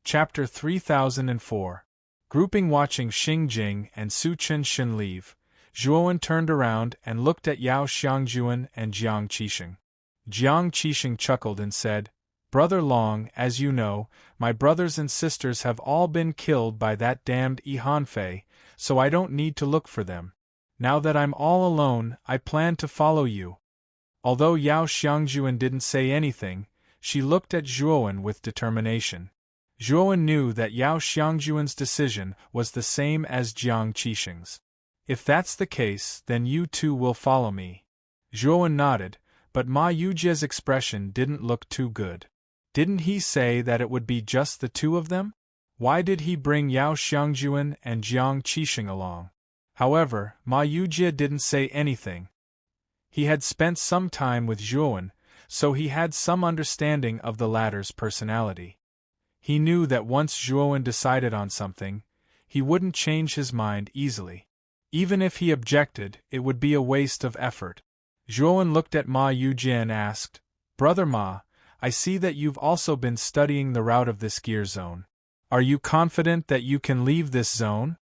Chapter 3004. Grouping. Watching Xing Jing and Su Chen Shin leave, Zhuowen turned around and looked at Yao Xiangjuan and Jiang Qixing. Jiang Qixing chuckled and said, "Brother Long, as you know, my brothers and sisters have all been killed by that damned Yi Hanfei, so I don't need to look for them. Now that I'm all alone, I plan to follow you." Although Yao Xiangjuan didn't say anything, she looked at Zhuowen with determination. Zhuowen knew that Yao Xiangjuan's decision was the same as Jiang Qixing's. "If that's the case, then you two will follow me." Zhuowen nodded, but Ma Yujie's expression didn't look too good. Didn't he say that it would be just the two of them? Why did he bring Yao Xiangjuan and Jiang Qixing along? However, Ma Yujie didn't say anything. He had spent some time with Zhuowen, so he had some understanding of the latter's personality. He knew that once Zhuowen decided on something, he wouldn't change his mind easily. Even if he objected, it would be a waste of effort. Zhuowen looked at Ma Yujie and asked, "Brother Ma, I see that you've also been studying the route of this gear zone. Are you confident that you can leave this zone?"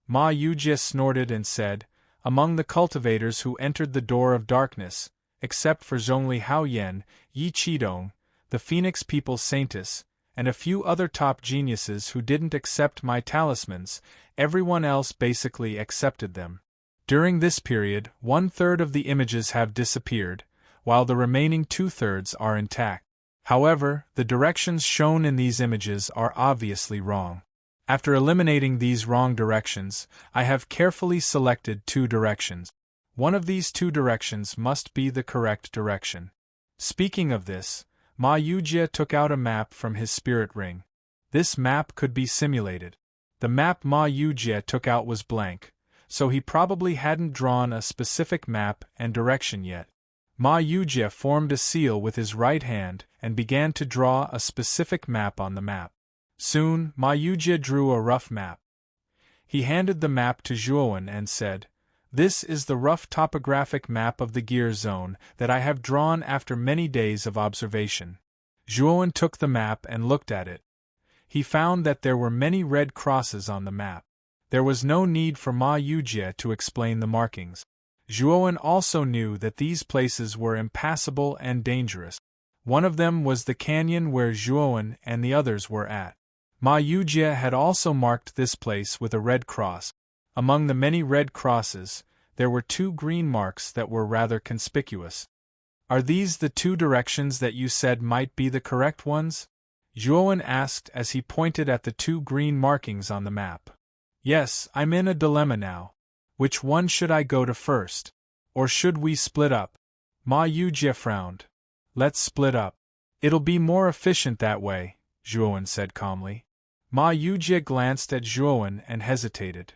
Ma Yujie snorted and said, "Among the cultivators who entered the door of darkness, except for Zhongli Haoyan, Yi Qidong, the Phoenix People's Saintess, and a few other top geniuses who didn't accept my talismans, everyone else basically accepted them. During this period, 1/3 of the images have disappeared, while the remaining 2/3 are intact. However, the directions shown in these images are obviously wrong. After eliminating these wrong directions, I have carefully selected 2 directions. One of these 2 directions must be the correct direction." Speaking of this, Ma Yujie took out a map from his spirit ring. This map could be simulated. The map Ma Yujie took out was blank, so he probably hadn't drawn a specific map and direction yet. Ma Yujie formed a seal with his right hand and began to draw a specific map on the map. Soon, Ma Yujie drew a rough map. He handed the map to Zhuowen and said, "This is the rough topographic map of the gear zone that I have drawn after many days of observation." Zhuowen took the map and looked at it. He found that there were many red crosses on the map. There was no need for Ma Yujie to explain the markings. Zhuowen also knew that these places were impassable and dangerous. One of them was the canyon where Zhuowen and the others were at. Ma Yujie had also marked this place with a red cross. Among the many red crosses, there were 2 green marks that were rather conspicuous. "Are these the 2 directions that you said might be the correct ones?" Zhuowen asked as he pointed at the 2 green markings on the map. "Yes, I'm in a dilemma now. Which one should I go to first? Or should we split up?" Ma Yujie frowned. "Let's split up. It'll be more efficient that way," Zhuowen said calmly. Ma Yujie glanced at Zhuowen and hesitated.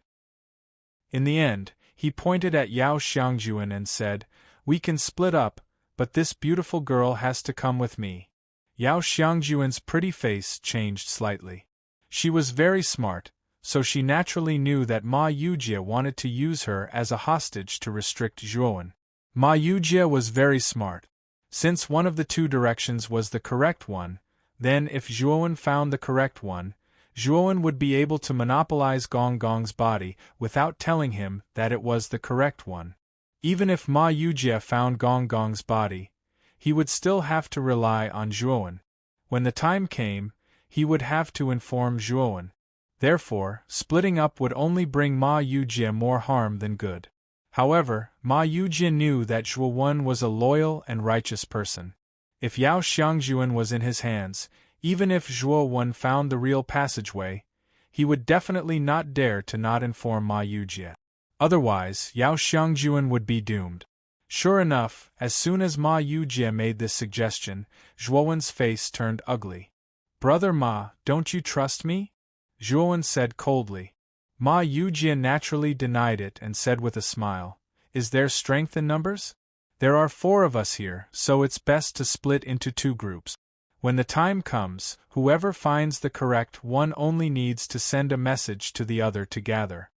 In the end, he pointed at Yao Xiangjuan and said, "We can split up, but this beautiful girl has to come with me." Yao Xiangjuan's pretty face changed slightly. She was very smart, so she naturally knew that Ma Yujie wanted to use her as a hostage to restrict Zhuowen. Ma Yujie was very smart. Since one of the 2 directions was the correct one, then if Zhuowen found the correct one, Zhuowen would be able to monopolize Gong Gong's body without telling him that it was the correct one. Even if Ma Yujie found Gong Gong's body, he would still have to rely on Zhuowen. When the time came, he would have to inform Zhuowen. Therefore, splitting up would only bring Ma Yujie more harm than good. However, Ma Yujie knew that Zhuowen was a loyal and righteous person. If Yao Xiangjuan was in his hands, even if Zhuowen found the real passageway, he would definitely not dare to not inform Ma Yujie. Otherwise, Yao Xiangjuan would be doomed. Sure enough, as soon as Ma Yujie made this suggestion, Zhuowen's face turned ugly. "Brother Ma, don't you trust me?" Zhuowen said coldly. Ma Yujie naturally denied it and said with a smile, "Is there strength in numbers? There are 4 of us here, so it's best to split into 2 groups. When the time comes, whoever finds the correct one only needs to send a message to the other to gather."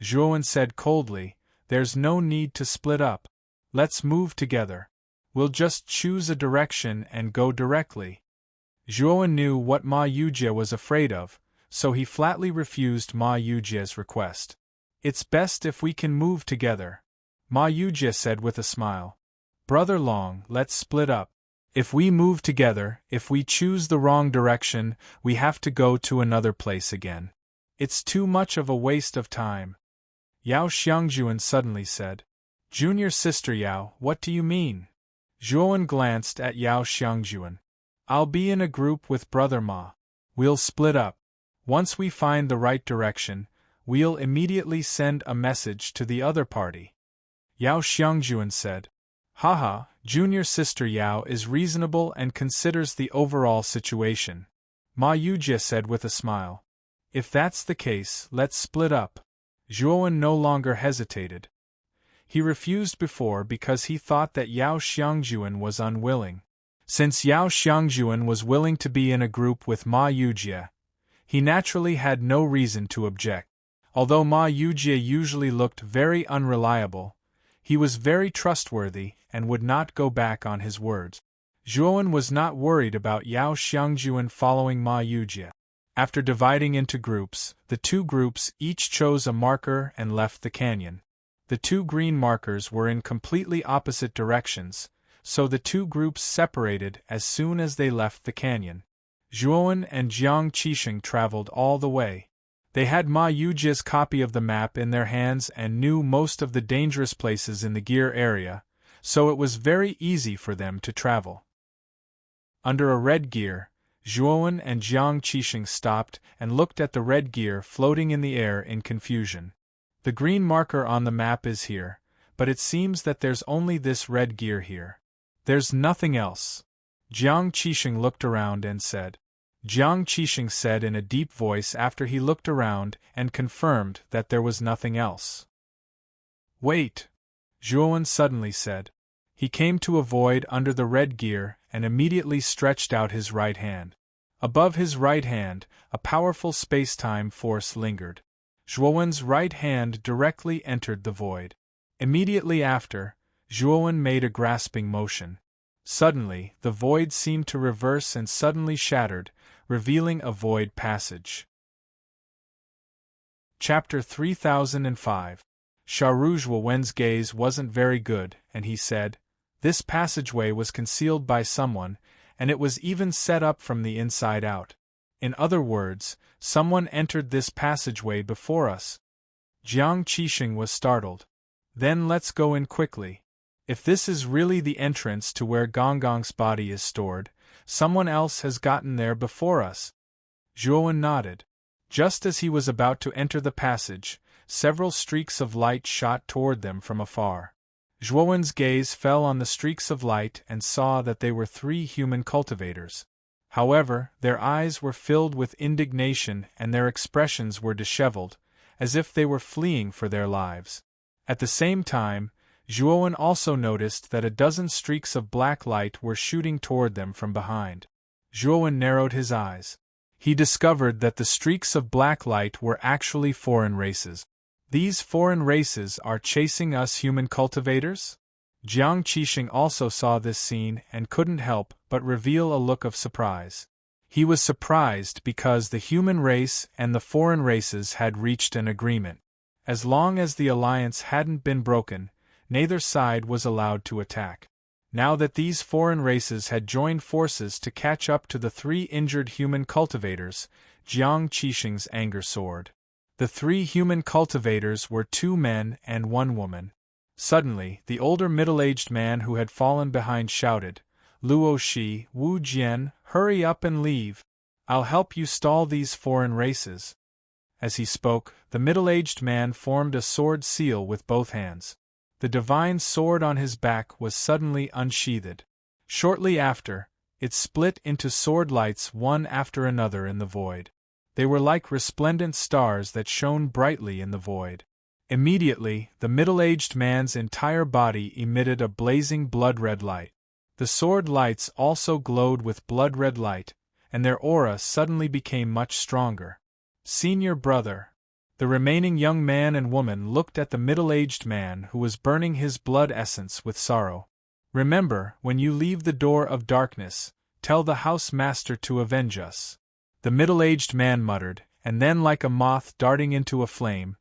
Zhuowen said coldly, "There's no need to split up. Let's move together. We'll just choose a direction and go directly." Zhuowen knew what Ma Yujie was afraid of, so he flatly refused Ma Yujie's request. "It's best if we can move together," Ma Yujie said with a smile. "Brother Long, let's split up. If we move together, if we choose the wrong direction, we have to go to another place again. It's too much of a waste of time." Yao Xiangjuan suddenly said. "Junior sister Yao, what do you mean?" Zhuowen glanced at Yao Xiangjuan. "I'll be in a group with Brother Ma. We'll split up. Once we find the right direction, we'll immediately send a message to the other party." Yao Xiangjuan said. "Haha, junior sister Yao is reasonable and considers the overall situation," Ma Yujie said with a smile. "If that's the case, let's split up." Zhuowen no longer hesitated. He refused before because he thought that Yao Xiangjuan was unwilling. Since Yao Xiangjuan was willing to be in a group with Ma Yujie, he naturally had no reason to object. Although Ma Yujie usually looked very unreliable, he was very trustworthy and would not go back on his words. Zhuowen was not worried about Yao Xiangjuan following Ma Yujie. After dividing into groups, the two groups each chose a marker and left the canyon. The two green markers were in completely opposite directions, so the two groups separated as soon as they left the canyon. Zhuowen and Jiang Qixing traveled all the way. They had Ma Yujie's copy of the map in their hands and knew most of the dangerous places in the gear area, so it was very easy for them to travel. Under a red gear, Zhuowen and Jiang Qixing stopped and looked at the red gear floating in the air in confusion. "The green marker on the map is here, but it seems that there's only this red gear here. There's nothing else." Jiang Qixing looked around and said. Jiang Qixing said in a deep voice after he looked around and confirmed that there was nothing else. "Wait!" Zhuowen suddenly said. He came to a void under the red gear and immediately stretched out his right hand. Above his right hand, a powerful space-time force lingered. Zhuowen's right hand directly entered the void. Immediately after, Zhuowen made a grasping motion. Suddenly, the void seemed to reverse and suddenly shattered, revealing a void passage. Chapter 3005. Zhuowen's gaze wasn't very good, and he said, "This passageway was concealed by someone, and it was even set up from the inside out. In other words, someone entered this passageway before us." Jiang Qixing was startled. "Then let's go in quickly. If this is really the entrance to where Gonggong's body is stored, someone else has gotten there before us." Zhuowen nodded. Just as he was about to enter the passage, several streaks of light shot toward them from afar. Zhuowen's gaze fell on the streaks of light and saw that they were 3 human cultivators. However, their eyes were filled with indignation and their expressions were disheveled, as if they were fleeing for their lives. At the same time, Zhuowen also noticed that a dozen streaks of black light were shooting toward them from behind. Zhuowen narrowed his eyes. He discovered that the streaks of black light were actually foreign races. "These foreign races are chasing us human cultivators?" Jiang Qixing also saw this scene and couldn't help but reveal a look of surprise. He was surprised because the human race and the foreign races had reached an agreement. As long as the alliance hadn't been broken, neither side was allowed to attack. Now that these foreign races had joined forces to catch up to the 3 injured human cultivators, Jiang Qixing's anger soared. The 3 human cultivators were 2 men and 1 woman. Suddenly, the older middle-aged man who had fallen behind shouted, "Luo Shi, Wu Jian, hurry up and leave. I'll help you stall these foreign races." As he spoke, the middle-aged man formed a sword seal with both hands. The divine sword on his back was suddenly unsheathed. Shortly after, it split into sword lights one after another in the void. They were like resplendent stars that shone brightly in the void. Immediately, the middle-aged man's entire body emitted a blazing blood-red light. The sword lights also glowed with blood-red light, and their aura suddenly became much stronger. "Senior brother." The remaining young man and woman looked at the middle-aged man who was burning his blood essence with sorrow. "Remember, when you leave the door of darkness, Tell the house master to avenge us." The middle-aged man muttered, and then, like a moth darting into a flame,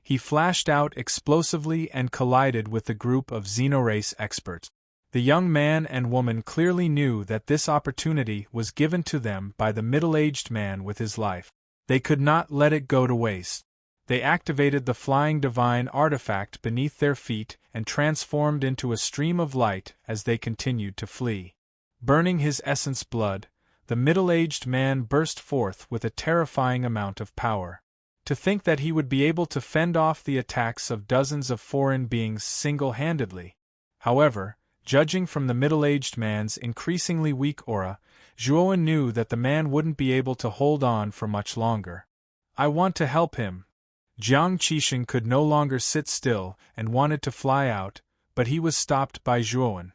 he flashed out explosively and collided with the group of xenorace experts. The young man and woman clearly knew that this opportunity was given to them by the middle-aged man with his life. They could not let it go to waste. They activated the flying divine artifact beneath their feet and transformed into a stream of light as they continued to flee. Burning his essence blood, the middle-aged man burst forth with a terrifying amount of power. To think that he would be able to fend off the attacks of dozens of foreign beings single-handedly. However, judging from the middle-aged man's increasingly weak aura, Zhuowen knew that the man wouldn't be able to hold on for much longer. "I want to help him." Jiang Qixing could no longer sit still and wanted to fly out, but he was stopped by Zhuowen.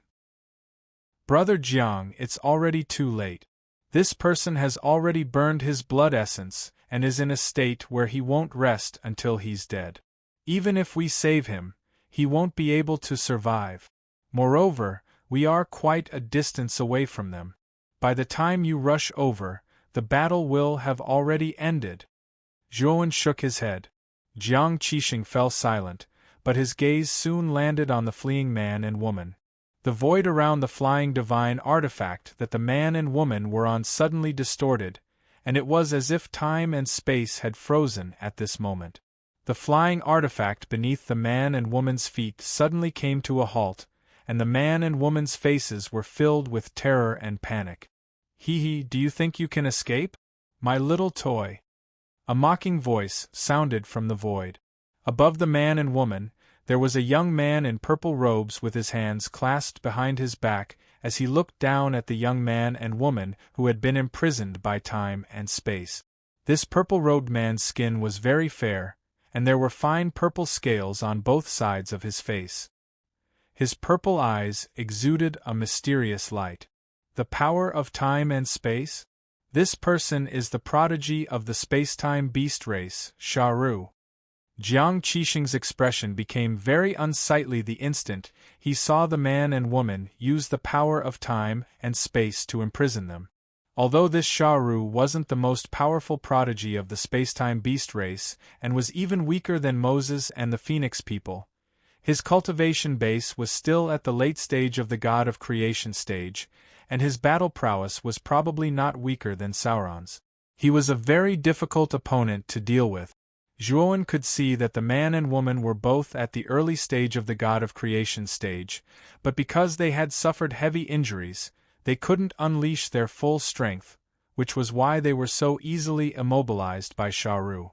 "Brother Jiang, it's already too late. This person has already burned his blood essence and is in a state where he won't rest until he's dead. Even if we save him, he won't be able to survive. Moreover, we are quite a distance away from them. By the time you rush over, the battle will have already ended." Zhuowen shook his head. Jiang Qixing fell silent, but his gaze soon landed on the fleeing man and woman. The void around the flying divine artifact that the man and woman were on suddenly distorted, and it was as if time and space had frozen at this moment. The flying artifact beneath the man and woman's feet suddenly came to a halt, and the man and woman's faces were filled with terror and panic. "Hee, do you think you can escape? My little toy?" A mocking voice sounded from the void. Above the man and woman, there was a young man in purple robes with his hands clasped behind his back as he looked down at the young man and woman who had been imprisoned by time and space. This purple-robed man's skin was very fair, and there were fine purple scales on both sides of his face. His purple eyes exuded a mysterious light. The power of time and space? This person is the prodigy of the space-time beast race, Sharu. Jiang Qixing's expression became very unsightly the instant he saw the man and woman use the power of time and space to imprison them. Although this Sharu wasn't the most powerful prodigy of the space-time beast race and was even weaker than Moses and the Phoenix people, his cultivation base was still at the late stage of the God of Creation stage, and his battle prowess was probably not weaker than Sauron's. He was a very difficult opponent to deal with. Zhuowen could see that the man and woman were both at the early stage of the God of Creation stage, but because they had suffered heavy injuries, they couldn't unleash their full strength, which was why they were so easily immobilized by Sharu.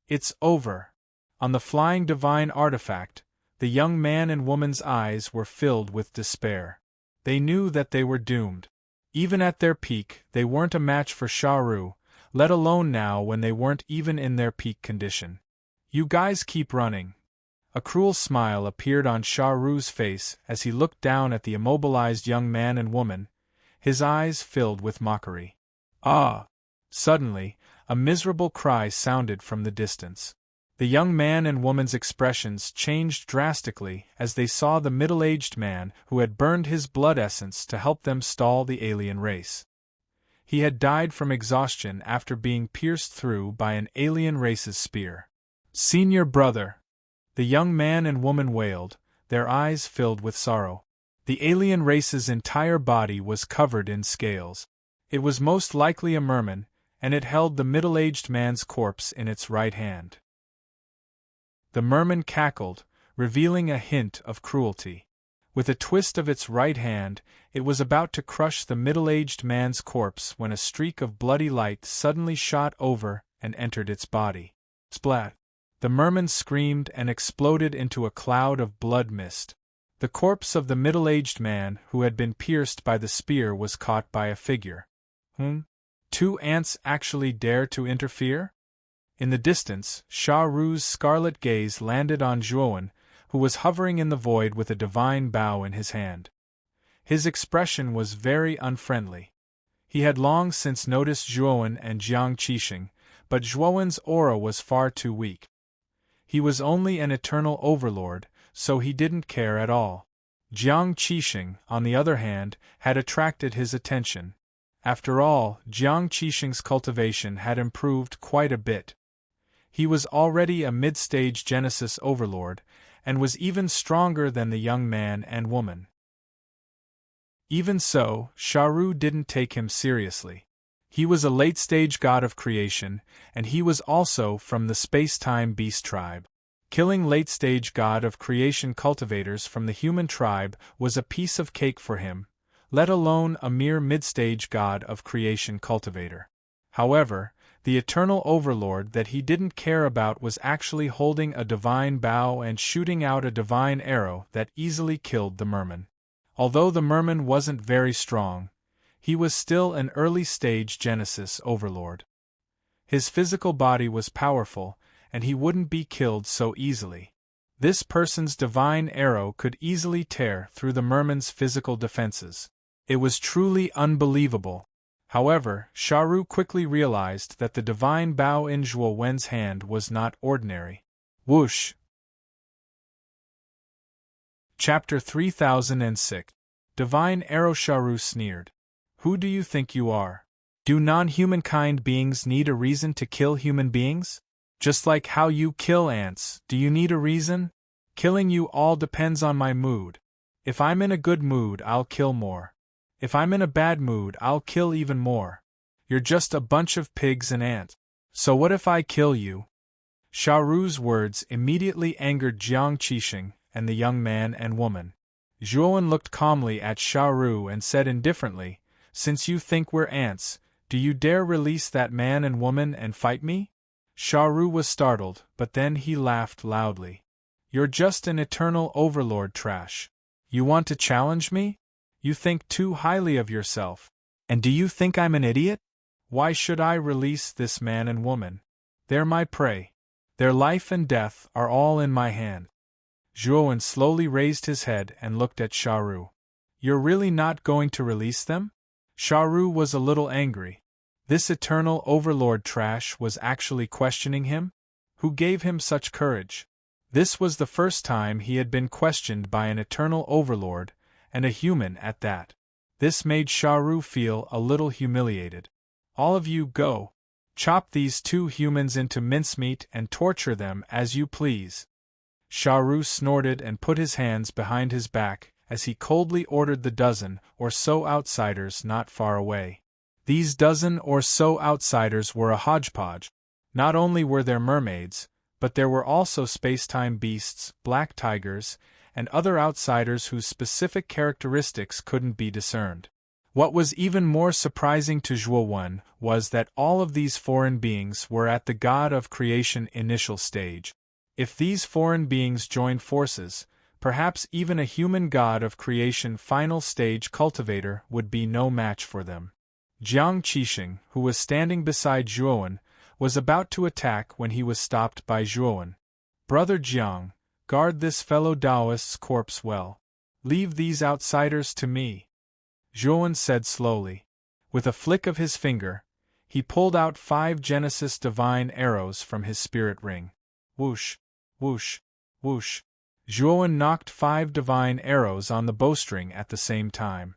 "It's over." On the flying divine artifact, the young man and woman's eyes were filled with despair. They knew that they were doomed. Even at their peak, they weren't a match for Sharu, let alone now when they weren't even in their peak condition. "You guys keep running." A cruel smile appeared on Sharu's face as he looked down at the immobilized young man and woman, his eyes filled with mockery. "Ah!" Suddenly, a miserable cry sounded from the distance. The young man and woman's expressions changed drastically as they saw the middle-aged man who had burned his blood essence to help them stall the alien race. He had died from exhaustion after being pierced through by an alien race's spear. "Senior brother!" the young man and woman wailed, their eyes filled with sorrow. The alien race's entire body was covered in scales. It was most likely a merman, and it held the middle-aged man's corpse in its right hand. The merman cackled, revealing a hint of cruelty. With a twist of its right hand, it was about to crush the middle-aged man's corpse when a streak of bloody light suddenly shot over and entered its body. Splat! The merman screamed and exploded into a cloud of blood mist. The corpse of the middle-aged man who had been pierced by the spear was caught by a figure. Two ants actually dare to interfere? In the distance, Sharu's scarlet gaze landed on Zhuowen, who was hovering in the void with a divine bow in his hand. His expression was very unfriendly. He had long since noticed Zhuowen and Jiang Qixing, but Zhuowen's aura was far too weak. He was only an eternal overlord, so he didn't care at all. Jiang Qixing, on the other hand, had attracted his attention. After all, Jiang Qixing's cultivation had improved quite a bit. He was already a mid-stage Genesis overlord, and was even stronger than the young man and woman. Even so, Sharu didn't take him seriously. He was a late-stage god of creation, and he was also from the space-time beast tribe. Killing late-stage god of creation cultivators from the human tribe was a piece of cake for him, let alone a mere mid-stage god of creation cultivator. However, the eternal overlord that he didn't care about was actually holding a divine bow and shooting out a divine arrow that easily killed the merman. Although the merman wasn't very strong, he was still an early-stage Genesis overlord. His physical body was powerful, and he wouldn't be killed so easily. This person's divine arrow could easily tear through the merman's physical defenses. It was truly unbelievable. However, Sharu quickly realized that the divine bow in Zhuo Wen's hand was not ordinary. Whoosh! Chapter 3006. Divine Arrow. Sharu sneered. Who do you think you are? Do non-humankind beings need a reason to kill human beings? Just like how you kill ants, do you need a reason? Killing you all depends on my mood. If I'm in a good mood, I'll kill more. If I'm in a bad mood, I'll kill even more. You're just a bunch of pigs and ants. So what if I kill you? Sharu's words immediately angered Jiang Qixing and the young man and woman. Zhuowen looked calmly at Sharu and said indifferently, Since you think we're ants, do you dare release that man and woman and fight me? Sharu was startled, but then he laughed loudly. You're just an eternal overlord trash. You want to challenge me? You think too highly of yourself. And do you think I'm an idiot? Why should I release this man and woman? They're my prey. Their life and death are all in my hand. Zhuowen slowly raised his head and looked at Sharu. You're really not going to release them? Sharu was a little angry. This eternal overlord trash was actually questioning him? Who gave him such courage? This was the first time he had been questioned by an eternal overlord, and a human at that. This made Sharu feel a little humiliated. All of you go. Chop these two humans into mincemeat and torture them as you please. Sharu snorted and put his hands behind his back as he coldly ordered the dozen or so outsiders not far away. These dozen or so outsiders were a hodgepodge. Not only were there mermaids, but there were also space-time beasts, black tigers, and other outsiders whose specific characteristics couldn't be discerned. What was even more surprising to Zhuo Wen was that all of these foreign beings were at the God of Creation initial stage. If these foreign beings joined forces, perhaps even a human God of Creation final stage cultivator would be no match for them. Jiang Qixing, who was standing beside Zhuowen, was about to attack when he was stopped by Zhuowen. Brother Jiang, guard this fellow Taoist's corpse well. Leave these outsiders to me. Zhuowen said slowly. With a flick of his finger, he pulled out 5 Genesis divine arrows from his spirit ring. Whoosh, whoosh, whoosh. Zhuowen knocked 5 divine arrows on the bowstring at the same time.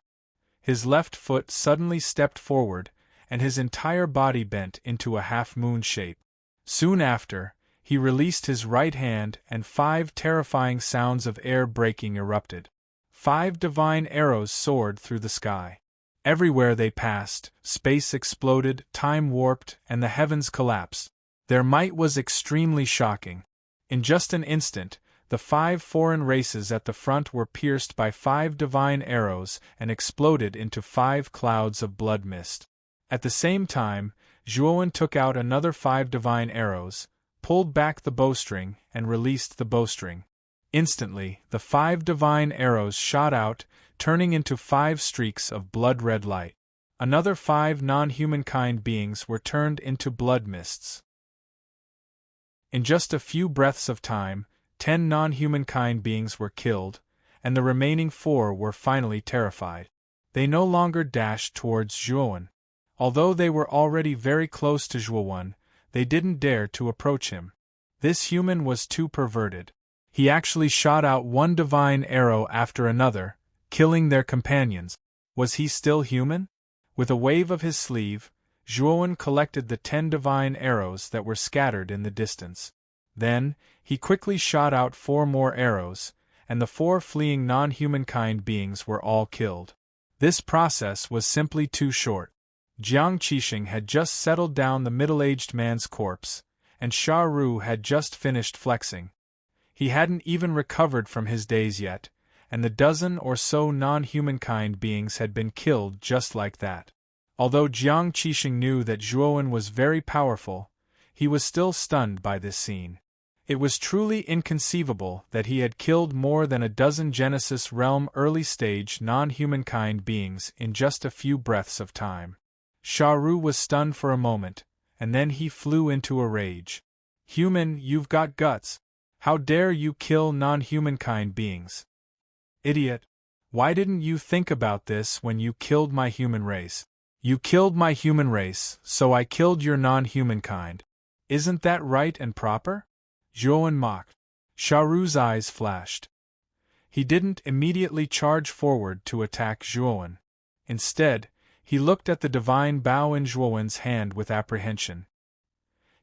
His left foot suddenly stepped forward, and his entire body bent into a half-moon shape. Soon after, he released his right hand and 5 terrifying sounds of air breaking erupted. 5 divine arrows soared through the sky. Everywhere they passed, space exploded, time warped, and the heavens collapsed. Their might was extremely shocking. In just an instant, the 5 foreign races at the front were pierced by 5 divine arrows and exploded into 5 clouds of blood mist. At the same time, Zhuowen took out another 5 divine arrows, pulled back the bowstring, and released the bowstring. Instantly, the 5 divine arrows shot out, turning into 5 streaks of blood-red light. Another 5 non-humankind beings were turned into blood mists. In just a few breaths of time, 10 non-humankind beings were killed, and the remaining 4 were finally terrified. They no longer dashed towards Zhuowen. Although they were already very close to Zhuowen, they didn't dare to approach him. This human was too perverted. He actually shot out 1 divine arrow after another, killing their companions. Was he still human? With a wave of his sleeve, Zhuowen collected the 10 divine arrows that were scattered in the distance. Then, he quickly shot out 4 more arrows, and the 4 fleeing non-humankind beings were all killed. This process was simply too short. Jiang Qixing had just settled down the middle-aged man's corpse, and Sha Ru had just finished flexing. He hadn't even recovered from his daze yet, and the dozen or so non-humankind beings had been killed just like that. Although Jiang Qixing knew that Zhuowen was very powerful, he was still stunned by this scene. It was truly inconceivable that he had killed more than a dozen Genesis Realm early-stage non-humankind beings in just a few breaths of time. Sha Ru was stunned for a moment, and then he flew into a rage. "Human, you've got guts. How dare you kill non-humankind beings? Idiot! Why didn't you think about this when you killed my human race? You killed my human race, so I killed your non-humankind. Isn't that right and proper?" Zhuowen mocked. Sha Ru's eyes flashed. He didn't immediately charge forward to attack Zhuowen. Instead, he looked at the divine bow in Zhuowen's hand with apprehension.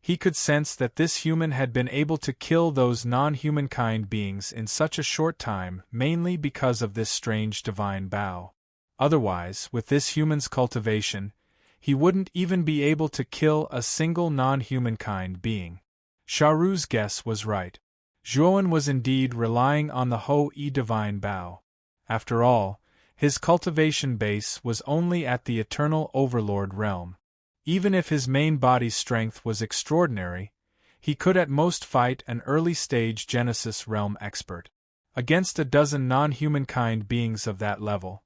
He could sense that this human had been able to kill those non-humankind beings in such a short time mainly because of this strange divine bow. Otherwise, with this human's cultivation, he wouldn't even be able to kill a single non-humankind being. Sha Ru's guess was right. Zhuowen was indeed relying on the Ho-E divine bow. After all, his cultivation base was only at the Eternal Overlord realm. Even if his main body's strength was extraordinary, he could at most fight an early-stage Genesis realm expert. Against a dozen non-humankind beings of that level,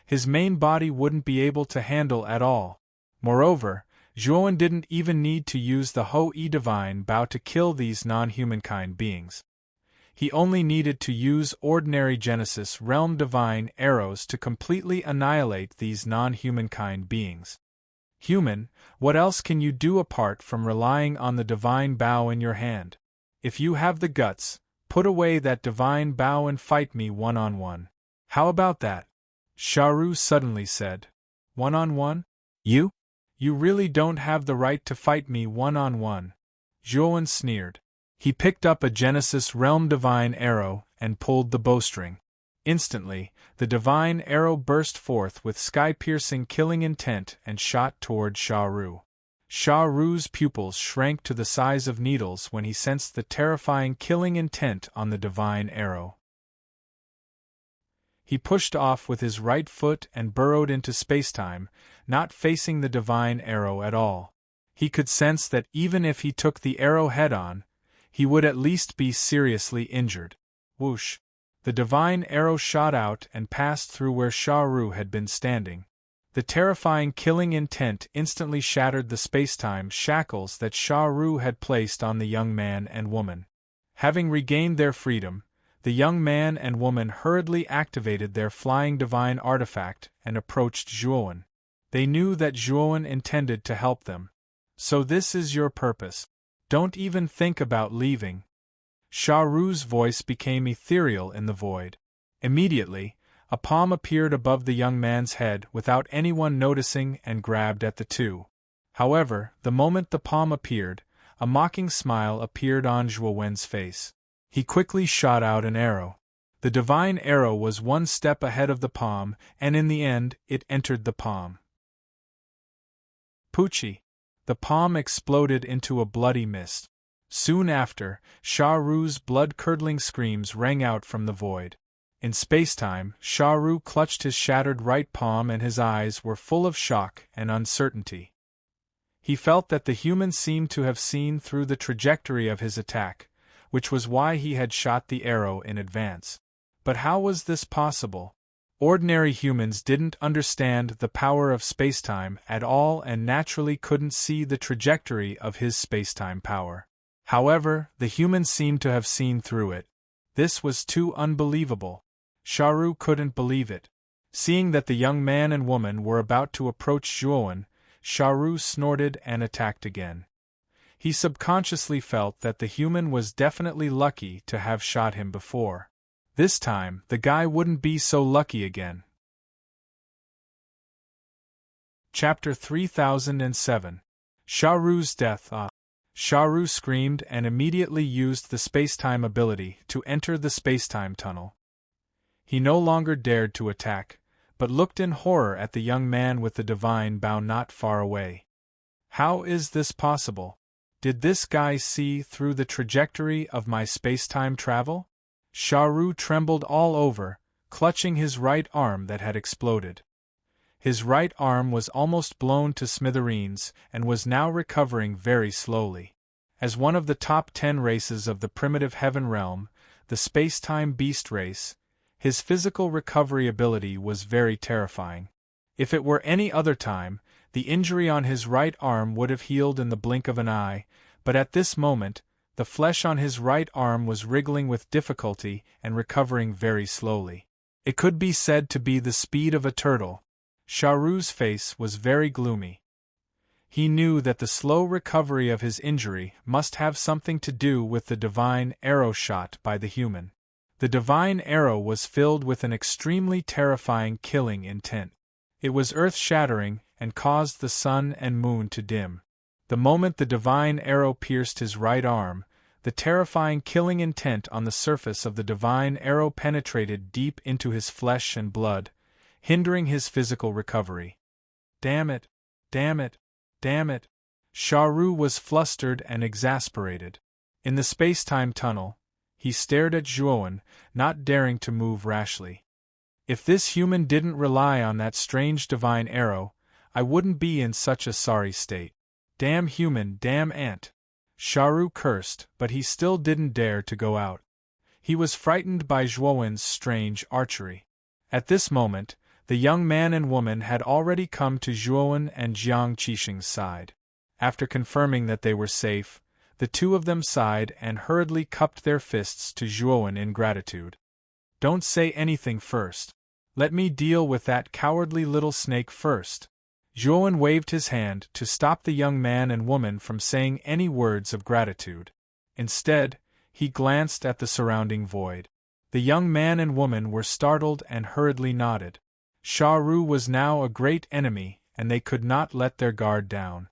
his main body wouldn't be able to handle at all. Moreover, Zhuowen didn't even need to use the Ho-E divine bow to kill these non-humankind beings. He only needed to use ordinary Genesis realm divine arrows to completely annihilate these non-humankind beings. Human, what else can you do apart from relying on the divine bow in your hand? If you have the guts, put away that divine bow and fight me one-on-one. How about that? Sha Ru suddenly said. One-on-one? You? You really don't have the right to fight me one-on-one. Zhuowen sneered. He picked up a Genesis Realm divine arrow and pulled the bowstring. Instantly, the divine arrow burst forth with sky-piercing killing intent and shot toward Sha Ru. Sha Ru's pupils shrank to the size of needles when he sensed the terrifying killing intent on the divine arrow. He pushed off with his right foot and burrowed into spacetime, not facing the divine arrow at all. He could sense that even if he took the arrow head-on, he would at least be seriously injured. Whoosh! The divine arrow shot out and passed through where Sha Ru had been standing. The terrifying killing intent instantly shattered the spacetime shackles that Sha Ru had placed on the young man and woman. Having regained their freedom, the young man and woman hurriedly activated their flying divine artifact and approached Zhuowen. They knew that Zhuowen intended to help them. So this is your purpose. Don't even think about leaving. Sha Ru's voice became ethereal in the void. Immediately, a palm appeared above the young man's head without anyone noticing and grabbed at the two. However, the moment the palm appeared, a mocking smile appeared on Zhuowen's face. He quickly shot out an arrow. The divine arrow was one step ahead of the palm, and in the end, it entered the palm. Poochie! The palm exploded into a bloody mist. Soon after, Sha Ru's blood-curdling screams rang out from the void. In spacetime, Sha Ru clutched his shattered right palm and his eyes were full of shock and uncertainty. He felt that the human seemed to have seen through the trajectory of his attack, which was why he had shot the arrow in advance. But how was this possible? Ordinary humans didn't understand the power of spacetime at all and naturally couldn't see the trajectory of his spacetime power. However, the human seemed to have seen through it. This was too unbelievable. Sha Ru couldn't believe it. Seeing that the young man and woman were about to approach Zhuowen, Sha Ru snorted and attacked again. He subconsciously felt that the human was definitely lucky to have shot him before. This time, the guy wouldn't be so lucky again. Chapter 3007. Sharu's Death. Sharu screamed and immediately used the spacetime ability to enter the spacetime tunnel. He no longer dared to attack, but looked in horror at the young man with the divine bow not far away. How is this possible? Did this guy see through the trajectory of my spacetime travel? Sharu trembled all over, clutching his right arm that had exploded. His right arm was almost blown to smithereens and was now recovering very slowly. As one of the top 10 races of the primitive heaven realm, the space-time beast race, his physical recovery ability was very terrifying. If it were any other time, the injury on his right arm would have healed in the blink of an eye, but at this moment, the flesh on his right arm was wriggling with difficulty and recovering very slowly. It could be said to be the speed of a turtle. Sharu's face was very gloomy. He knew that the slow recovery of his injury must have something to do with the divine arrow shot by the human. The divine arrow was filled with an extremely terrifying killing intent. It was earth-shattering and caused the sun and moon to dim. The moment the divine arrow pierced his right arm, the terrifying killing intent on the surface of the divine arrow penetrated deep into his flesh and blood, hindering his physical recovery. Damn it! Damn it! Damn it! Sharu was flustered and exasperated. In the space-time tunnel, he stared at Zhuowen, not daring to move rashly. If this human didn't rely on that strange divine arrow, I wouldn't be in such a sorry state. Damn human, damn ant! Sharu cursed, but he still didn't dare to go out. He was frightened by Zhuowen's strange archery. At this moment, the young man and woman had already come to Zhuowen and Jiang Qixing's side. After confirming that they were safe, the two of them sighed and hurriedly cupped their fists to Zhuowen in gratitude. Don't say anything first. Let me deal with that cowardly little snake first. Zhuowen waved his hand to stop the young man and woman from saying any words of gratitude. Instead, he glanced at the surrounding void. The young man and woman were startled and hurriedly nodded. Sharu was now a great enemy, and they could not let their guard down.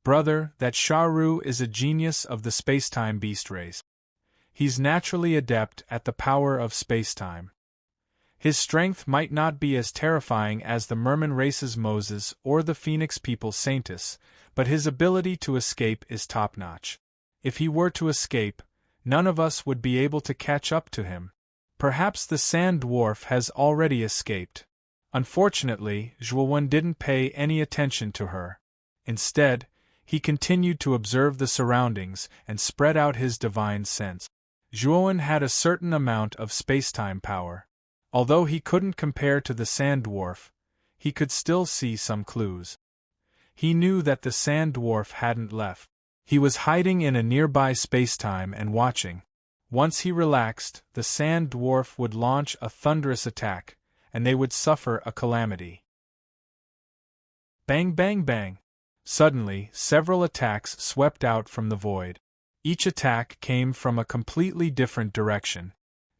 Brother, that Sharu is a genius of the spacetime beast race. He's naturally adept at the power of spacetime. His strength might not be as terrifying as the Merman race's Moses or the Phoenix people's Saintus, but his ability to escape is top-notch. If he were to escape, none of us would be able to catch up to him. Perhaps the sand dwarf has already escaped. Unfortunately, Zhuowen didn't pay any attention to her. Instead, he continued to observe the surroundings and spread out his divine sense. Zhuowen had a certain amount of spacetime power. Although he couldn't compare to the sand dwarf, he could still see some clues. He knew that the sand dwarf hadn't left. He was hiding in a nearby spacetime and watching. Once he relaxed, the sand dwarf would launch a thunderous attack, and they would suffer a calamity. Bang bang bang! Suddenly, several attacks swept out from the void. Each attack came from a completely different direction.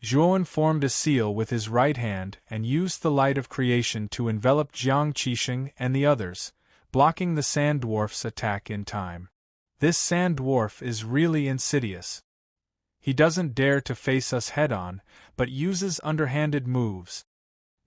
Zhuowen formed a seal with his right hand and used the light of creation to envelop Jiang Qixing and the others, blocking the sand dwarf's attack in time. This sand dwarf is really insidious. He doesn't dare to face us head-on, but uses underhanded moves.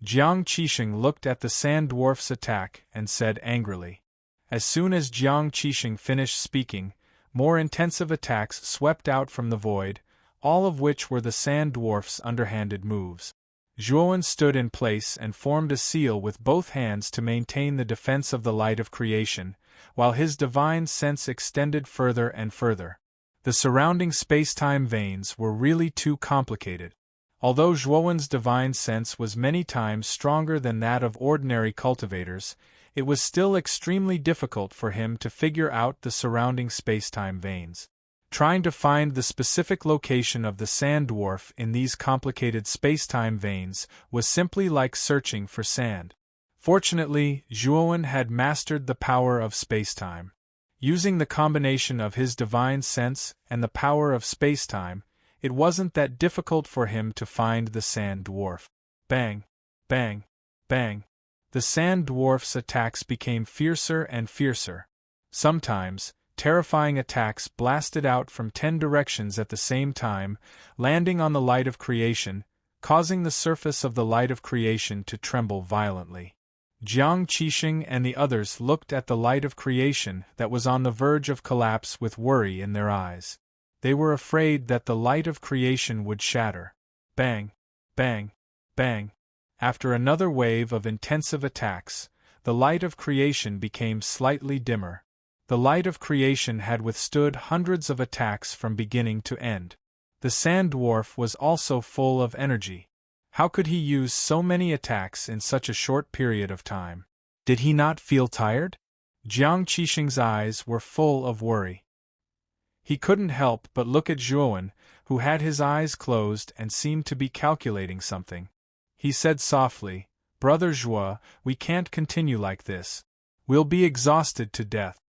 Jiang Qixing looked at the sand dwarf's attack and said angrily. As soon as Jiang Qixing finished speaking, more intensive attacks swept out from the void, all of which were the sand dwarf's underhanded moves. Zhuowen stood in place and formed a seal with both hands to maintain the defense of the light of creation, while his divine sense extended further and further. The surrounding space-time veins were really too complicated. Although Zhuowen's divine sense was many times stronger than that of ordinary cultivators, it was still extremely difficult for him to figure out the surrounding space-time veins. Trying to find the specific location of the sand dwarf in these complicated space-time veins was simply like searching for sand. Fortunately, Zhuowen had mastered the power of space-time. Using the combination of his divine sense and the power of space-time, it wasn't that difficult for him to find the sand dwarf. Bang! Bang! Bang! The sand dwarf's attacks became fiercer and fiercer. Sometimes, terrifying attacks blasted out from 10 directions at the same time, landing on the light of creation, causing the surface of the light of creation to tremble violently. Jiang Qixing and the others looked at the light of creation that was on the verge of collapse with worry in their eyes. They were afraid that the light of creation would shatter. Bang! Bang! Bang! After another wave of intensive attacks, the light of creation became slightly dimmer. The light of creation had withstood hundreds of attacks from beginning to end. The sand dwarf was also full of energy. How could he use so many attacks in such a short period of time? Did he not feel tired? Jiang Qixing's eyes were full of worry. He couldn't help but look at Zhuowen, who had his eyes closed and seemed to be calculating something. He said softly, "Brother Zhuo, we can't continue like this. We'll be exhausted to death."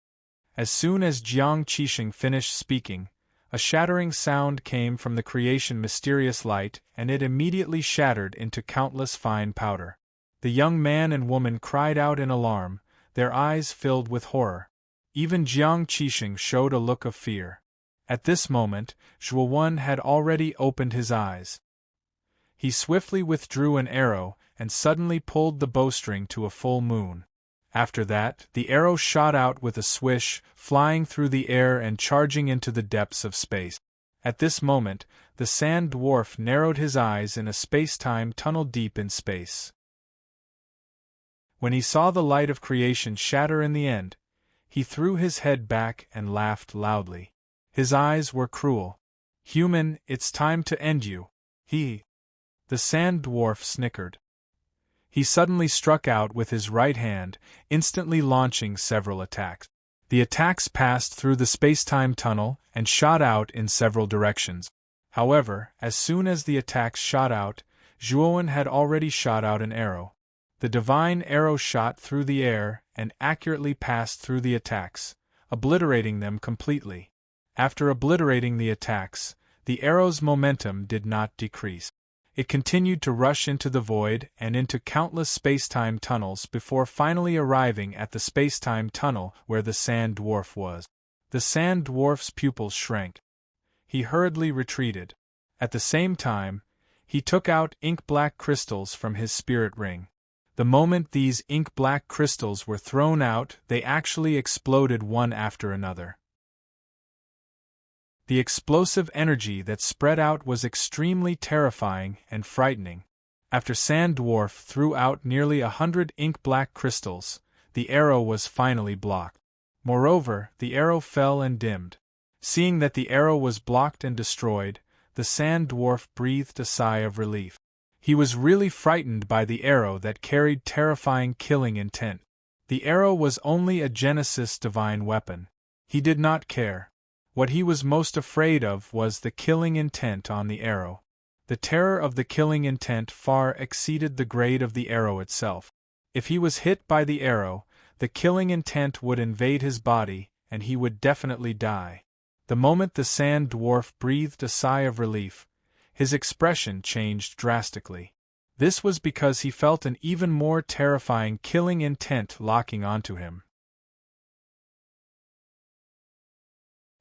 As soon as Jiang Qixing finished speaking, a shattering sound came from the creation mysterious light, and it immediately shattered into countless fine powder. The young man and woman cried out in alarm, their eyes filled with horror. Even Jiang Qixing showed a look of fear. At this moment, Zhuowen had already opened his eyes. He swiftly withdrew an arrow and suddenly pulled the bowstring to a full moon. After that, the arrow shot out with a swish, flying through the air and charging into the depths of space. At this moment, the sand dwarf narrowed his eyes in a space-time tunnel deep in space. When he saw the light of creation shatter in the end, he threw his head back and laughed loudly. His eyes were cruel. "Human, it's time to end you." The sand dwarf snickered. He suddenly struck out with his right hand, instantly launching several attacks. The attacks passed through the space-time tunnel and shot out in several directions. However, as soon as the attacks shot out, Zhuowen had already shot out an arrow. The divine arrow shot through the air and accurately passed through the attacks, obliterating them completely. After obliterating the attacks, the arrow's momentum did not decrease. It continued to rush into the void and into countless space-time tunnels before finally arriving at the space-time tunnel where the sand dwarf was. The sand dwarf's pupils shrank. He hurriedly retreated. At the same time, he took out ink-black crystals from his spirit ring. The moment these ink-black crystals were thrown out, they actually exploded one after another. The explosive energy that spread out was extremely terrifying and frightening. After Sand Dwarf threw out nearly 100 ink-black crystals, the arrow was finally blocked. Moreover, the arrow fell and dimmed. Seeing that the arrow was blocked and destroyed, the Sand Dwarf breathed a sigh of relief. He was really frightened by the arrow that carried terrifying killing intent. The arrow was only a Genesis divine weapon. He did not care. What he was most afraid of was the killing intent on the arrow. The terror of the killing intent far exceeded the grade of the arrow itself. If he was hit by the arrow, the killing intent would invade his body, and he would definitely die. The moment the Sand Dwarf breathed a sigh of relief, his expression changed drastically. This was because he felt an even more terrifying killing intent locking onto him.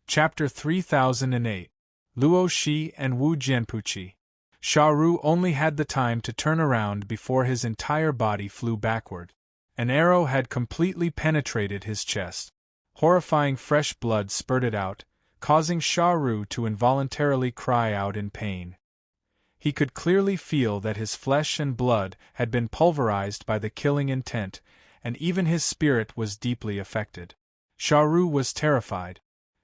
Chapter 3008. Luo Shi and Wu Jianpuqi. Sha Ru only had the time to turn around before his entire body flew backward. An arrow had completely penetrated his chest. Horrifying fresh blood spurted out, causing Sha Ru to involuntarily cry out in pain. He could clearly feel that his flesh and blood had been pulverized by the killing intent, and even his spirit was deeply affected. Sha Ru was terrified.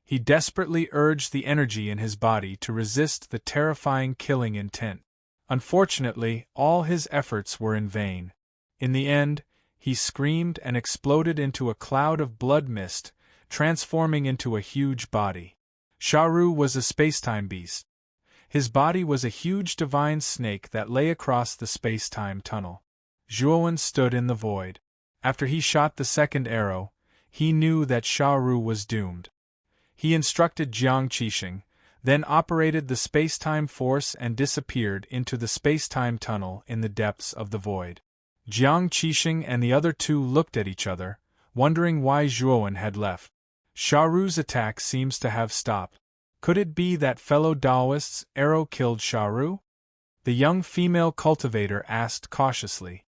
He desperately urged the energy in his body to resist the terrifying killing intent. Unfortunately, all his efforts were in vain. In the end, he screamed and exploded into a cloud of blood mist, transforming into a huge body. Sha Ru was a spacetime beast. His body was a huge divine snake that lay across the space-time tunnel. Zhuowen stood in the void. After he shot the second arrow, he knew that Sha Ru was doomed. He instructed Jiang Qixing, then operated the space-time force and disappeared into the space-time tunnel in the depths of the void. Jiang Qixing and the other two looked at each other, wondering why Zhuowen had left. Sharu's attack seems to have stopped. Could it be that fellow Daoist's arrow killed Sharu? The young female cultivator asked cautiously.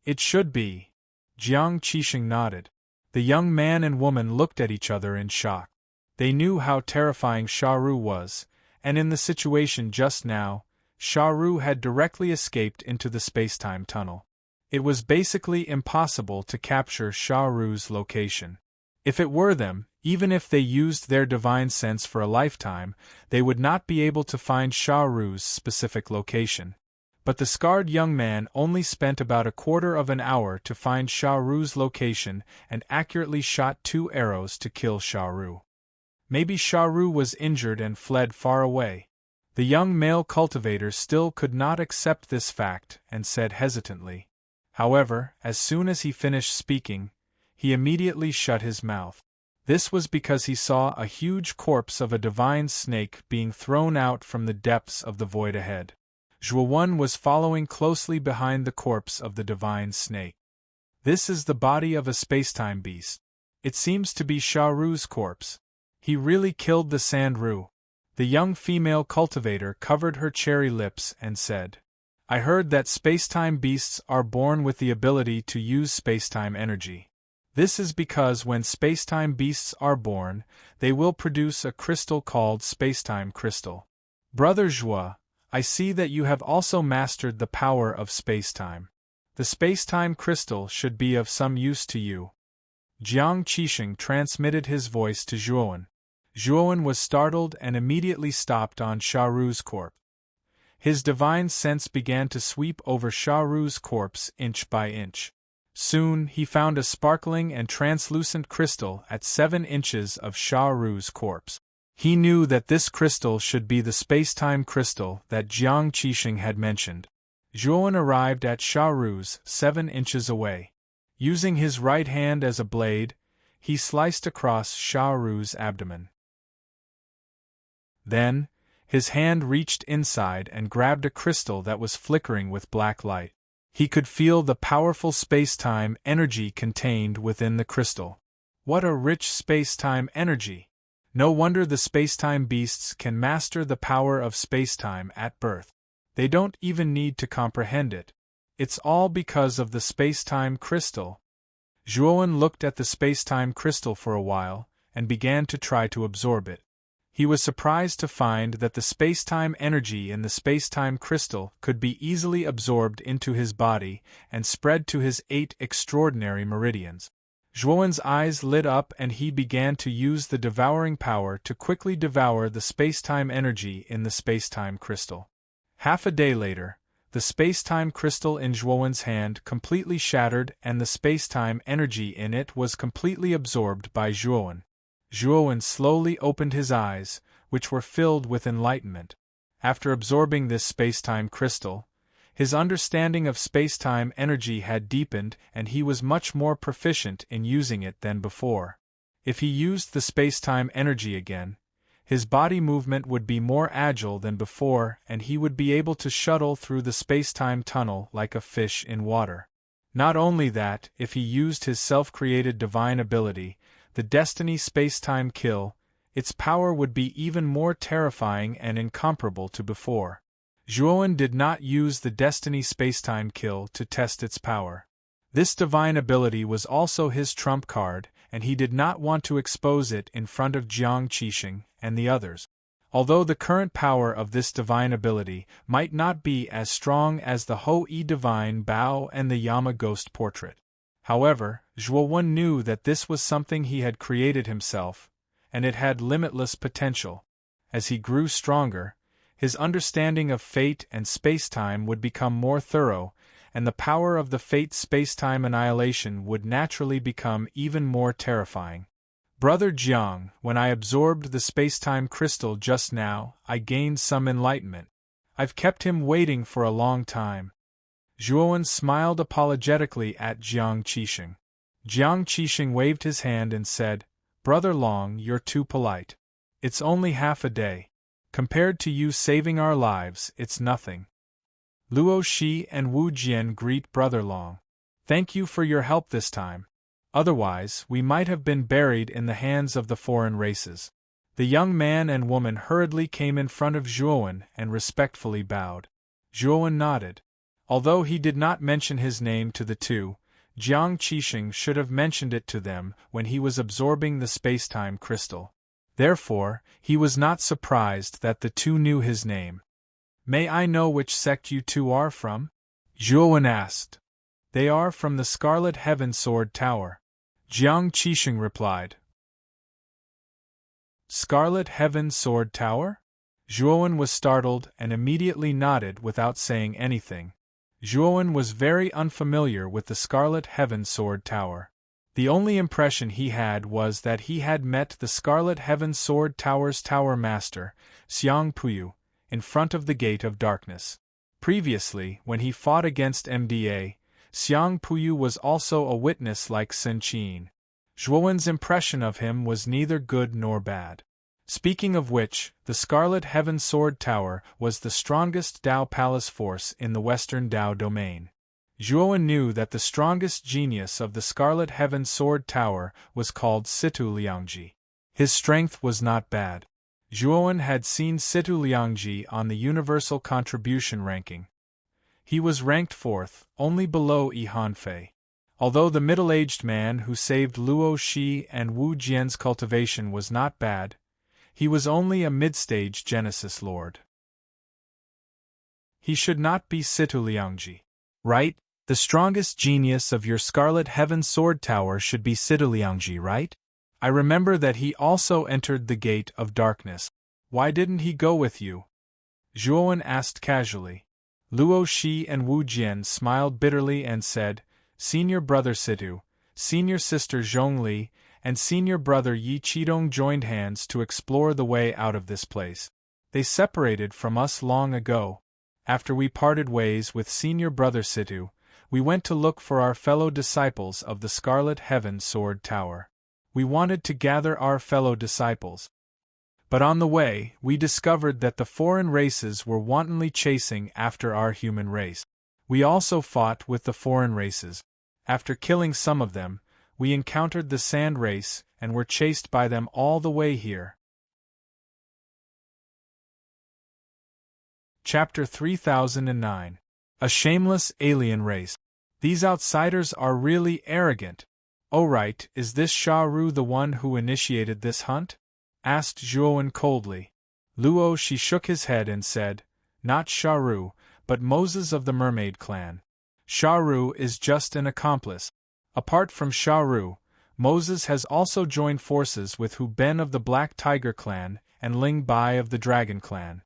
It should be. Jiang Qixing nodded. The young man and woman looked at each other in shock. They knew how terrifying Sharu was, and in the situation just now, Sharu had directly escaped into the space-time tunnel. It was basically impossible to capture Sharu's location. If it were them, even if they used their divine sense for a lifetime, they would not be able to find Sharu's specific location. But the scarred young man only spent about a quarter of an hour to find Sharu's location and accurately shot 2 arrows to kill Sharu. Maybe Sharu was injured and fled far away. The young male cultivator still could not accept this fact and said hesitantly. However, as soon as he finished speaking, he immediately shut his mouth. This was because he saw a huge corpse of a divine snake being thrown out from the depths of the void ahead. Zhuowen was following closely behind the corpse of the divine snake. This is the body of a spacetime beast. It seems to be Sharu's corpse. He really killed the Sandru. The young female cultivator covered her cherry lips and said, I heard that spacetime beasts are born with the ability to use spacetime energy. This is because when spacetime beasts are born, they will produce a crystal called spacetime crystal. Brother Zhuo, I see that you have also mastered the power of spacetime. The spacetime crystal should be of some use to you. Jiang Qixing transmitted his voice to Zhuowen. Zhuowen was startled and immediately stopped on Sharu's corpse. His divine sense began to sweep over Sharu's corpse inch by inch. Soon he found a sparkling and translucent crystal at 7 inches of Sharu's corpse. He knew that this crystal should be the spacetime crystal that Jiang Qixing had mentioned. Zhuowen arrived at Sharu's 7 inches away. Using his right hand as a blade, he sliced across Sharu's abdomen. Then, his hand reached inside and grabbed a crystal that was flickering with black light. He could feel the powerful space-time energy contained within the crystal. What a rich space-time energy! No wonder the space-time beasts can master the power of space-time at birth. They don't even need to comprehend it. It's all because of the space-time crystal. Zhuowen looked at the space-time crystal for a while, and began to try to absorb it. He was surprised to find that the space-time energy in the space-time crystal could be easily absorbed into his body and spread to his 8 extraordinary meridians. Zhuowen's eyes lit up and he began to use the devouring power to quickly devour the space-time energy in the space-time crystal. Half a day later, the space-time crystal in Zhuowen's hand completely shattered and the space-time energy in it was completely absorbed by Zhuowen. Zhuowen slowly opened his eyes, which were filled with enlightenment. After absorbing this space-time crystal, his understanding of space-time energy had deepened and he was much more proficient in using it than before. If he used the space-time energy again, his body movement would be more agile than before and he would be able to shuttle through the space-time tunnel like a fish in water. Not only that, if he used his self-created divine ability, the Destiny Space-Time Kill, its power would be even more terrifying and incomparable to before. Zhuowen did not use the Destiny Space-Time Kill to test its power. This divine ability was also his trump card, and he did not want to expose it in front of Jiang Qixing and the others. Although the current power of this divine ability might not be as strong as the Ho-E Divine Bao and the Yama Ghost Portrait. However, Zhuowen knew that this was something he had created himself, and it had limitless potential. As he grew stronger, his understanding of fate and space-time would become more thorough, and the power of the fate space-time annihilation would naturally become even more terrifying. Brother Jiang, when I absorbed the space-time crystal just now, I gained some enlightenment. I've kept him waiting for a long time. Zhuowen smiled apologetically at Jiang Qixing. Jiang Qixing waved his hand and said, Brother Long, you're too polite. It's only half a day. Compared to you saving our lives, it's nothing. Luo Shi and Wu Jian greet Brother Long. Thank you for your help this time. Otherwise, we might have been buried in the hands of the foreign races. The young man and woman hurriedly came in front of Zhuowen and respectfully bowed. Zhuowen nodded. Although he did not mention his name to the two, Jiang Qixing should have mentioned it to them when he was absorbing the spacetime crystal. Therefore, he was not surprised that the two knew his name. May I know which sect you two are from? Zhuowen asked. They are from the Scarlet Heaven Sword Tower. Jiang Qixing replied. Scarlet Heaven Sword Tower? Zhuowen was startled and immediately nodded without saying anything. Zhuowen was very unfamiliar with the Scarlet Heaven Sword Tower. The only impression he had was that he had met the Scarlet Heaven Sword Tower's Tower Master, Xiang Puyu, in front of the Gate of Darkness. Previously, when he fought against MDA, Xiang Puyu was also a witness like Sun Qian. Zhuowen's impression of him was neither good nor bad. Speaking of which, the Scarlet Heaven Sword Tower was the strongest Dao Palace force in the Western Dao domain. Zhuowen knew that the strongest genius of the Scarlet Heaven Sword Tower was called Situ Liangji. His strength was not bad. Zhuowen had seen Situ Liangji on the Universal Contribution ranking. He was ranked 4th, only below Yi Hanfei. Although the middle-aged man who saved Luo Shi and Wu Jian's cultivation was not bad, he was only a mid-stage Genesis Lord. He should not be Situ Liangji. Right? The strongest genius of your Scarlet Heaven Sword Tower should be Situ Liangji, right? I remember that he also entered the Gate of Darkness. Why didn't he go with you? Zhuowen asked casually. Luo Shi and Wu Jian smiled bitterly and said, Senior brother Situ, senior sister Zhongli, and senior brother Yi Qidong joined hands to explore the way out of this place. They separated from us long ago. After we parted ways with senior brother Situ, we went to look for our fellow disciples of the Scarlet Heaven Sword Tower. We wanted to gather our fellow disciples. But on the way, we discovered that the foreign races were wantonly chasing after our human race. We also fought with the foreign races. After killing some of them, we encountered the Sand Race and were chased by them all the way here. Chapter 3009. A Shameless Alien Race. These outsiders are really arrogant. Oh right, is this Sha Ru the one who initiated this hunt? Asked Zhuowen coldly. Luo Shi shook his head and said, Not Sha Ru, but Moses of the Mermaid clan. Sha Ru is just an accomplice. Apart from Sha Ru, Moses has also joined forces with Hu Ben of the Black Tiger clan and Ling Bai of the Dragon clan.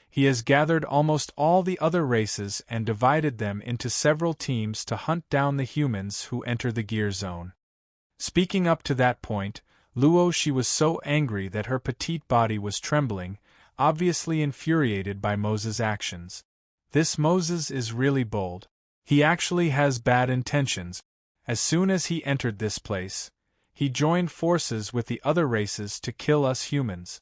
He has gathered almost all the other races and divided them into several teams to hunt down the humans who enter the Gear Zone. Speaking up to that point, Luo Shi was so angry that her petite body was trembling, obviously infuriated by Moses' actions. This Moses is really bold. He actually has bad intentions. As soon as he entered this place, he joined forces with the other races to kill us humans.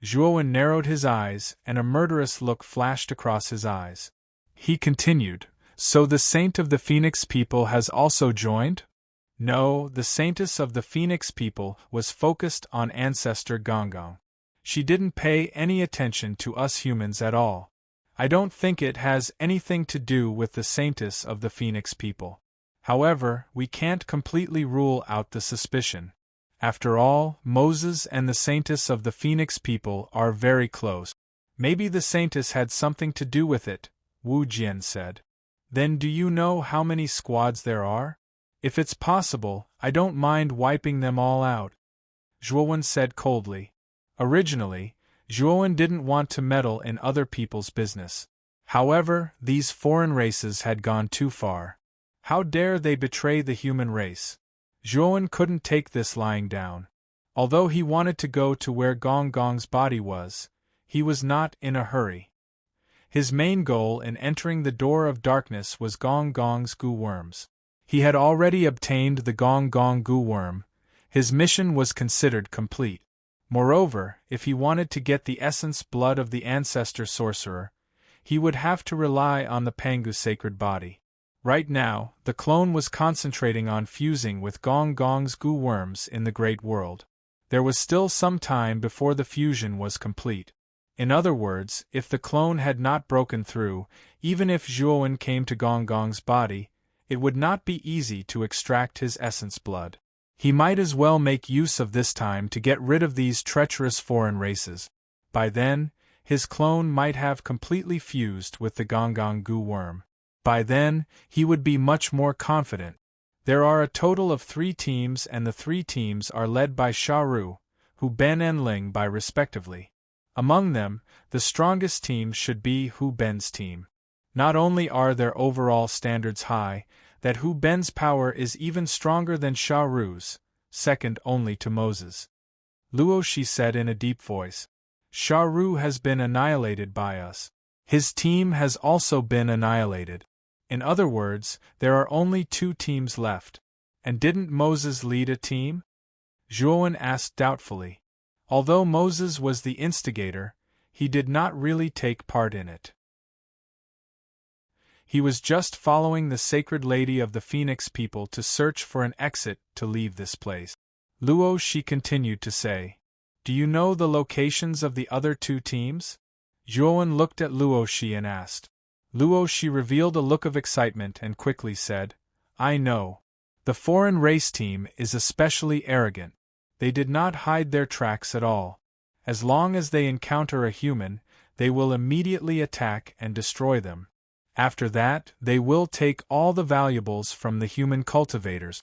Zhuowen narrowed his eyes, and a murderous look flashed across his eyes. He continued, So the Saint of the Phoenix people has also joined? No, the Saintess of the Phoenix people was focused on Ancestor Gonggong. She didn't pay any attention to us humans at all. I don't think it has anything to do with the Saintess of the Phoenix people. However, we can't completely rule out the suspicion. After all, Moses and the Saintess of the Phoenix people are very close. Maybe the Saintess had something to do with it, Wu Jian said. Then do you know how many squads there are? If it's possible, I don't mind wiping them all out, Zhuowen said coldly. Originally, Zhuowen didn't want to meddle in other people's business. However, these foreign races had gone too far. How dare they betray the human race? Zhuowen couldn't take this lying down. Although he wanted to go to where Gonggong's body was, he was not in a hurry. His main goal in entering the Door of Darkness was Gonggong's goo worms. He had already obtained the Gonggong goo worm. His mission was considered complete. Moreover, if he wanted to get the essence blood of the ancestor sorcerer, he would have to rely on the Pangu sacred body. Right now, the clone was concentrating on fusing with Gong Gong's goo worms in the Great World. There was still some time before the fusion was complete. In other words, if the clone had not broken through, even if Zhuowen came to Gong Gong's body, it would not be easy to extract his essence blood. He might as well make use of this time to get rid of these treacherous foreign races. By then, his clone might have completely fused with the Gong Gong goo worm. By then, he would be much more confident. There are a total of 3 teams, and the 3 teams are led by Sha Ru, Hu Ben and Ling Bai respectively. Among them, the strongest team should be Hu Ben's team. Not only are their overall standards high, that Hu Ben's power is even stronger than Sha Ru's, second only to Moses. Luo Shi said in a deep voice. Sha Ru has been annihilated by us. His team has also been annihilated. In other words, there are only 2 teams left. And didn't Moses lead a team? Zhuowen asked doubtfully. Although Moses was the instigator, he did not really take part in it. He was just following the sacred lady of the Phoenix people to search for an exit to leave this place. Luo Shi continued to say. Do you know the locations of the other 2 teams? Zhuowen looked at Luo Shi and asked. Luo Shi revealed a look of excitement and quickly said, I know. The foreign race team is especially arrogant. They did not hide their tracks at all. As long as they encounter a human, they will immediately attack and destroy them. After that, they will take all the valuables from the human cultivators.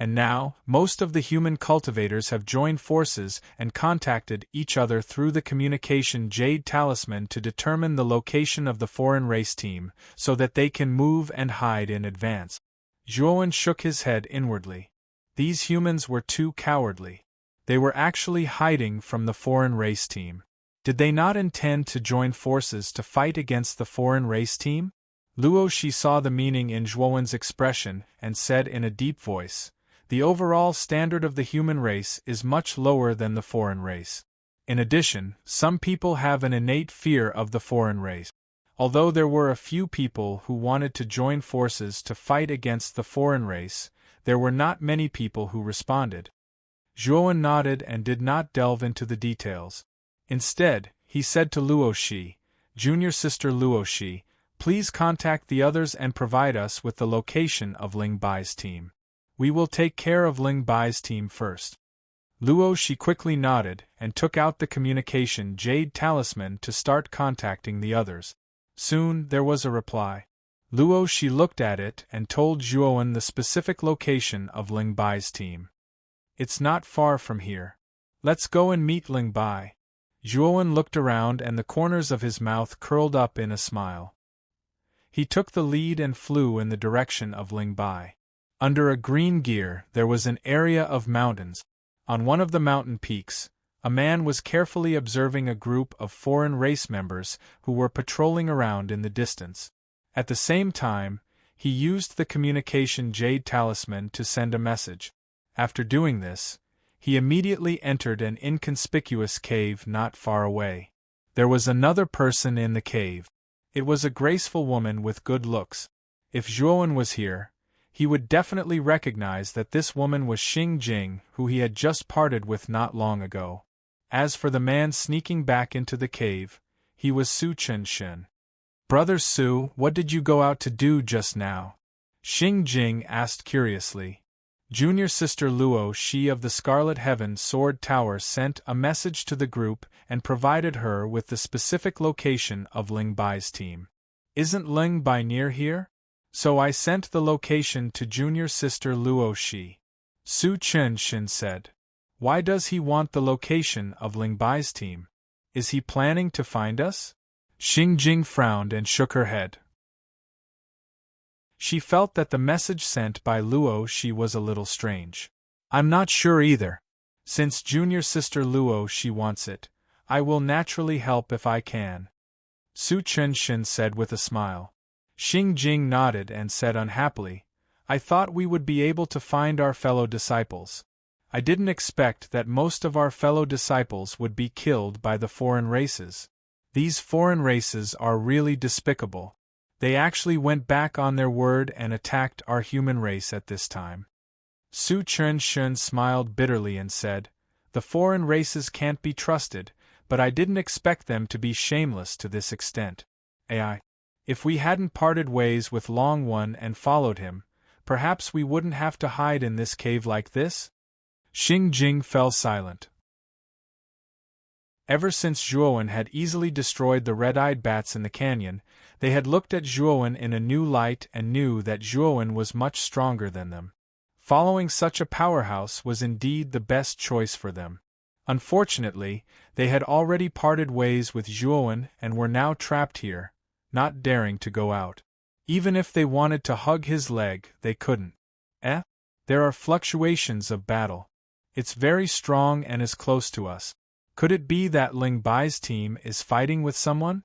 And now, most of the human cultivators have joined forces and contacted each other through the communication Jade Talisman to determine the location of the foreign race team, so that they can move and hide in advance. Zhuowen shook his head inwardly. These humans were too cowardly. They were actually hiding from the foreign race team. Did they not intend to join forces to fight against the foreign race team? Luo Shi saw the meaning in Zhuowen's expression and said in a deep voice, the overall standard of the human race is much lower than the foreign race. In addition, some people have an innate fear of the foreign race. Although there were a few people who wanted to join forces to fight against the foreign race, there were not many people who responded. Zhuowen nodded and did not delve into the details. Instead, he said to Luo Shi, Junior Sister Luo Shi, please contact the others and provide us with the location of Ling Bai's team. We will take care of Ling Bai's team first. Luo Shi quickly nodded and took out the communication Jade Talisman to start contacting the others. Soon there was a reply. Luo Shi looked at it and told Zhuowen the specific location of Ling Bai's team. It's not far from here. Let's go and meet Ling Bai. Zhuowen looked around and the corners of his mouth curled up in a smile. He took the lead and flew in the direction of Ling Bai. Under a green gear there was an area of mountains. On one of the mountain peaks, a man was carefully observing a group of foreign race members who were patrolling around in the distance. At the same time, he used the communication Jade Talisman to send a message. After doing this, he immediately entered an inconspicuous cave not far away. There was another person in the cave. It was a graceful woman with good looks. If Zhuowen was here, he would definitely recognize that this woman was Xing Jing, who he had just parted with not long ago. As for the man sneaking back into the cave, he was Su Chenshin. Brother Su, what did you go out to do just now? Xing Jing asked curiously. Junior Sister Luo Shi of the Scarlet Heaven Sword Tower sent a message to the group and provided her with the specific location of Ling Bai's team. Isn't Ling Bai near here? So I sent the location to Junior Sister Luo Shi. Su Chenshin said. Why does he want the location of Ling Bai's team? Is he planning to find us? Xing Jing frowned and shook her head. She felt that the message sent by Luo Shi was a little strange. I'm not sure either. Since Junior Sister Luo Shi wants it, I will naturally help if I can. Su Chenshin said with a smile. Xing Jing nodded and said unhappily, I thought we would be able to find our fellow disciples. I didn't expect that most of our fellow disciples would be killed by the foreign races. These foreign races are really despicable. They actually went back on their word and attacked our human race at this time. Su Chen smiled bitterly and said, "The foreign races can't be trusted, but I didn't expect them to be shameless to this extent. AI. If we hadn't parted ways with Long One and followed him, perhaps we wouldn't have to hide in this cave like this?" Xing Jing fell silent. Ever since Zhuowen had easily destroyed the red-eyed bats in the canyon, they had looked at Zhuowen in a new light and knew that Zhuowen was much stronger than them. Following such a powerhouse was indeed the best choice for them. Unfortunately, they had already parted ways with Zhuowen and were now trapped here, not daring to go out. Even if they wanted to hug his leg, they couldn't. There are fluctuations of battle. It's very strong and is close to us. Could it be that Ling Bai's team is fighting with someone?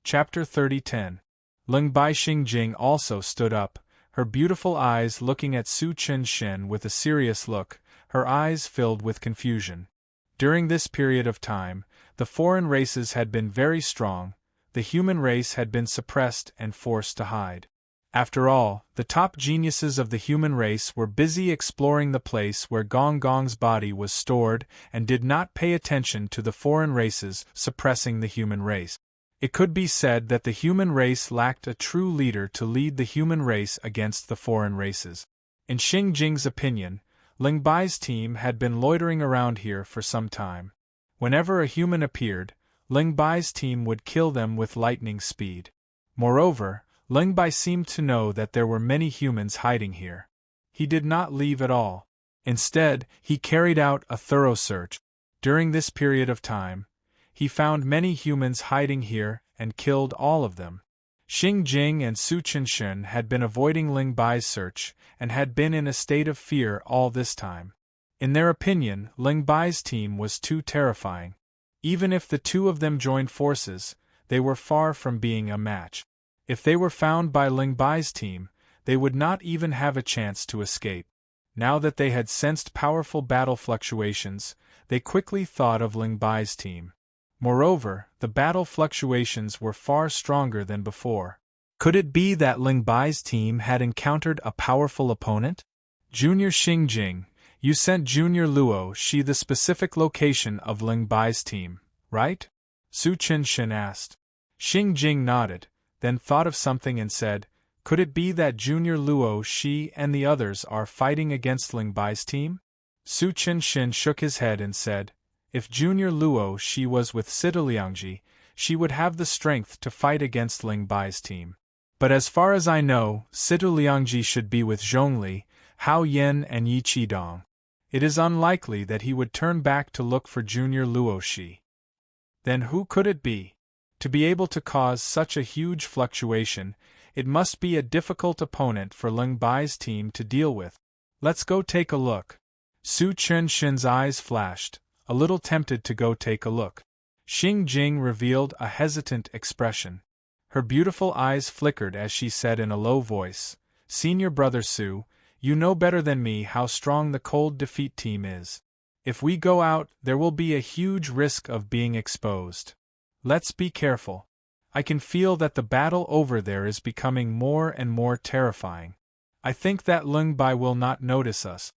Chapter 30:10. Ling Bai Xingjing also stood up, her beautiful eyes looking at Su Chen Shen with a serious look, her eyes filled with confusion. During this period of time, the foreign races had been very strong, the human race had been suppressed and forced to hide. After all, the top geniuses of the human race were busy exploring the place where Gong Gong's body was stored and did not pay attention to the foreign races suppressing the human race. It could be said that the human race lacked a true leader to lead the human race against the foreign races. In Xing Jing's opinion, Ling Bai's team had been loitering around here for some time. Whenever a human appeared, Ling Bai's team would kill them with lightning speed. Moreover, Ling Bai seemed to know that there were many humans hiding here. He did not leave at all. Instead, he carried out a thorough search. During this period of time, he found many humans hiding here and killed all of them. Xing Jing and Su Chen had been avoiding Ling Bai's search and had been in a state of fear all this time. In their opinion, Ling Bai's team was too terrifying. Even if the two of them joined forces, they were far from being a match. If they were found by Ling Bai's team, they would not even have a chance to escape. Now that they had sensed powerful battle fluctuations, they quickly thought of Ling Bai's team. Moreover, the battle fluctuations were far stronger than before. Could it be that Ling Bai's team had encountered a powerful opponent? Junior Xing Jing, you sent Junior Luo Shi the specific location of Ling Bai's team, right? Su Chen Shen asked. Xing Jing nodded, then thought of something and said, "Could it be that Junior Luo Shi and the others are fighting against Ling Bai's team?" Su Chen Shen shook his head and said, "If Junior Luo Shi was with Sita Liangji, she would have the strength to fight against Ling Bai's team. But as far as I know, Sita Liangji should be with Zhongli, Hao Yan and Yi Qidong. It is unlikely that he would turn back to look for Junior Luo Shi. Then who could it be? To be able to cause such a huge fluctuation, it must be a difficult opponent for Ling Bai's team to deal with. Let's go take a look." Su Chen Shen's eyes flashed, a little tempted to go take a look. Xing Jing revealed a hesitant expression. Her beautiful eyes flickered as she said in a low voice, "Senior Brother Su, you know better than me how strong the Cold Defeat team is. If we go out, there will be a huge risk of being exposed. Let's be careful. I can feel that the battle over there is becoming more and more terrifying. I think that Ling Bai will not notice us."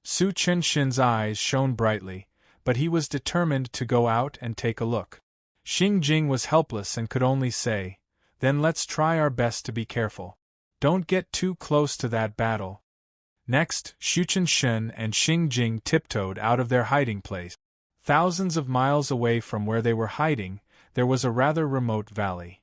Su Chen Shen's eyes shone brightly, but he was determined to go out and take a look. Xing Jing was helpless and could only say, "Then let's try our best to be careful. Don't get too close to that battle." Next, Su Chen Shen and Xing Jing tiptoed out of their hiding place. Thousands of miles away from where they were hiding, there was a rather remote valley.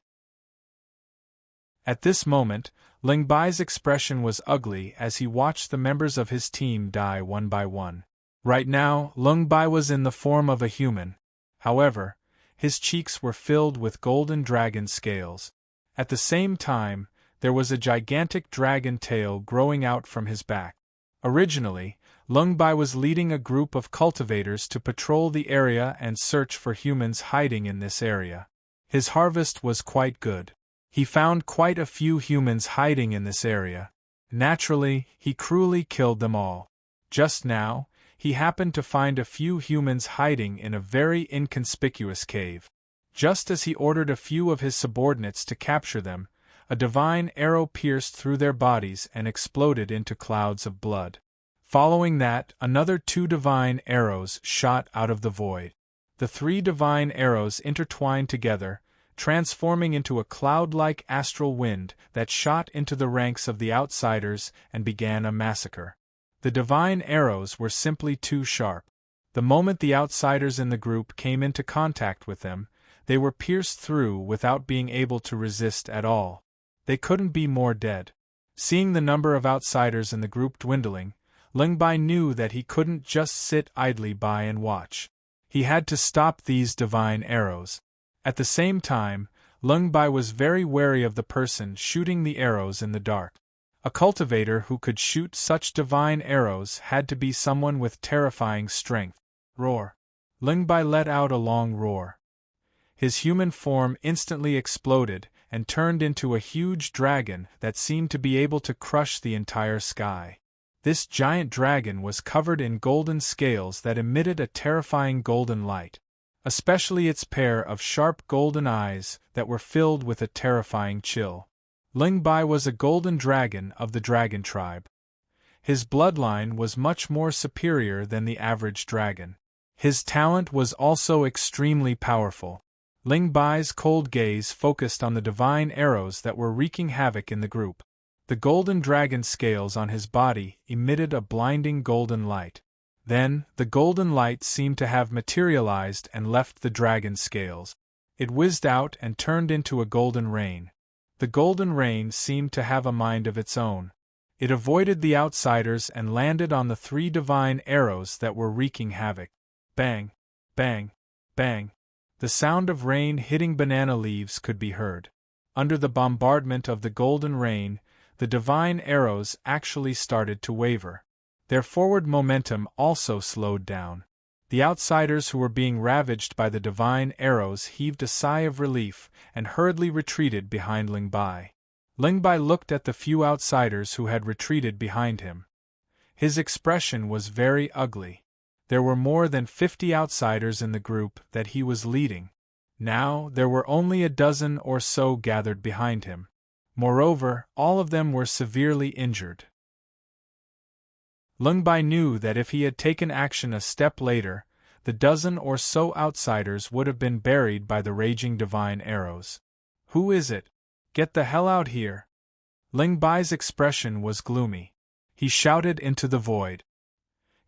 At this moment, Ling Bai's expression was ugly as he watched the members of his team die one by one. Right now, Ling Bai was in the form of a human. However, his cheeks were filled with golden dragon scales. At the same time, there was a gigantic dragon tail growing out from his back. Originally, Ling Bai was leading a group of cultivators to patrol the area and search for humans hiding in this area. His harvest was quite good. He found quite a few humans hiding in this area. Naturally, he cruelly killed them all. Just now, he happened to find a few humans hiding in a very inconspicuous cave. Just as he ordered a few of his subordinates to capture them, a divine arrow pierced through their bodies and exploded into clouds of blood. Following that, another 2 divine arrows shot out of the void. The 3 divine arrows intertwined together, transforming into a cloud-like astral wind that shot into the ranks of the outsiders and began a massacre. The divine arrows were simply too sharp. The moment the outsiders in the group came into contact with them, they were pierced through without being able to resist at all. They couldn't be more dead. Seeing the number of outsiders in the group dwindling, Ling Bai knew that he couldn't just sit idly by and watch. He had to stop these divine arrows. At the same time, Ling Bai was very wary of the person shooting the arrows in the dark. A cultivator who could shoot such divine arrows had to be someone with terrifying strength. Roar! Ling Bai let out a long roar. His human form instantly exploded and turned into a huge dragon that seemed to be able to crush the entire sky. This giant dragon was covered in golden scales that emitted a terrifying golden light, especially its pair of sharp golden eyes that were filled with a terrifying chill. Ling Bai was a golden dragon of the dragon tribe. His bloodline was much more superior than the average dragon. His talent was also extremely powerful. Ling Bai's cold gaze focused on the divine arrows that were wreaking havoc in the group. The golden dragon scales on his body emitted a blinding golden light. Then, the golden light seemed to have materialized and left the dragon scales. It whizzed out and turned into a golden rain. The golden rain seemed to have a mind of its own. It avoided the outsiders and landed on the 3 divine arrows that were wreaking havoc. Bang! Bang! Bang! The sound of rain hitting banana leaves could be heard. Under the bombardment of the golden rain, the divine arrows actually started to waver. Their forward momentum also slowed down. The outsiders who were being ravaged by the divine arrows heaved a sigh of relief and hurriedly retreated behind Ling Bai. Ling Bai looked at the few outsiders who had retreated behind him. His expression was very ugly. There were more than 50 outsiders in the group that he was leading. Now there were only a dozen or so gathered behind him. Moreover, all of them were severely injured. Ling Bai knew that if he had taken action a step later, the dozen or so outsiders would have been buried by the raging divine arrows. "Who is it? Get the hell out here!" Ling Bai's expression was gloomy. He shouted into the void.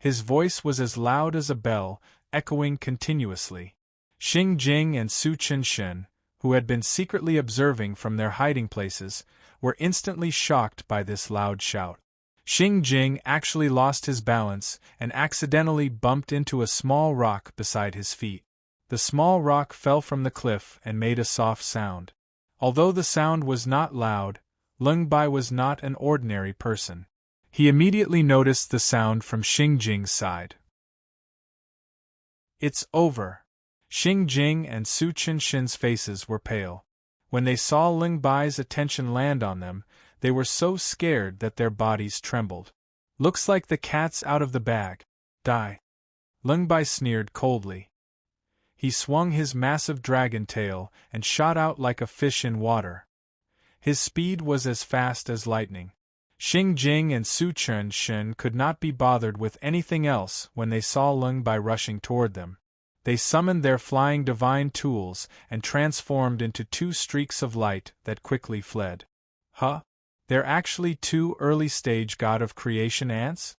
His voice was as loud as a bell, echoing continuously. Xing Jing and Su Qinshen, who had been secretly observing from their hiding places, were instantly shocked by this loud shout. Xing Jing actually lost his balance and accidentally bumped into a small rock beside his feet. The small rock fell from the cliff and made a soft sound. Although the sound was not loud, Ling Bai was not an ordinary person. He immediately noticed the sound from Xing Jing's side. "It's over." Xing Jing and Su Qinshen's faces were pale. When they saw Ling Bai's attention land on them, they were so scared that their bodies trembled. "Looks like the cat's out of the bag. Die." Ling Bai sneered coldly. He swung his massive dragon tail and shot out like a fish in water. His speed was as fast as lightning. Xing Jing and Su Qinshen could not be bothered with anything else when they saw Ling Bai rushing toward them. They summoned their flying divine tools and transformed into 2 streaks of light that quickly fled. Huh? They're actually 2 early-stage God of Creation ants?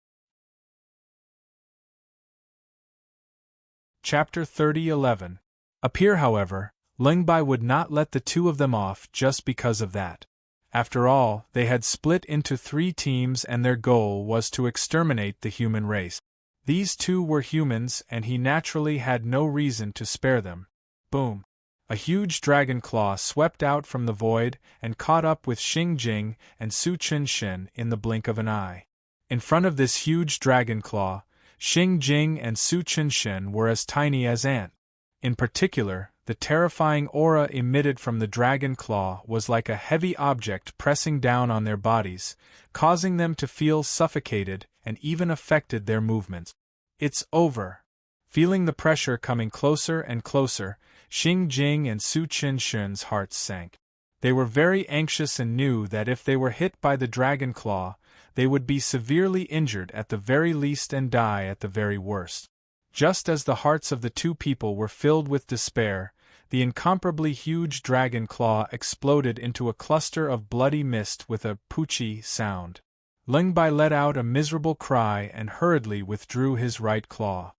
Chapter 30:11. Appear, however, Ling Bai would not let the 2 of them off just because of that. After all, they had split into 3 teams and their goal was to exterminate the human race. These 2 were humans and he naturally had no reason to spare them. Boom! A huge dragon claw swept out from the void and caught up with Xing Jing and Su Qinshen in the blink of an eye. In front of this huge dragon claw, Xing Jing and Su Qinshen were as tiny as ants. In particular, the terrifying aura emitted from the dragon claw was like a heavy object pressing down on their bodies, causing them to feel suffocated and even affected their movements. "It's over." Feeling the pressure coming closer and closer, Xing Jing and Su Qinshen's hearts sank. They were very anxious and knew that if they were hit by the dragon claw, they would be severely injured at the very least and die at the very worst. Just as the hearts of the two people were filled with despair, the incomparably huge dragon claw exploded into a cluster of bloody mist with a poochie sound. Ling Bai let out a miserable cry and hurriedly withdrew his right claw.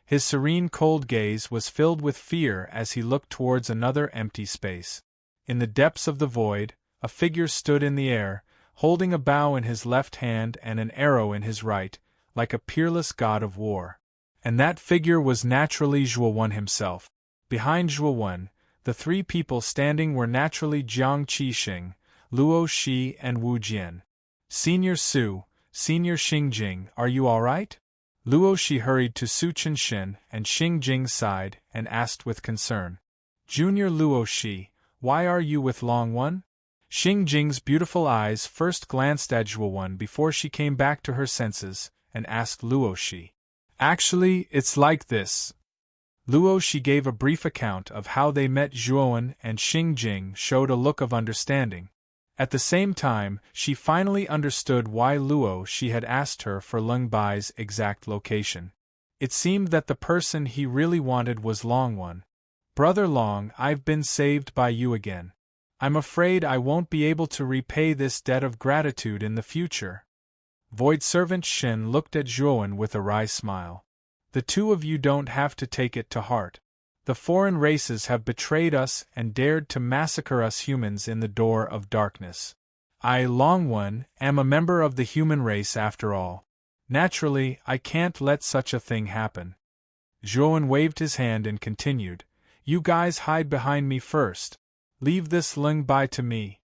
His serene cold gaze was filled with fear as he looked towards another empty space. In the depths of the void, a figure stood in the air, holding a bow in his left hand and an arrow in his right, like a peerless god of war. And that figure was naturally Zhuo Wen himself. Behind Zhuo Wen, the three people standing were naturally Jiang Qixing, Luo Shi and Wu Jian. Senior Su, Senior Xingjing, are you all right? Luo Shi hurried to Su Qinshen and Xingjing's side and asked with concern. Junior Luo Shi, why are you with Long Wen? Xingjing's beautiful eyes first glanced at Zhuo Wen before she came back to her senses, and asked Luo Shi. Actually, it's like this. Luo Shi gave a brief account of how they met. Zhuo Wen and Xingjing showed a look of understanding. At the same time, she finally understood why Luo Shi had asked her for Ling Bai's exact location. It seemed that the person he really wanted was Long Wen. Brother Long, I've been saved by you again. I'm afraid I won't be able to repay this debt of gratitude in the future. Void Servant Shin looked at Zhuo Wen with a wry smile. The two of you don't have to take it to heart. The foreign races have betrayed us and dared to massacre us humans in the door of darkness. I, Long Wen, am a member of the human race after all. Naturally, I can't let such a thing happen. Zhuo Wen waved his hand and continued, You guys hide behind me first. Leave this Ling Bai to me.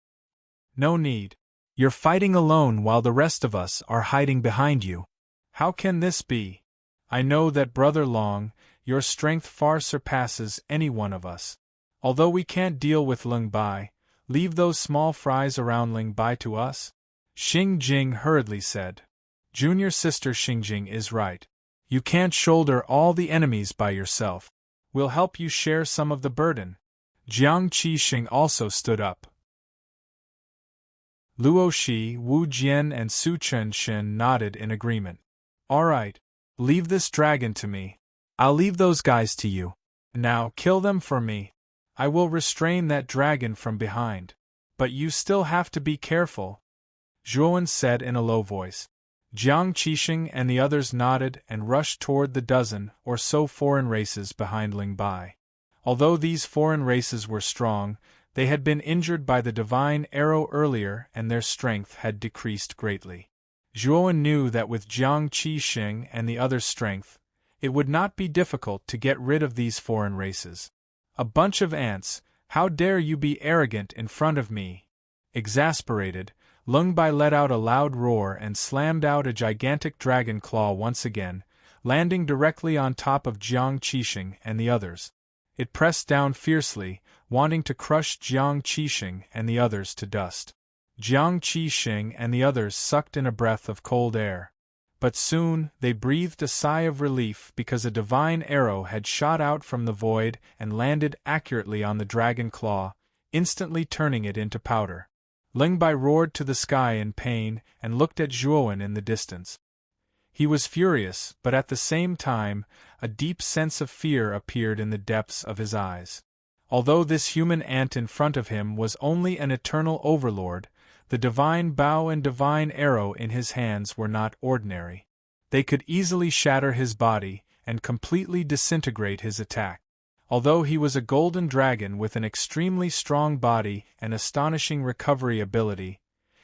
No need. You're fighting alone while the rest of us are hiding behind you. How can this be? I know that Brother Long, your strength far surpasses any one of us. Although we can't deal with Ling Bai, leave those small fries around Ling Bai to us. Xingjing hurriedly said. Junior sister Xingjing is right. You can't shoulder all the enemies by yourself. We'll help you share some of the burden. Jiang Qixing also stood up. Luo Shi, Wu Jian and Su Qinshen nodded in agreement. All right. Leave this dragon to me. I'll leave those guys to you. Now kill them for me. I will restrain that dragon from behind. But you still have to be careful, Zhuo Wen said in a low voice. Jiang Qixing and the others nodded and rushed toward the dozen or so foreign races behind Ling Bai. Although these foreign races were strong, they had been injured by the divine arrow earlier and their strength had decreased greatly. Zhuo Wen knew that with Jiang Qixing and the others' strength, it would not be difficult to get rid of these foreign races. A bunch of ants, how dare you be arrogant in front of me? Exasperated, Ling Bai let out a loud roar and slammed out a gigantic dragon claw once again, landing directly on top of Jiang Qixing and the others. It pressed down fiercely, wanting to crush Jiang Qixing and the others to dust. Jiang Qixing and the others sucked in a breath of cold air. But soon, they breathed a sigh of relief because a divine arrow had shot out from the void and landed accurately on the dragon claw, instantly turning it into powder. Ling Bai roared to the sky in pain and looked at Zhuo Wen in the distance. He was furious, but at the same time, a deep sense of fear appeared in the depths of his eyes. Although this human ant in front of him was only an eternal overlord, the divine bow and divine arrow in his hands were not ordinary. They could easily shatter his body and completely disintegrate his attack. Although he was a golden dragon with an extremely strong body and astonishing recovery ability,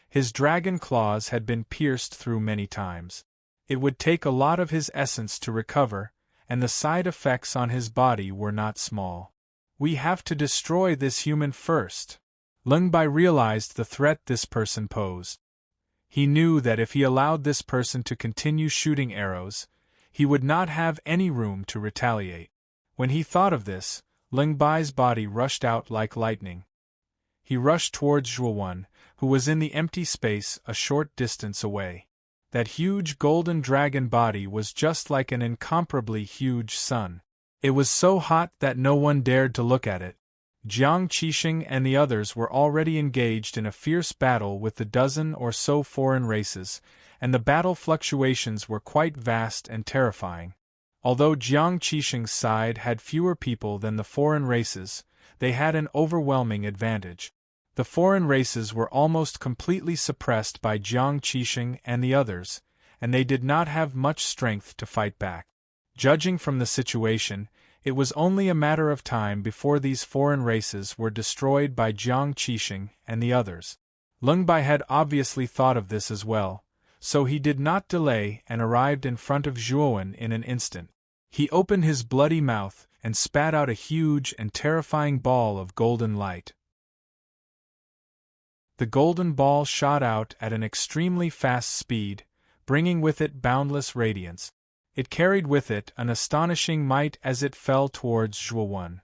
his dragon claws had been pierced through many times. It would take a lot of his essence to recover, and the side effects on his body were not small. We have to destroy this human first. Ling Bai realized the threat this person posed. He knew that if he allowed this person to continue shooting arrows, he would not have any room to retaliate. When he thought of this, Ling Bai's body rushed out like lightning. He rushed towards Zhuo Wen, who was in the empty space a short distance away. That huge golden dragon body was just like an incomparably huge sun. It was so hot that no one dared to look at it. Jiang Qixing and the others were already engaged in a fierce battle with the dozen or so foreign races, and the battle fluctuations were quite vast and terrifying. Although Jiang Qixing's side had fewer people than the foreign races, they had an overwhelming advantage. The foreign races were almost completely suppressed by Jiang Qixing and the others, and they did not have much strength to fight back. Judging from the situation, it was only a matter of time before these foreign races were destroyed by Jiang Qixing and the others. Lung Bai had obviously thought of this as well, so he did not delay and arrived in front of Zhuowen in an instant. He opened his bloody mouth and spat out a huge and terrifying ball of golden light. The golden ball shot out at an extremely fast speed, bringing with it boundless radiance. It carried with it an astonishing might as it fell towards Zhuowen.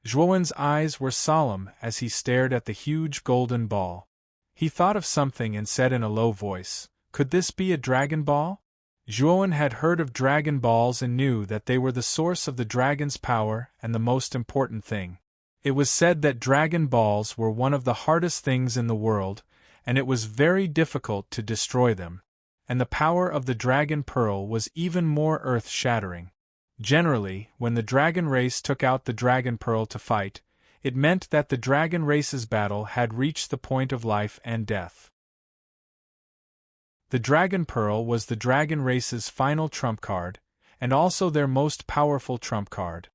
Zhuowen's eyes were solemn as he stared at the huge golden ball. He thought of something and said in a low voice, "Could this be a dragon ball?" Zhuowen had heard of dragon balls and knew that they were the source of the dragon's power and the most important thing. It was said that dragon balls were one of the hardest things in the world, and it was very difficult to destroy them. And the power of the dragon pearl was even more earth-shattering. Generally, when the dragon race took out the dragon pearl to fight, it meant that the dragon race's battle had reached the point of life and death. The dragon pearl was the dragon race's final trump card, and also their most powerful trump card.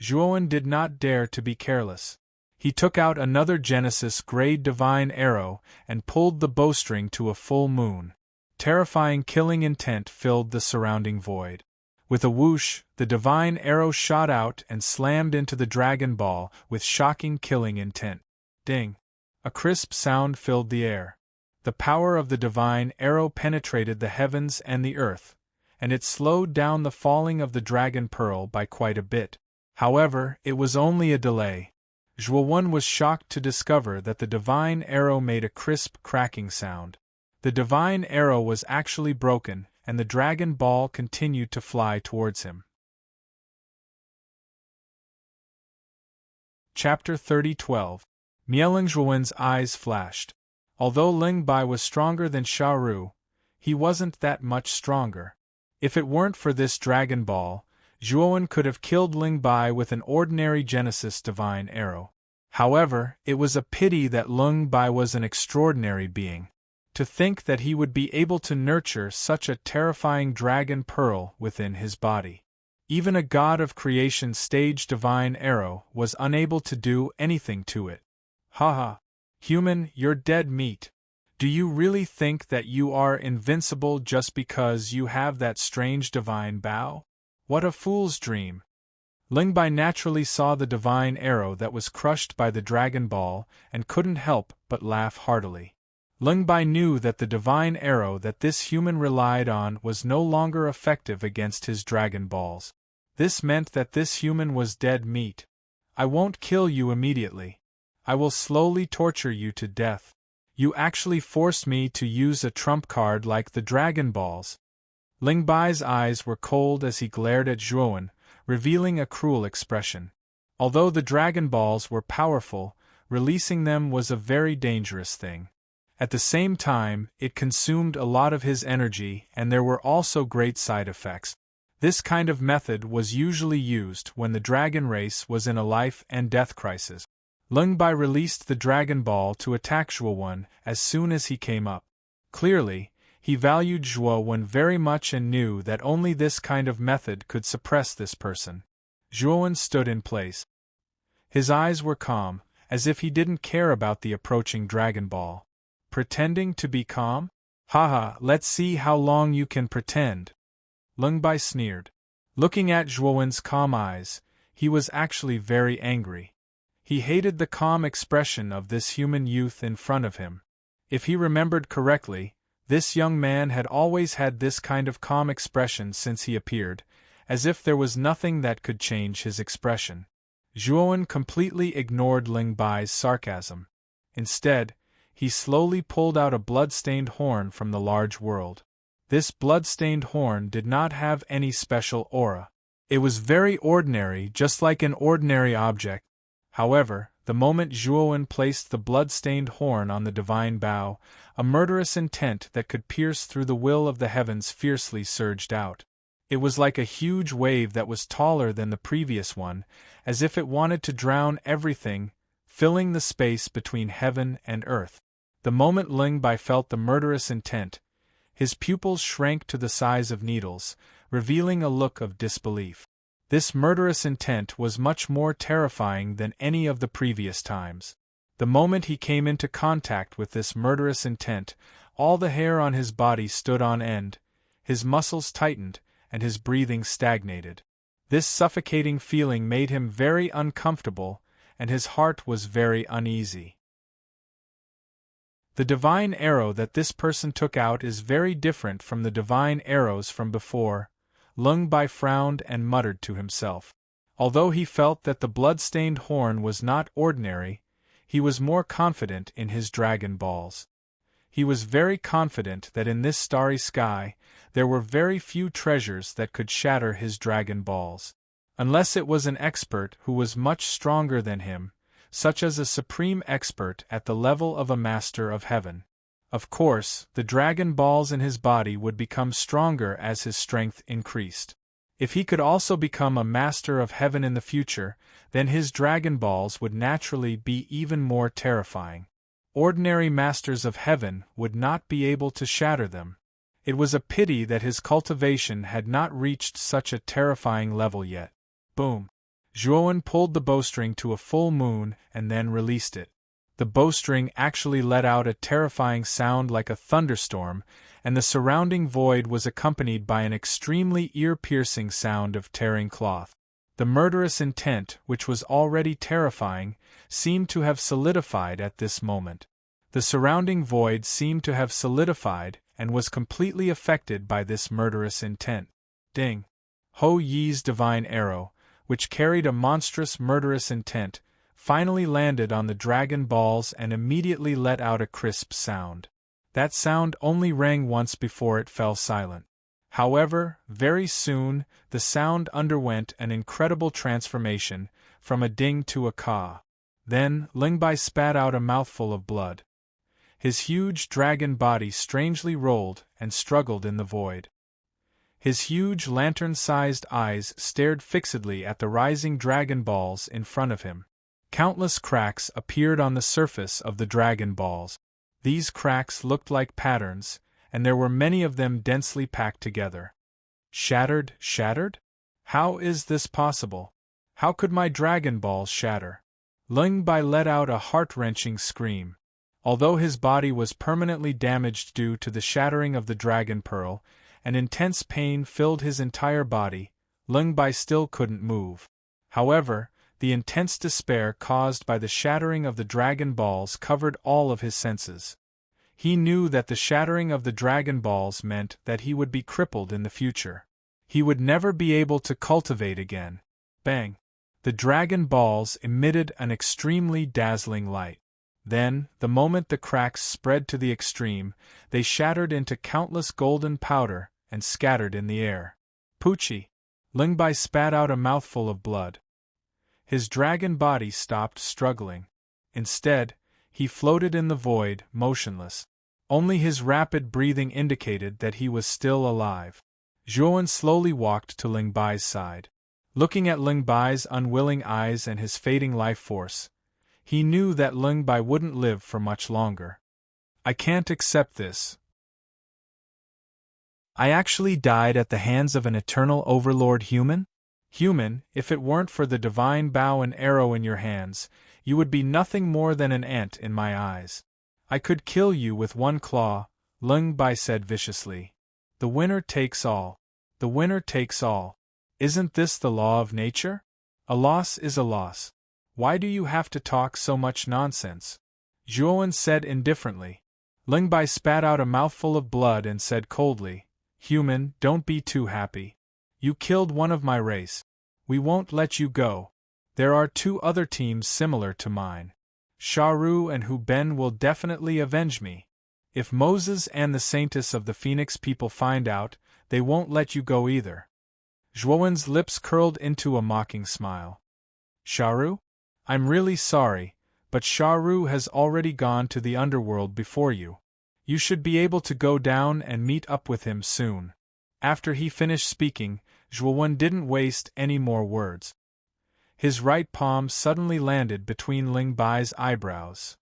Zhuowen did not dare to be careless. He took out another Genesis-grade divine arrow and pulled the bowstring to a full moon. Terrifying killing intent filled the surrounding void. With a whoosh, the divine arrow shot out and slammed into the dragon ball with shocking killing intent. Ding! A crisp sound filled the air. The power of the divine arrow penetrated the heavens and the earth, and it slowed down the falling of the dragon pearl by quite a bit. However, it was only a delay. Zhuowen was shocked to discover that the divine arrow made a crisp cracking sound. The divine arrow was actually broken, and the dragon ball continued to fly towards him. Chapter 30:12. Mieling Zhuowen's eyes flashed. Although Ling Bai was stronger than Xiaoru, he wasn't that much stronger. If it weren't for this dragon ball, Zhuowen could have killed Ling Bai with an ordinary Genesis divine arrow. However, it was a pity that Ling Bai was an extraordinary being. To think that he would be able to nurture such a terrifying dragon pearl within his body. Even a god of creation stage divine arrow was unable to do anything to it. Haha! Human, you're dead meat. Do you really think that you are invincible just because you have that strange divine bow? What a fool's dream! Ling Bai naturally saw the divine arrow that was crushed by the dragon ball and couldn't help but laugh heartily. Ling Bai knew that the divine arrow that this human relied on was no longer effective against his dragon balls. This meant that this human was dead meat. I won't kill you immediately. I will slowly torture you to death. You actually forced me to use a trump card like the dragon balls. Ling Bai's eyes were cold as he glared at Zhuowen, revealing a cruel expression. Although the dragon balls were powerful, releasing them was a very dangerous thing. At the same time, it consumed a lot of his energy and there were also great side effects. This kind of method was usually used when the dragon race was in a life and death crisis. Ling Bai released the dragon ball to attack Zhuowen as soon as he came up. Clearly, he valued Zhuowen very much and knew that only this kind of method could suppress this person. Zhuowen stood in place. His eyes were calm, as if he didn't care about the approaching dragon ball. Pretending to be calm? Haha, let's see how long you can pretend. Ling Bai sneered. Looking at Zhuowen's calm eyes, he was actually very angry. He hated the calm expression of this human youth in front of him. If he remembered correctly, this young man had always had this kind of calm expression since he appeared, as if there was nothing that could change his expression. Zhuowen completely ignored Ling Bai's sarcasm. Instead, he slowly pulled out a blood-stained horn from the large world. This blood-stained horn did not have any special aura. It was very ordinary, just like an ordinary object. However, the moment Zhuowen placed the blood-stained horn on the divine bow, a murderous intent that could pierce through the will of the heavens fiercely surged out. It was like a huge wave that was taller than the previous one, as if it wanted to drown everything, filling the space between heaven and earth. The moment Ling Bai felt the murderous intent, his pupils shrank to the size of needles, revealing a look of disbelief. This murderous intent was much more terrifying than any of the previous times. The moment he came into contact with this murderous intent, all the hair on his body stood on end, his muscles tightened, and his breathing stagnated. This suffocating feeling made him very uncomfortable, and his heart was very uneasy. The divine arrow that this person took out is very different from the divine arrows from before. Lung Bai frowned and muttered to himself. Although he felt that the blood-stained horn was not ordinary, he was more confident in his dragon balls. He was very confident that in this starry sky, there were very few treasures that could shatter his dragon balls. Unless it was an expert who was much stronger than him, such as a supreme expert at the level of a master of heaven. Of course, the dragon balls in his body would become stronger as his strength increased. If he could also become a master of heaven in the future, then his dragon balls would naturally be even more terrifying. Ordinary masters of heaven would not be able to shatter them. It was a pity that his cultivation had not reached such a terrifying level yet. Boom! Zhuowen pulled the bowstring to a full moon and then released it. The bowstring actually let out a terrifying sound like a thunderstorm, and the surrounding void was accompanied by an extremely ear-piercing sound of tearing cloth. The murderous intent, which was already terrifying, seemed to have solidified at this moment. The surrounding void seemed to have solidified and was completely affected by this murderous intent. Ding! Ho Yi's divine arrow, which carried a monstrous murderous intent, finally landed on the dragon balls and immediately let out a crisp sound. That sound only rang once before it fell silent. However, very soon, the sound underwent an incredible transformation, from a ding to a caw. Then, Ling Bai spat out a mouthful of blood. His huge dragon body strangely rolled and struggled in the void. His huge lantern-sized eyes stared fixedly at the rising dragon balls in front of him. Countless cracks appeared on the surface of the dragon balls. These cracks looked like patterns, and there were many of them densely packed together. Shattered? Shattered? How is this possible? How could my dragon balls shatter? Ling Bai let out a heart-wrenching scream. Although his body was permanently damaged due to the shattering of the dragon pearl, and intense pain filled his entire body, Ling Bai still couldn't move. However, the intense despair caused by the shattering of the dragon balls covered all of his senses. He knew that the shattering of the dragon balls meant that he would be crippled in the future. He would never be able to cultivate again. Bang! The dragon balls emitted an extremely dazzling light. Then, the moment the cracks spread to the extreme, they shattered into countless golden powder and scattered in the air. Poochie! Ling Bai spat out a mouthful of blood. His dragon body stopped struggling. Instead, he floated in the void, motionless. Only his rapid breathing indicated that he was still alive. Zhuowen slowly walked to Ling Bai's side. Looking at Ling Bai's unwilling eyes and his fading life force, he knew that Ling Bai wouldn't live for much longer. I can't accept this. I actually died at the hands of an eternal overlord human? Human, if it weren't for the divine bow and arrow in your hands, you would be nothing more than an ant in my eyes. I could kill you with one claw, Ling Bai said viciously. The winner takes all. The winner takes all. Isn't this the law of nature? A loss is a loss. Why do you have to talk so much nonsense? Zhuowen said indifferently. Ling Bai spat out a mouthful of blood and said coldly, Human, don't be too happy. You killed one of my race. We won't let you go. There are 2 other teams similar to mine. Sharu and Hu Ben will definitely avenge me. If Moses and the Saintess of the Phoenix people find out, they won't let you go either. Zhuowen's lips curled into a mocking smile. Sharu? I'm really sorry, but Sharu has already gone to the underworld before you. You should be able to go down and meet up with him soon. After he finished speaking, Zhuowen didn't waste any more words. His right palm suddenly landed between Ling Bai's eyebrows.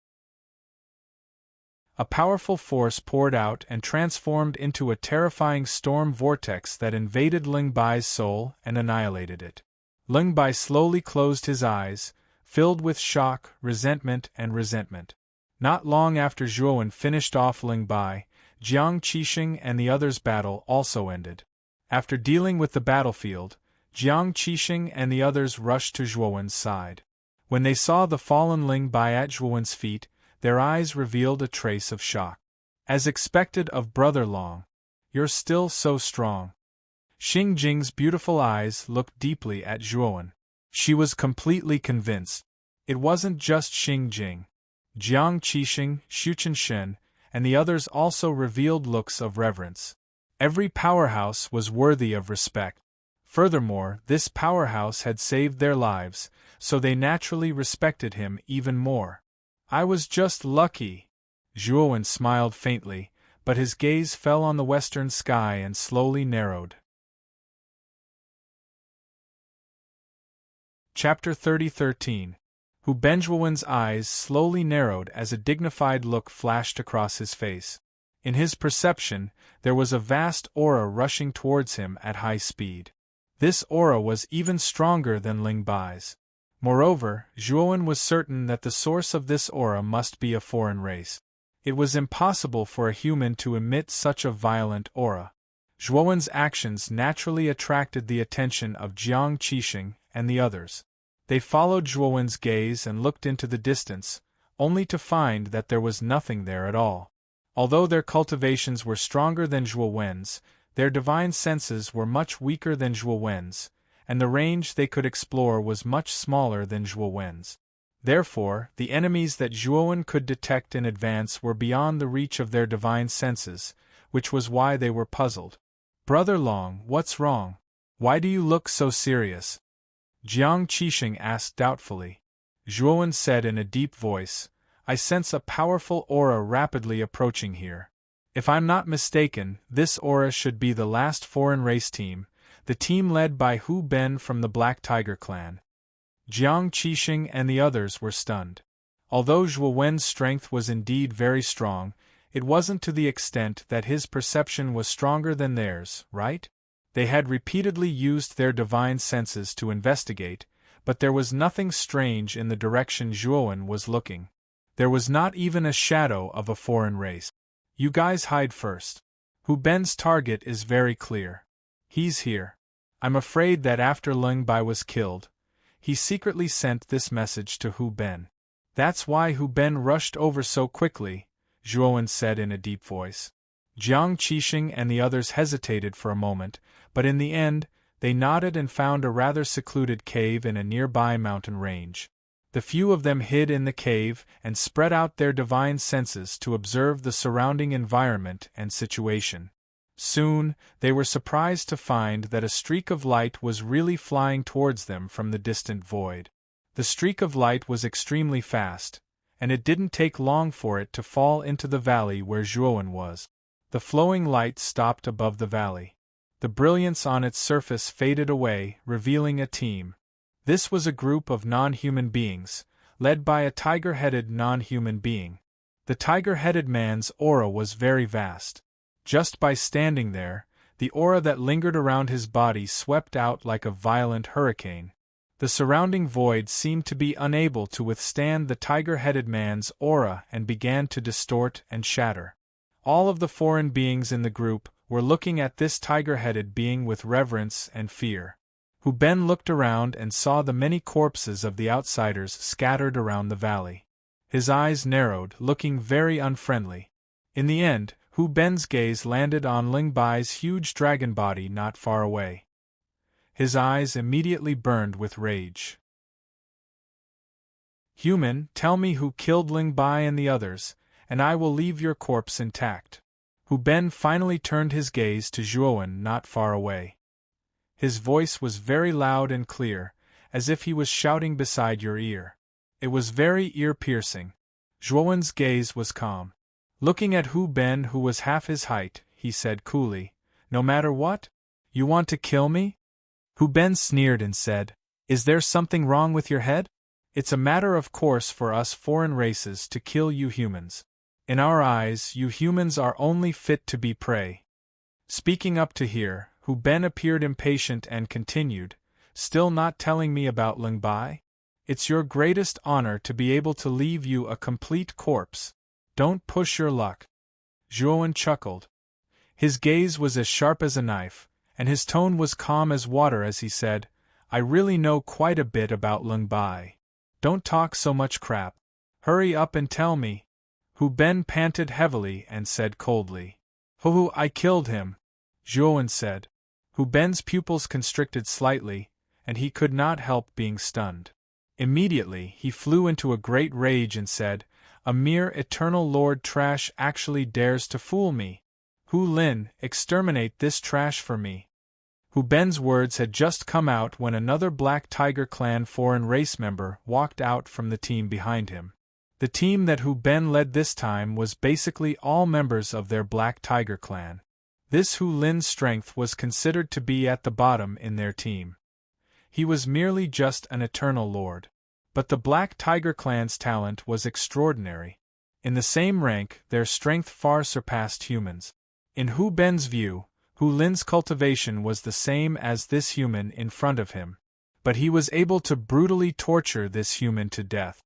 A powerful force poured out and transformed into a terrifying storm vortex that invaded Ling Bai's soul and annihilated it. Ling Bai slowly closed his eyes, filled with shock, resentment. Not long after Zhuowen finished off Ling Bai, Jiang Qixing and the others' battle also ended. After dealing with the battlefield, Jiang Qixing and the others rushed to Zhuowen's side. When they saw the fallen Ling Bai at Zhuowen's feet, their eyes revealed a trace of shock. As expected of Brother Long. You're still so strong. Xing Jing's beautiful eyes looked deeply at Zhuowen. She was completely convinced. It wasn't just Xing Jing. Jiang Qixing, Xu Qinshen, and the others also revealed looks of reverence. Every powerhouse was worthy of respect. Furthermore, this powerhouse had saved their lives, so they naturally respected him even more. I was just lucky. Zhuowen smiled faintly, but his gaze fell on the western sky and slowly narrowed. Chapter 30:13. Hu Benjuowen's eyes slowly narrowed as a dignified look flashed across his face. In his perception, there was a vast aura rushing towards him at high speed. This aura was even stronger than Ling Bai's. Moreover, Zhuowen was certain that the source of this aura must be a foreign race. It was impossible for a human to emit such a violent aura. Zhuowen's actions naturally attracted the attention of Jiang Qixing and the others. They followed Zhuowen's gaze and looked into the distance, only to find that there was nothing there at all. Although their cultivations were stronger than Zhuowen's, their divine senses were much weaker than Zhuowen's, and the range they could explore was much smaller than Zhuowen's. Therefore, the enemies that Zhuowen could detect in advance were beyond the reach of their divine senses, which was why they were puzzled. Brother Long, what's wrong? Why do you look so serious? Jiang Qixing asked doubtfully. Zhuowen said in a deep voice, I sense a powerful aura rapidly approaching here. If I'm not mistaken, this aura should be the last foreign race team, the team led by Hu Ben from the Black Tiger clan. Jiang Qixing and the others were stunned. Although Zhuowen's strength was indeed very strong, it wasn't to the extent that his perception was stronger than theirs, right? They had repeatedly used their divine senses to investigate, but there was nothing strange in the direction Zhuowen was looking. There was not even a shadow of a foreign race. You guys hide first. Hu Ben's target is very clear. He's here. I'm afraid that after Ling Bai was killed, he secretly sent this message to Hu Ben. That's why Hu Ben rushed over so quickly, Zhuowen said in a deep voice. Jiang Qixing and the others hesitated for a moment, but in the end, they nodded and found a rather secluded cave in a nearby mountain range. The few of them hid in the cave and spread out their divine senses to observe the surrounding environment and situation. Soon, they were surprised to find that a streak of light was really flying towards them from the distant void. The streak of light was extremely fast, and it didn't take long for it to fall into the valley where Zhuowen was. The flowing light stopped above the valley. The brilliance on its surface faded away, revealing a team. This was a group of non-human beings, led by a tiger-headed non-human being. The tiger-headed man's aura was very vast. Just by standing there, the aura that lingered around his body swept out like a violent hurricane. The surrounding void seemed to be unable to withstand the tiger-headed man's aura and began to distort and shatter. All of the foreign beings in the group were looking at this tiger-headed being with reverence and fear. Hu Ben looked around and saw the many corpses of the outsiders scattered around the valley. His eyes narrowed, looking very unfriendly. In the end, Hu Ben's gaze landed on Ling Bai's huge dragon body not far away. His eyes immediately burned with rage. Human, tell me who killed Ling Bai and the others, and I will leave your corpse intact. Hu Ben finally turned his gaze to Zhuowen not far away. His voice was very loud and clear, as if he was shouting beside your ear. It was very ear-piercing. Zhuowen's gaze was calm. Looking at Hu Ben, who was half his height, he said coolly, "No matter what? You want to kill me?" Hu Ben sneered and said, "Is there something wrong with your head? It's a matter of course for us foreign races to kill you humans. In our eyes, you humans are only fit to be prey." Speaking up to here, Hu Ben appeared impatient and continued, "Still not telling me about Lung Bai? It's your greatest honor to be able to leave you a complete corpse. Don't push your luck." Zhuowen chuckled. His gaze was as sharp as a knife, and his tone was calm as water as he said, "I really know quite a bit about Lung Bai. Don't talk so much crap. Hurry up and tell me." Hu Ben panted heavily and said coldly, "Hu, I killed him." Zhuowen said. Hu Ben's pupils constricted slightly, and he could not help being stunned. Immediately, he flew into a great rage and said, "A mere eternal lord trash actually dares to fool me. Hu Lin, exterminate this trash for me." Hu Ben's words had just come out when another Black Tiger Clan foreign race member walked out from the team behind him. The team that Hu Ben led this time was basically all members of their Black Tiger Clan. This Hu Lin's strength was considered to be at the bottom in their team. He was merely just an eternal lord. But the Black Tiger Clan's talent was extraordinary. In the same rank, their strength far surpassed humans. In Hu Ben's view, Hu Lin's cultivation was the same as this human in front of him. But he was able to brutally torture this human to death.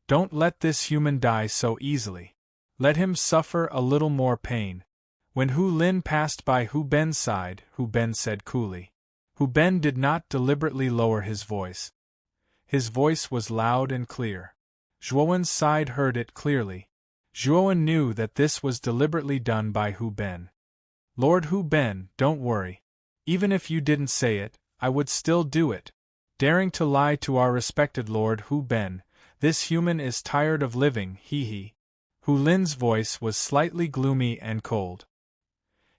Don't let this human die so easily. Let him suffer a little more pain. When Hu Lin passed by Hu Ben's side, Hu Ben said coolly. Hu Ben did not deliberately lower his voice. His voice was loud and clear. Zhuowen's side heard it clearly. Zhuowen knew that this was deliberately done by Hu Ben. "Lord Hu Ben, don't worry. Even if you didn't say it, I would still do it. Daring to lie to our respected Lord Hu Ben, this human is tired of living, he." Hu Lin's voice was slightly gloomy and cold.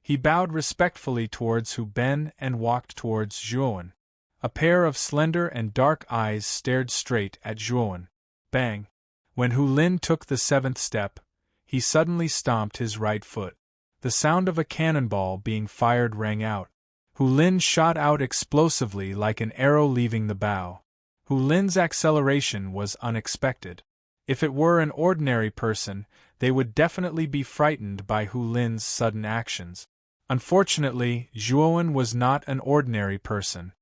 He bowed respectfully towards Hu Ben and walked towards Zhuowen. A pair of slender and dark eyes stared straight at Zhuowen. Bang! When Hu Lin took the 7th step, he suddenly stomped his right foot. The sound of a cannonball being fired rang out. Hu Lin shot out explosively like an arrow leaving the bow. Hu Lin's acceleration was unexpected. If it were an ordinary person, they would definitely be frightened by Hu Lin's sudden actions. Unfortunately, Zhuowen was not an ordinary person.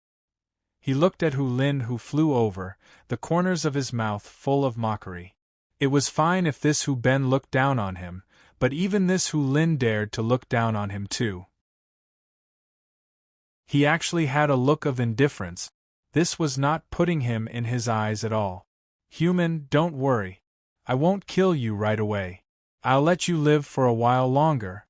He looked at Hu Lin, who flew over, the corners of his mouth full of mockery. It was fine if this Hu Ben looked down on him, but even this Hu Lin dared to look down on him too. He actually had a look of indifference. This was not putting him in his eyes at all. "Human, don't worry. I won't kill you right away. I'll let you live for a while longer."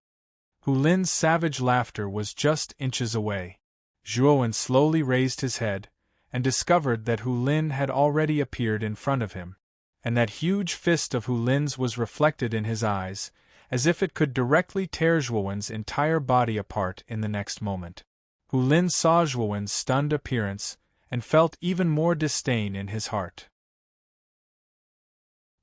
Hu Lin's savage laughter was just inches away. Zhuowen slowly raised his head, and discovered that Hu Lin had already appeared in front of him, and that huge fist of Hu Lin's was reflected in his eyes, as if it could directly tear Zhuowen's entire body apart in the next moment. Hu Lin saw Zhuowen's stunned appearance, and felt even more disdain in his heart.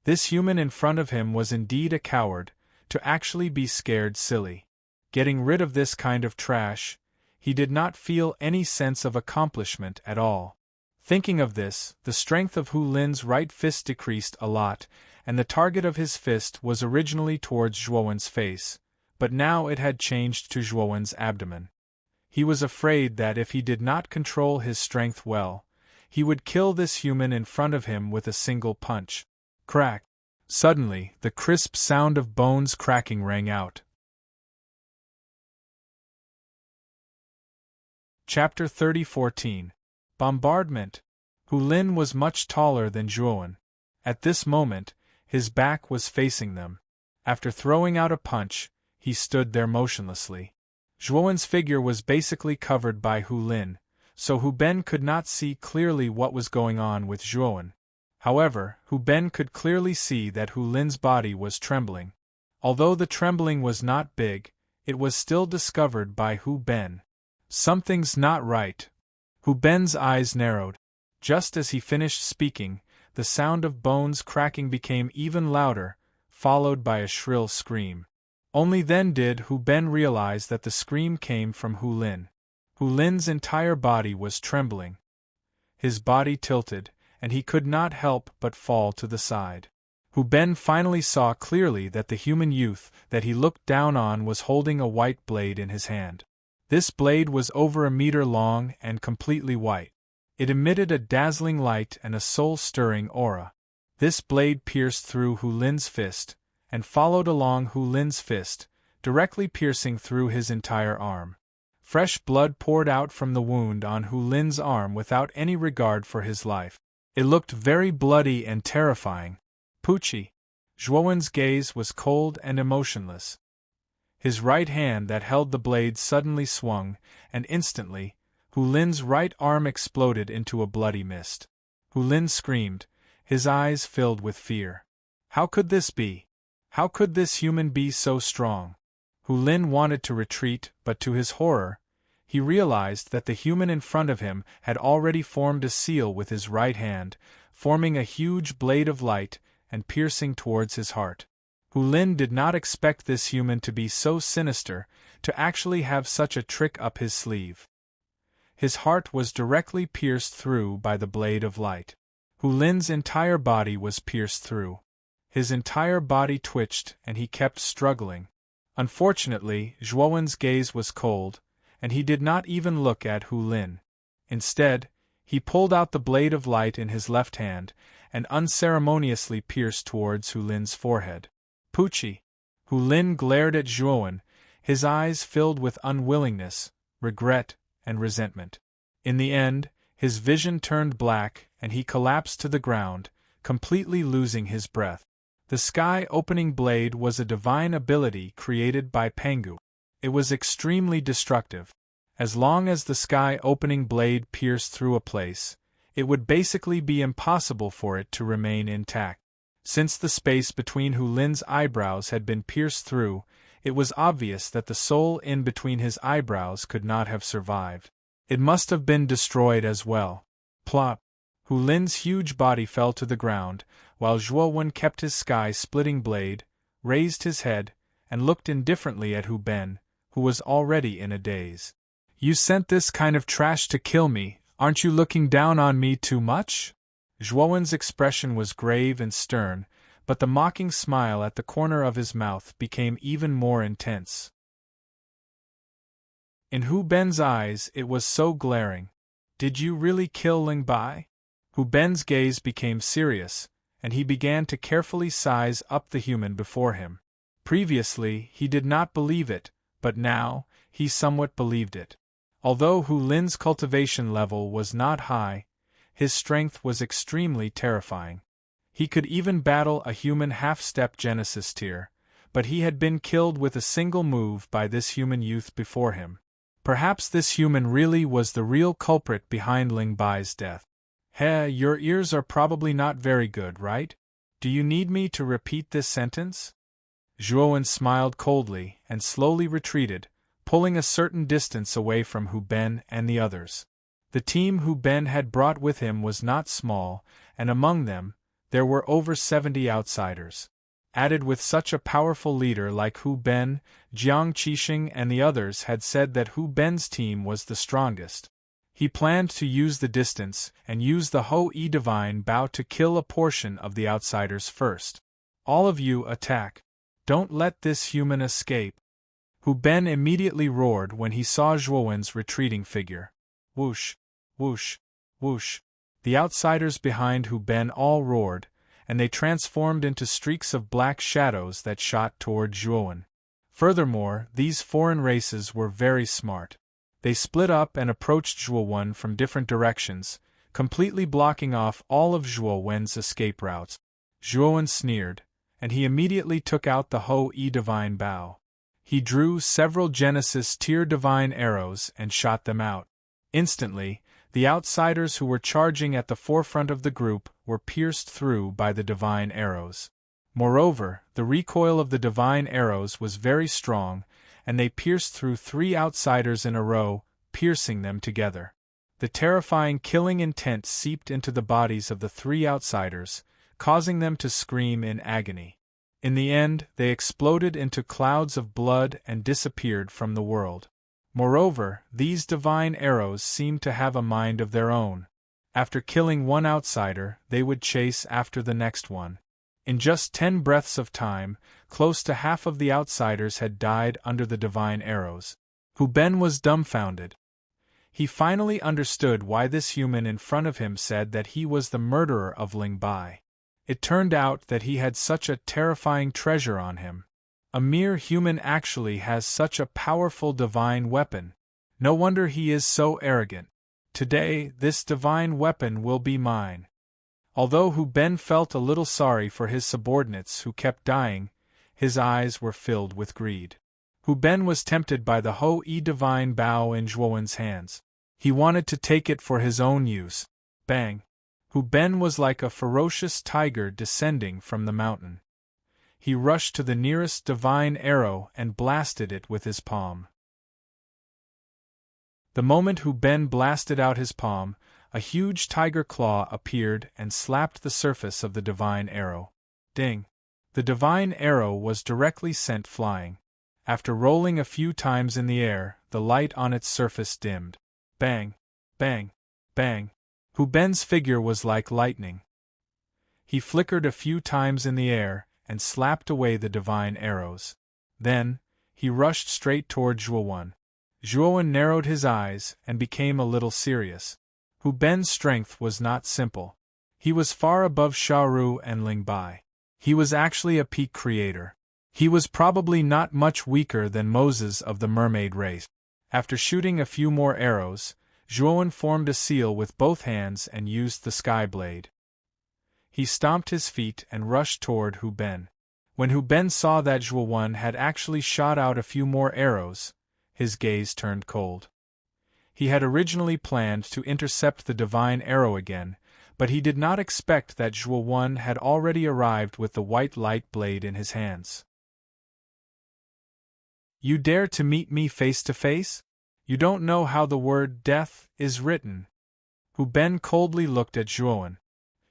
This human in front of him was indeed a coward, to actually be scared silly. Getting rid of this kind of trash, he did not feel any sense of accomplishment at all. Thinking of this, the strength of Hu Lin's right fist decreased a lot, and the target of his fist was originally towards Zhuowen's face, but now it had changed to Zhuowen's abdomen. He was afraid that if he did not control his strength well, he would kill this human in front of him with a single punch. Crack! Suddenly, the crisp sound of bones cracking rang out. Chapter 30:14 Bombardment. Hu Lin was much taller than Zhuowen. At this moment, his back was facing them. After throwing out a punch, he stood there motionlessly. Zhuowen's figure was basically covered by Hu Lin, so Hu Ben could not see clearly what was going on with Zhuowen. However, Hu Ben could clearly see that Hu Lin's body was trembling. Although the trembling was not big, it was still discovered by Hu Ben. Something's not right. Hu Ben's eyes narrowed. Just as he finished speaking, the sound of bones cracking became even louder, followed by a shrill scream. Only then did Hu Ben realize that the scream came from Hu Lin. Hu Lin's entire body was trembling. His body tilted, and he could not help but fall to the side. Hu Ben finally saw clearly that the human youth that he looked down on was holding a white blade in his hand. This blade was over a meter long and completely white. It emitted a dazzling light and a soul-stirring aura. This blade pierced through Hu Lin's fist, and followed along Hu Lin's fist, directly piercing through his entire arm. Fresh blood poured out from the wound on Hu Lin's arm without any regard for his life. It looked very bloody and terrifying. Pucci. Zhuowen's gaze was cold and emotionless. His right hand that held the blade suddenly swung, and instantly, Hu Lin's right arm exploded into a bloody mist. Hu Lin screamed, his eyes filled with fear. How could this be? How could this human be so strong? Hu Lin wanted to retreat, but to his horror, he realized that the human in front of him had already formed a seal with his right hand, forming a huge blade of light and piercing towards his heart. Hu Lin did not expect this human to be so sinister, to actually have such a trick up his sleeve. His heart was directly pierced through by the blade of light. Hu Lin's entire body was pierced through. His entire body twitched and he kept struggling. Unfortunately, Zhuowen's gaze was cold, and he did not even look at Hu Lin. Instead, he pulled out the blade of light in his left hand and unceremoniously pierced towards Hu Lin's forehead. Pucci. Hu Lin glared at Zhuowen, his eyes filled with unwillingness, regret, and resentment. In the end, his vision turned black and he collapsed to the ground, completely losing his breath. The sky-opening blade was a divine ability created by Pengu. It was extremely destructive. As long as the sky-opening blade pierced through a place, it would basically be impossible for it to remain intact. Since the space between Hu Lin's eyebrows had been pierced through, it was obvious that the soul in between his eyebrows could not have survived. It must have been destroyed as well. Plop! Hu Lin's huge body fell to the ground, while Zhuowen kept his sky-splitting blade, raised his head, and looked indifferently at Hu Ben, who was already in a daze. "You sent this kind of trash to kill me, aren't you looking down on me too much?" Zhuowen's expression was grave and stern, but the mocking smile at the corner of his mouth became even more intense. In Hu Ben's eyes it was so glaring. "Did you really kill Ling Bai?" Hu Ben's gaze became serious, and he began to carefully size up the human before him. Previously, he did not believe it, but now, he somewhat believed it. Although Hu Lin's cultivation level was not high, his strength was extremely terrifying. He could even battle a human half-step Genesis tier, but he had been killed with a single move by this human youth before him. Perhaps this human really was the real culprit behind Ling Bai's death. "Heh, your ears are probably not very good, right? Do you need me to repeat this sentence?" Zhuowen smiled coldly and slowly retreated, pulling a certain distance away from Hu Ben and the others. The team Hu Ben had brought with him was not small, and among them, there were over 70 outsiders. Added with such a powerful leader like Hu Ben, Jiang Qixing and the others had said that Hu Ben's team was the strongest. He planned to use the distance and use the Ho-E Divine Bow to kill a portion of the outsiders first. "All of you attack. Don't let this human escape." Hu Ben immediately roared when he saw Zhuowen's retreating figure. Whoosh, whoosh, whoosh. The outsiders behind Hu Ben all roared, and they transformed into streaks of black shadows that shot toward Zhuowen. Furthermore, these foreign races were very smart. They split up and approached Zhuowen from different directions, completely blocking off all of Zhuowen's escape routes. Zhuowen sneered, and he immediately took out the Ho-E Divine Bow. He drew several Genesis tier divine arrows and shot them out. Instantly, the outsiders who were charging at the forefront of the group were pierced through by the divine arrows. Moreover, the recoil of the divine arrows was very strong, and they pierced through 3 outsiders in a row, piercing them together. The terrifying killing intent seeped into the bodies of the 3 outsiders, causing them to scream in agony. In the end, they exploded into clouds of blood and disappeared from the world. Moreover, these divine arrows seemed to have a mind of their own. After killing one outsider, they would chase after the next one. In just 10 breaths of time, close to half of the outsiders had died under the divine arrows. Hu Ben was dumbfounded. He finally understood why this human in front of him said that he was the murderer of Ling Bai. It turned out that he had such a terrifying treasure on him. A mere human actually has such a powerful divine weapon. No wonder he is so arrogant. Today, this divine weapon will be mine. Although Hu Ben felt a little sorry for his subordinates who kept dying, his eyes were filled with greed. Hu Ben was tempted by the Ho-E divine bow in Zhuowen's hands. He wanted to take it for his own use. Bang! Hu Ben was like a ferocious tiger descending from the mountain. He rushed to the nearest divine arrow and blasted it with his palm. The moment Hu Ben blasted out his palm, a huge tiger claw appeared and slapped the surface of the divine arrow. Ding! The divine arrow was directly sent flying. After rolling a few times in the air, the light on its surface dimmed. Bang! Bang! Bang! Hu Ben's figure was like lightning. He flickered a few times in the air and slapped away the divine arrows. Then, he rushed straight toward Zhuowen. Zhuowen narrowed his eyes and became a little serious. Hu Ben's strength was not simple. He was far above Xiaoru and Ling Bai. He was actually a peak creator. He was probably not much weaker than Moses of the mermaid race. After shooting a few more arrows, Zhuowen formed a seal with both hands and used the sky blade. He stomped his feet and rushed toward Hu Ben. When Hu Ben saw that Zhuowen had actually shot out a few more arrows, his gaze turned cold. He had originally planned to intercept the divine arrow again, but he did not expect that Zhuowen had already arrived with the white light blade in his hands. You dare to meet me face to face? You don't know how the word death is written. Hu Ben coldly looked at Zhuowen.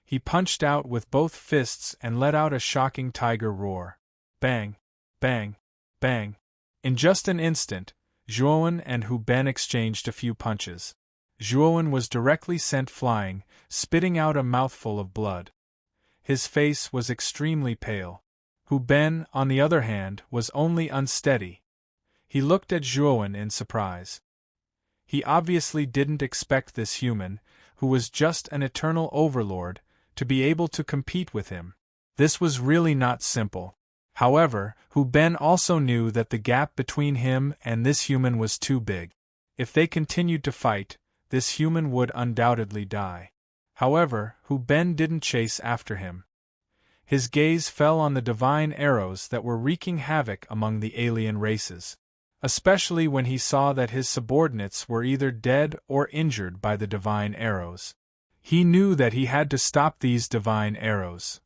He punched out with both fists and let out a shocking tiger roar. Bang! Bang! Bang! In just an instant, Zhuowen and Hu Ben exchanged a few punches. Zhuowen was directly sent flying, spitting out a mouthful of blood. His face was extremely pale. Hu Ben, on the other hand, was only unsteady. He looked at Zhuowen in surprise. He obviously didn't expect this human, who was just an eternal overlord, to be able to compete with him. This was really not simple. However, Hu Ben also knew that the gap between him and this human was too big. If they continued to fight, this human would undoubtedly die. However, Hu Ben didn't chase after him. His gaze fell on the divine arrows that were wreaking havoc among the alien races. Especially when he saw that his subordinates were either dead or injured by the divine arrows. He knew that he had to stop these divine arrows.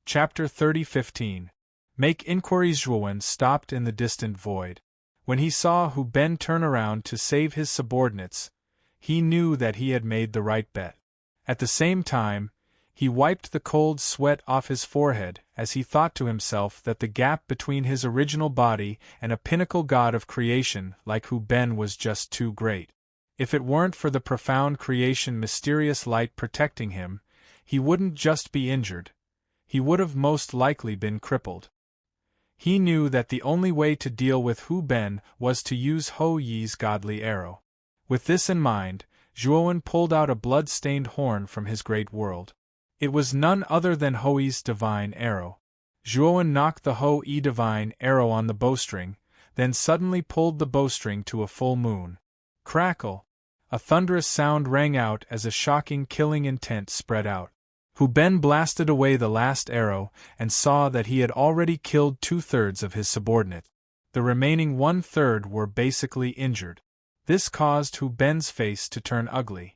Chapter 30:15. Make inquiries. Zhuowen stopped in the distant void. When he saw Hu Ben turn around to save his subordinates, he knew that he had made the right bet. At the same time, he wiped the cold sweat off his forehead as he thought to himself that the gap between his original body and a pinnacle god of creation like Hu Ben was just too great. If it weren't for the profound creation mysterious light protecting him, he wouldn't just be injured. He would have most likely been crippled. He knew that the only way to deal with Hu Ben was to use Ho Yi's godly arrow. With this in mind, Zhuowen pulled out a blood-stained horn from his great world. It was none other than Ho-Yi's divine arrow. Zhuowen knocked the Ho-Yi divine arrow on the bowstring, then suddenly pulled the bowstring to a full moon. Crackle! A thunderous sound rang out as a shocking killing intent spread out. Hu Ben blasted away the last arrow and saw that he had already killed 2/3 of his subordinates. The remaining 1/3 were basically injured. This caused Hu Ben's face to turn ugly.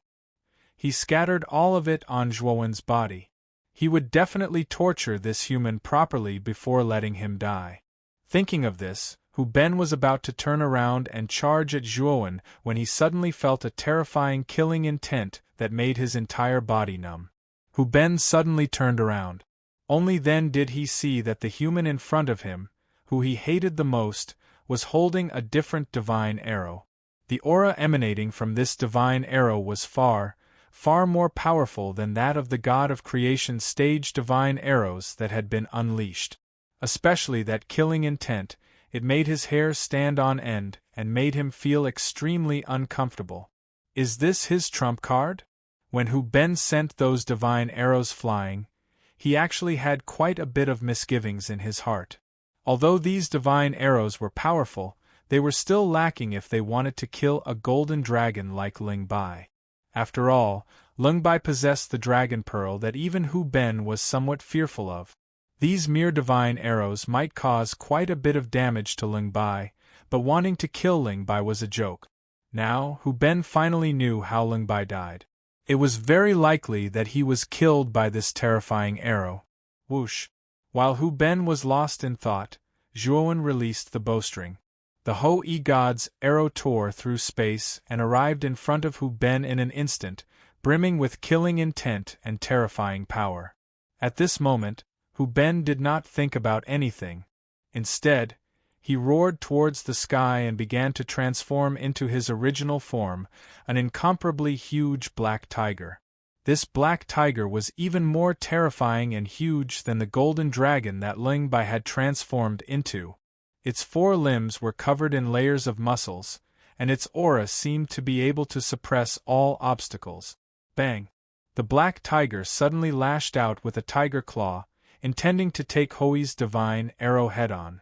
he scattered all of it on Zhuowen's body. He would definitely torture this human properly before letting him die. Thinking of this, Hu Ben was about to turn around and charge at Zhuowen when he suddenly felt a terrifying killing intent that made his entire body numb. Hu Ben suddenly turned around. Only then did he see that the human in front of him, who he hated the most, was holding a different divine arrow. The aura emanating from this divine arrow was far, far more powerful than that of the god of creation's stage divine arrows that had been unleashed. Especially that killing intent, it made his hair stand on end and made him feel extremely uncomfortable. Is this his trump card? When Hu Ben sent those divine arrows flying, he actually had quite a bit of misgivings in his heart. Although these divine arrows were powerful, they were still lacking if they wanted to kill a golden dragon like Ling Bai. After all, Ling Bai possessed the dragon pearl that even Hu Ben was somewhat fearful of. These mere divine arrows might cause quite a bit of damage to Ling Bai, but wanting to kill Ling Bai was a joke. Now, Hu Ben finally knew how Ling Bai died. It was very likely that he was killed by this terrifying arrow. Whoosh! While Hu Ben was lost in thought, Zhuowen released the bowstring. The Ho-E god's arrow tore through space and arrived in front of Hu Ben in an instant, brimming with killing intent and terrifying power. At this moment, Hu Ben did not think about anything. Instead, he roared towards the sky and began to transform into his original form, an incomparably huge black tiger. This black tiger was even more terrifying and huge than the golden dragon that Ling Bai had transformed into. Its 4 limbs were covered in layers of muscles, and its aura seemed to be able to suppress all obstacles. Bang! The black tiger suddenly lashed out with a tiger claw, intending to take Hoi's divine arrow head-on.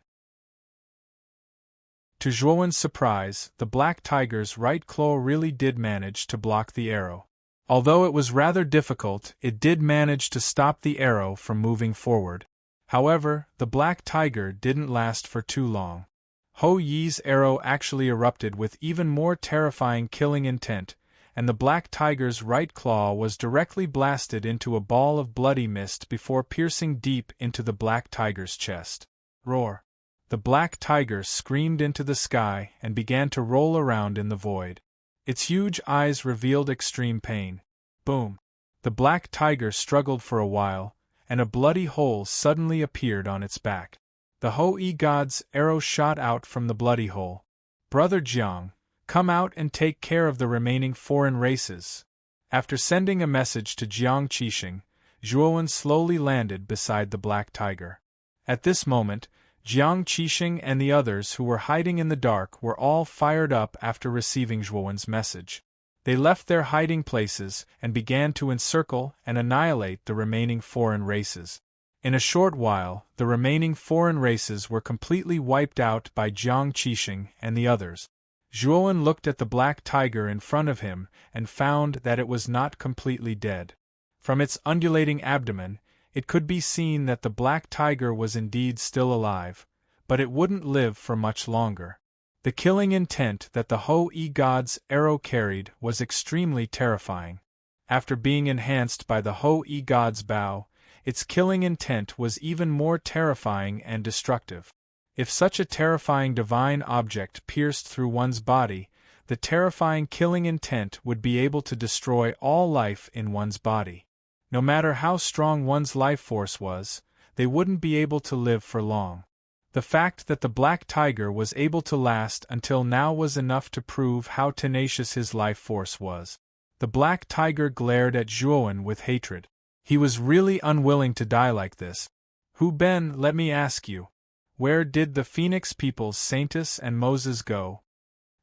To Zhuowen's surprise, the black tiger's right claw really did manage to block the arrow. Although it was rather difficult, it did manage to stop the arrow from moving forward. However, the black tiger didn't last for too long. Ho Yi's arrow actually erupted with even more terrifying killing intent, and the black tiger's right claw was directly blasted into a ball of bloody mist before piercing deep into the black tiger's chest. Roar! The black tiger screamed into the sky and began to roll around in the void. Its huge eyes revealed extreme pain. Boom! The black tiger struggled for a while, and a bloody hole suddenly appeared on its back. The Ho-E god's arrow shot out from the bloody hole. Brother Jiang, come out and take care of the remaining foreign races. After sending a message to Jiang Qixing, Zhuowen slowly landed beside the black tiger. At this moment, Jiang Qixing and the others who were hiding in the dark were all fired up after receiving Zhuowen's message. They left their hiding places and began to encircle and annihilate the remaining foreign races. In a short while, the remaining foreign races were completely wiped out by Jiang Qixing and the others. Zhuowen looked at the black tiger in front of him and found that it was not completely dead. From its undulating abdomen, it could be seen that the black tiger was indeed still alive, but it wouldn't live for much longer. The killing intent that the Ho-E god's arrow carried was extremely terrifying. After being enhanced by the Ho-E god's bow, its killing intent was even more terrifying and destructive. If such a terrifying divine object pierced through one's body, the terrifying killing intent would be able to destroy all life in one's body. No matter how strong one's life force was, they wouldn't be able to live for long. The fact that the black tiger was able to last until now was enough to prove how tenacious his life force was. The black tiger glared at Zhuowen with hatred. He was really unwilling to die like this. Hu Ben, let me ask you, where did the Phoenix people's Saintess and Moses go?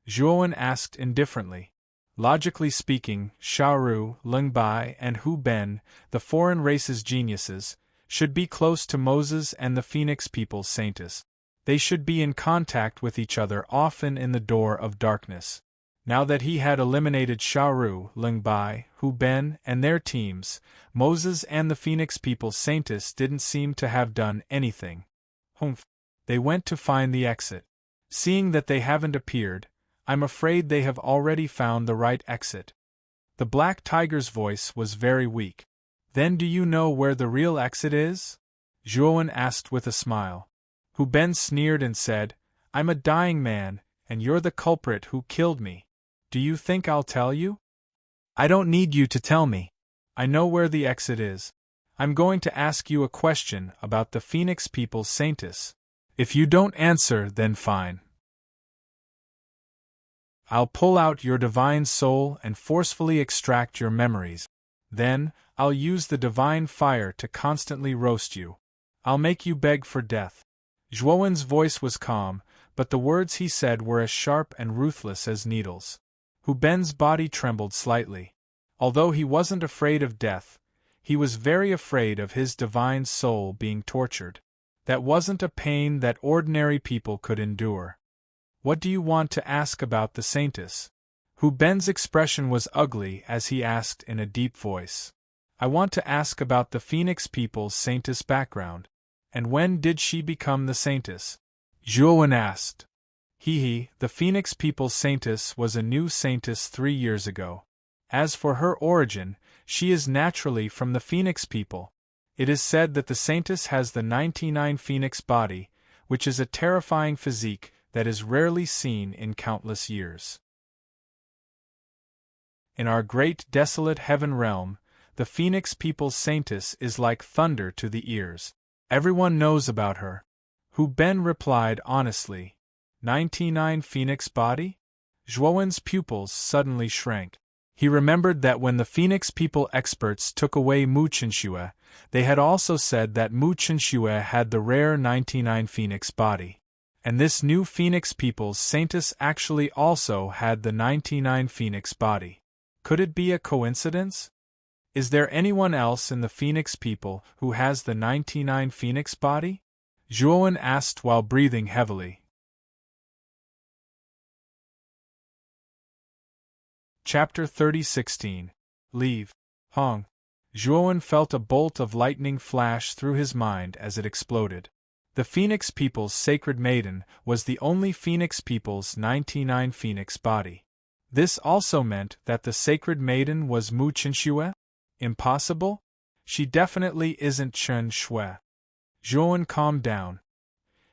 Zhuowen asked indifferently. Logically speaking, Xiaoru, Ling Bai, and Hu Ben, the foreign race's geniuses, should be close to Moses and the Phoenix people's Saintess. They should be in contact with each other often in the door of darkness. Now that he had eliminated Xiaoru, Ling Bai, Hu Ben, and their teams, Moses and the Phoenix people's Saintess didn't seem to have done anything. Humph. They went to find the exit. Seeing that they haven't appeared, I'm afraid they have already found the right exit. The black tiger's voice was very weak. Then do you know where the real exit is? Zhuowen asked with a smile. Hu Ben sneered and said, I'm a dying man, and you're the culprit who killed me. Do you think I'll tell you? I don't need you to tell me. I know where the exit is. I'm going to ask you a question about the Phoenix People's Saintess. If you don't answer, then fine. I'll pull out your divine soul and forcefully extract your memories. Then, I'll use the divine fire to constantly roast you. I'll make you beg for death. Zhuowen's voice was calm, but the words he said were as sharp and ruthless as needles. Hu Ben's body trembled slightly. Although he wasn't afraid of death, he was very afraid of his divine soul being tortured. That wasn't a pain that ordinary people could endure. What do you want to ask about the Saintess? Hu Ben's expression was ugly as he asked in a deep voice. I want to ask about the Phoenix People's Saintess background. And when did she become the Saintess? Zhuowen asked. The Phoenix People's Saintess was a new Saintess 3 years ago. As for her origin, she is naturally from the Phoenix people. It is said that the Saintess has the 99 Phoenix body, which is a terrifying physique that is rarely seen in countless years. In our great desolate heaven realm, the Phoenix People's Saintess is like thunder to the ears. Everyone knows about her. Hu Ben replied honestly. 99 Phoenix body? Zhuowen's pupils suddenly shrank. He remembered that when the Phoenix People experts took away Mu Chenxue, they had also said that Mu Chenxue had the rare 99 Phoenix body. And this new Phoenix People's Saintess actually also had the 99 Phoenix body. Could it be a coincidence? Is there anyone else in the Phoenix People who has the 99 Phoenix body? Zhuowen asked while breathing heavily. Chapter 30:16. Leave. Hong. Zhuowen felt a bolt of lightning flash through his mind as it exploded. The Phoenix People's Sacred Maiden was the only Phoenix People's 99 Phoenix body. This also meant that the Sacred Maiden was Mu Chenxue? Impossible? She definitely isn't Chen Shui. Zhuowen calmed down.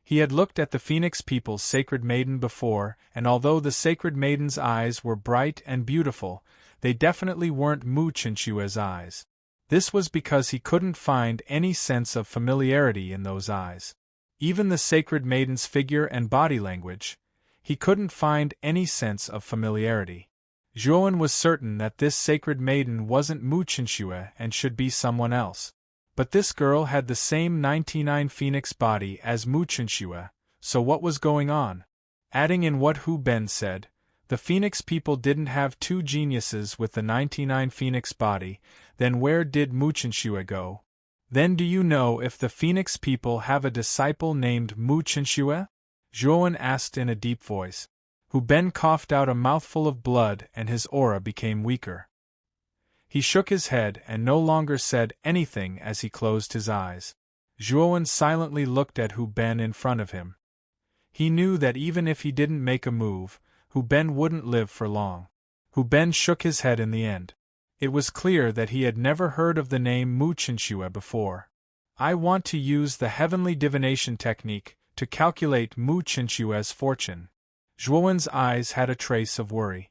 He had looked at the Phoenix People's Sacred Maiden before, and although the Sacred Maiden's eyes were bright and beautiful, they definitely weren't Mu Chenxue's eyes. This was because he couldn't find any sense of familiarity in those eyes. Even the Sacred Maiden's figure and body language, he couldn't find any sense of familiarity. Zhuowen was certain that this Sacred Maiden wasn't Mu Chenxue and should be someone else. But this girl had the same 99 Phoenix body as Mu Chenxue, so what was going on? Adding in what Hu Ben said, the Phoenix People didn't have two geniuses with the 99 Phoenix body, then where did Mu Chenxue go? Then do you know if the Phoenix People have a disciple named Mu Chenxue? Zhuowen asked in a deep voice. Hu Ben coughed out a mouthful of blood and his aura became weaker. He shook his head and no longer said anything as he closed his eyes. Zhuowen silently looked at Hu Ben in front of him. He knew that even if he didn't make a move, Hu Ben wouldn't live for long. Hu Ben shook his head in the end. It was clear that he had never heard of the name Mu Chenxue before. I want to use the heavenly divination technique to calculate Mu Chenxue's fortune. Zhuowen's eyes had a trace of worry.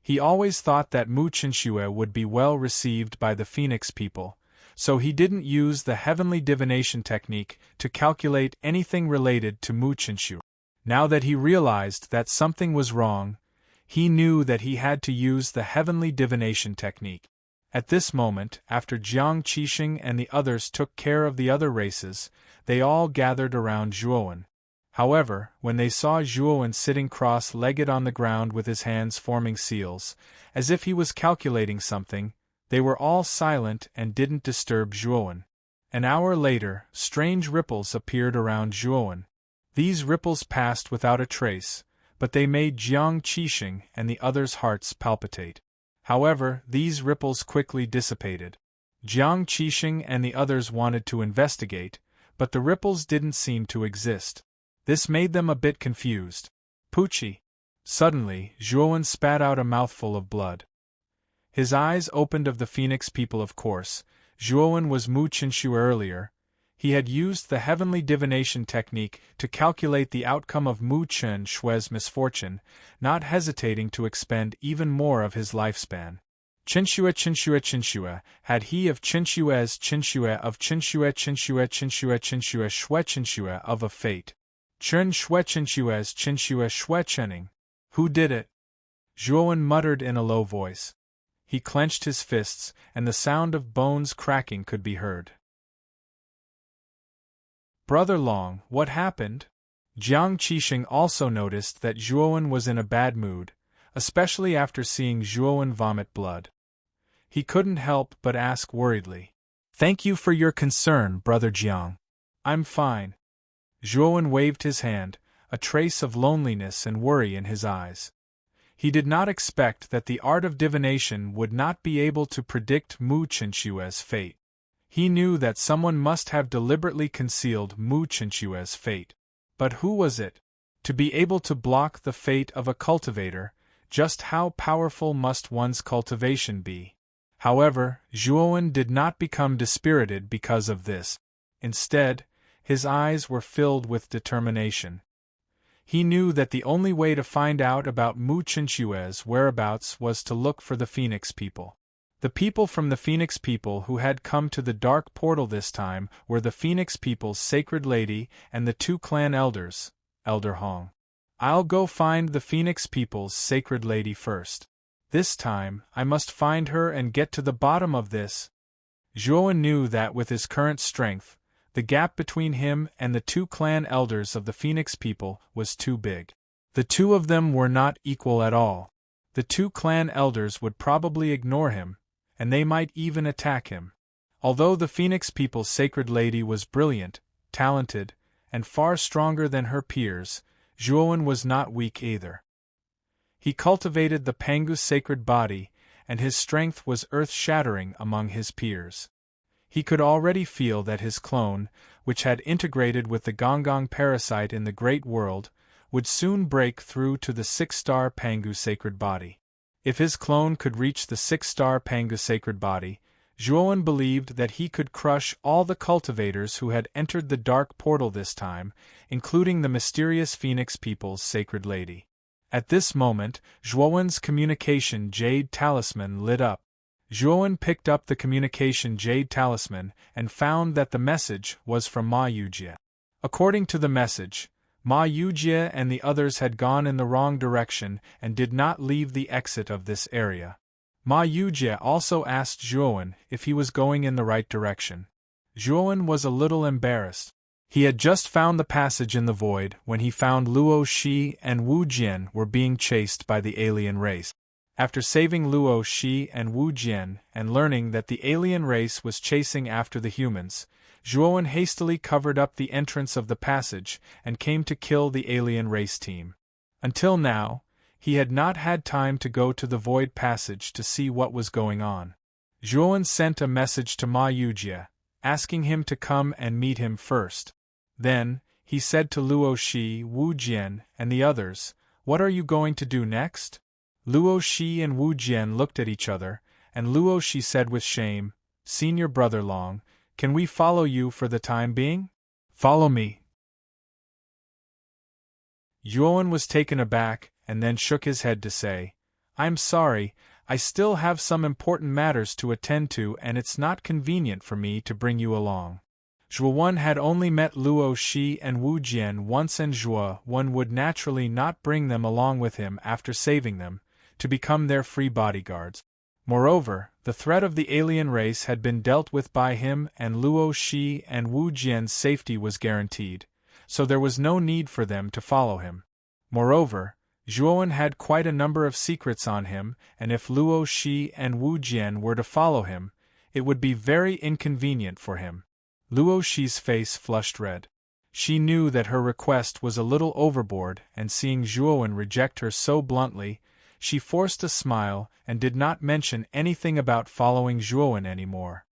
He always thought that Mu Chenxue would be well received by the Phoenix People, so he didn't use the heavenly divination technique to calculate anything related to Mu Chenxue. Now that he realized that something was wrong, he knew that he had to use the heavenly divination technique. At this moment, after Jiang Qixing and the others took care of the other races, they all gathered around Zhuowen. However, when they saw Zhuowen sitting cross-legged on the ground with his hands forming seals, as if he was calculating something, they were all silent and didn't disturb Zhuowen. An hour later, strange ripples appeared around Zhuowen. These ripples passed without a trace, but they made Jiang Qixing and the others' hearts palpitate. However, these ripples quickly dissipated. Jiang Qixing and the others wanted to investigate, but the ripples didn't seem to exist. This made them a bit confused. Poochie! Suddenly, Zhuowen spat out a mouthful of blood. His eyes opened. Of the Phoenix people, of course. Zhuowen was Mu Qinshu earlier. He had used the heavenly divination technique to calculate the outcome of Mu Qinshue's misfortune, not hesitating to expend even more of his lifespan. Qinshu, had he of Qinshue's Qinshu of Qinshu Shui Qinshu of a fate. Chen Shui Qinshue's Qinshu Shui Chening. Who did it? Zhuowen muttered in a low voice. He clenched his fists, and the sound of bones cracking could be heard. Brother Long, what happened? Jiang Qixing also noticed that Zhuowen was in a bad mood, especially after seeing Zhuowen vomit blood. He couldn't help but ask worriedly. Thank you for your concern, Brother Jiang. I'm fine. Zhuowen waved his hand, a trace of loneliness and worry in his eyes. He did not expect that the art of divination would not be able to predict Mu Qinshue's fate. He knew that someone must have deliberately concealed Mu Qinshue's fate. But who was it? To be able to block the fate of a cultivator, just how powerful must one's cultivation be? However, Zhuowen did not become dispirited because of this. Instead, his eyes were filled with determination. He knew that the only way to find out about Mu Qinshue's whereabouts was to look for the Phoenix people. The people from the Phoenix people who had come to the dark portal this time were the Phoenix people's sacred lady and the two clan elders, Elder Hong. I'll go find the Phoenix people's sacred lady first. This time, I must find her and get to the bottom of this. Zhuowen knew that with his current strength, the gap between him and the two clan elders of the Phoenix people was too big. The two of them were not equal at all. The two clan elders would probably ignore him, and they might even attack him. Although the Phoenix people's sacred lady was brilliant, talented, and far stronger than her peers, Zhuowen was not weak either. He cultivated the Pangu's sacred body, and his strength was earth-shattering among his peers. He could already feel that his clone, which had integrated with the Gonggong parasite in the Great World, would soon break through to the 6-star Pangu sacred body. If his clone could reach the 6-star Pangu sacred body, Zhuowen believed that he could crush all the cultivators who had entered the dark portal this time, including the mysterious Phoenix people's sacred lady. At this moment, Zhuowen's communication jade talisman lit up. Zhuowen picked up the communication jade talisman and found that the message was from Ma Yujie. According to the message, Ma Yujie and the others had gone in the wrong direction and did not leave the exit of this area. Ma Yujie also asked Zhuowen if he was going in the right direction. Zhuowen was a little embarrassed. He had just found the passage in the void when he found Luo Shi and Wu Jian were being chased by the alien race. After saving Luo Shi and Wu Jian and learning that the alien race was chasing after the humans, Zhuowen hastily covered up the entrance of the passage and came to kill the alien race team. Until now, he had not had time to go to the void passage to see what was going on. Zhuowen sent a message to Ma Yujie, asking him to come and meet him first. Then, he said to Luo Shi, Wu Jian, and the others, "What are you going to do next?" Luo Shi and Wu Jian looked at each other, and Luo Shi said with shame, "Senior Brother Long, can we follow you for the time being?" "Follow me." Zhuowen was taken aback, and then shook his head to say, "I'm sorry, I still have some important matters to attend to and it's not convenient for me to bring you along." Zhuowen had only met Luo Shi and Wu Jian once and Zhuowen would naturally not bring them along with him after saving them, to become their free bodyguards. Moreover, the threat of the alien race had been dealt with by him and Luo Shi and Wu Jian's safety was guaranteed, so there was no need for them to follow him. Moreover, Zhuowen had quite a number of secrets on him, and if Luo Shi and Wu Jian were to follow him, it would be very inconvenient for him. Luo Shi's face flushed red. She knew that her request was a little overboard, and seeing Zhuowen reject her so bluntly, she forced a smile and did not mention anything about following Zhuowen anymore.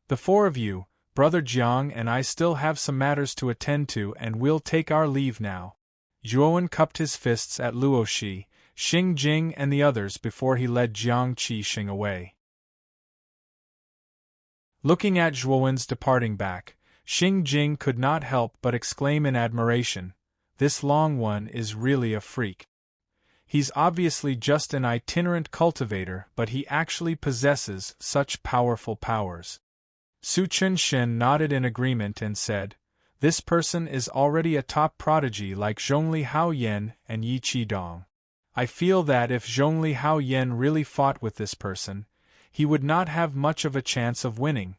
"The four of you, Brother Jiang and I still have some matters to attend to and we'll take our leave now." Zhuowen cupped his fists at Luo Shi, Xing Jing and the others before he led Jiang Qixing away. Looking at Zhuowen's departing back, Xing Jing could not help but exclaim in admiration, "This Long One is really a freak. He's obviously just an itinerant cultivator, but he actually possesses such powerful powers." Su Chenshin nodded in agreement and said, "This person is already a top prodigy like Zhongli Haoyan and Yi Qidong. I feel that if Zhongli Haoyan really fought with this person, he would not have much of a chance of winning."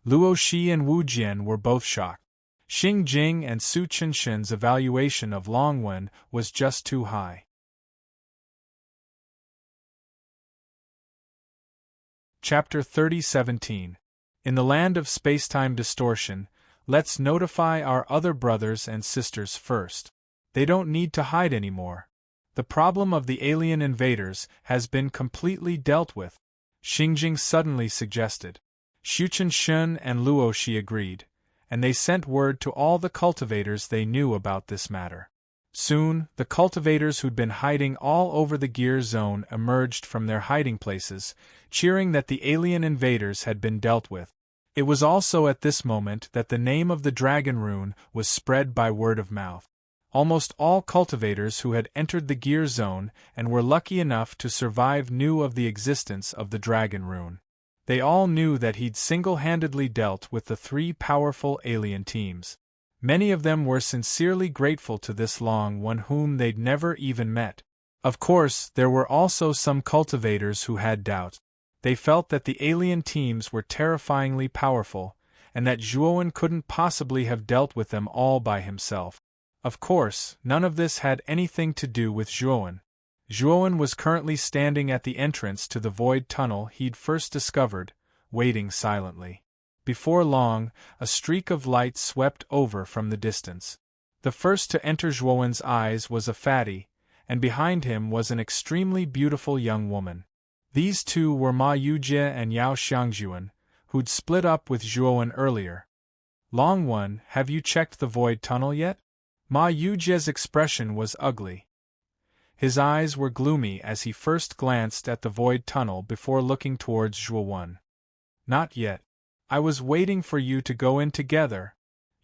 Luo Shi and Wu Jian were both shocked. Xing Jing and Su Chenshin's evaluation of Long Wen was just too high. Chapter 30:17. In the land of spacetime distortion, let's notify our other brothers and sisters first. They don't need to hide anymore. The problem of the alien invaders has been completely dealt with, Xingjing suddenly suggested. Xu Chenshin and Luo Shi agreed, and they sent word to all the cultivators they knew about this matter. Soon, the cultivators who'd been hiding all over the gear zone emerged from their hiding places, cheering that the alien invaders had been dealt with. It was also at this moment that the name of the dragon rune was spread by word of mouth. Almost all cultivators who had entered the gear zone and were lucky enough to survive knew of the existence of the dragon rune. They all knew that he'd single-handedly dealt with the three powerful alien teams. Many of them were sincerely grateful to this Long One whom they'd never even met. Of course, there were also some cultivators who had doubts. They felt that the alien teams were terrifyingly powerful, and that Zhuowen couldn't possibly have dealt with them all by himself. Of course, none of this had anything to do with Zhuowen. Zhuowen was currently standing at the entrance to the void tunnel he'd first discovered, waiting silently. Before long, a streak of light swept over from the distance. The first to enter Zhuowen's eyes was a fatty, and behind him was an extremely beautiful young woman. These two were Ma Yujie and Yao Xiangjuan, who'd split up with Zhuowen earlier. "Long One, have you checked the void tunnel yet?" Ma Yujie's expression was ugly. His eyes were gloomy as he first glanced at the void tunnel before looking towards Zhuowen. "Not yet. I was waiting for you to go in together."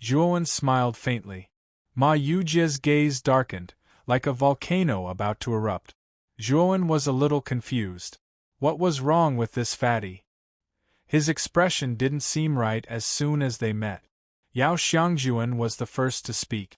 Zhuowen smiled faintly. Ma Yujie's gaze darkened, like a volcano about to erupt. Zhuowen was a little confused. What was wrong with this fatty? His expression didn't seem right as soon as they met. Yao Xiangjuan was the first to speak.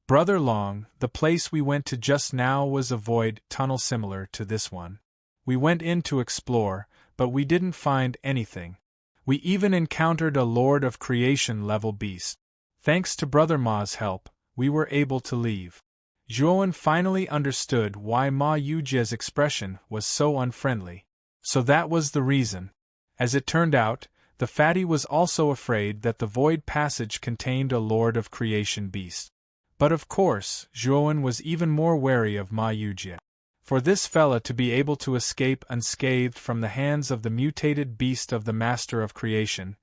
"Brother Long, the place we went to just now was a void tunnel similar to this one. We went in to explore, but we didn't find anything. We even encountered a Lord of Creation level beast. Thanks to Brother Ma's help, we were able to leave." Zhuowen finally understood why Ma Yujie's expression was so unfriendly. So that was the reason. As it turned out, the fatty was also afraid that the void passage contained a Lord of Creation beast. But of course, Zhuowen was even more wary of Ma Yujie. For this fella to be able to escape unscathed from the hands of the mutated beast of the Master of Creation,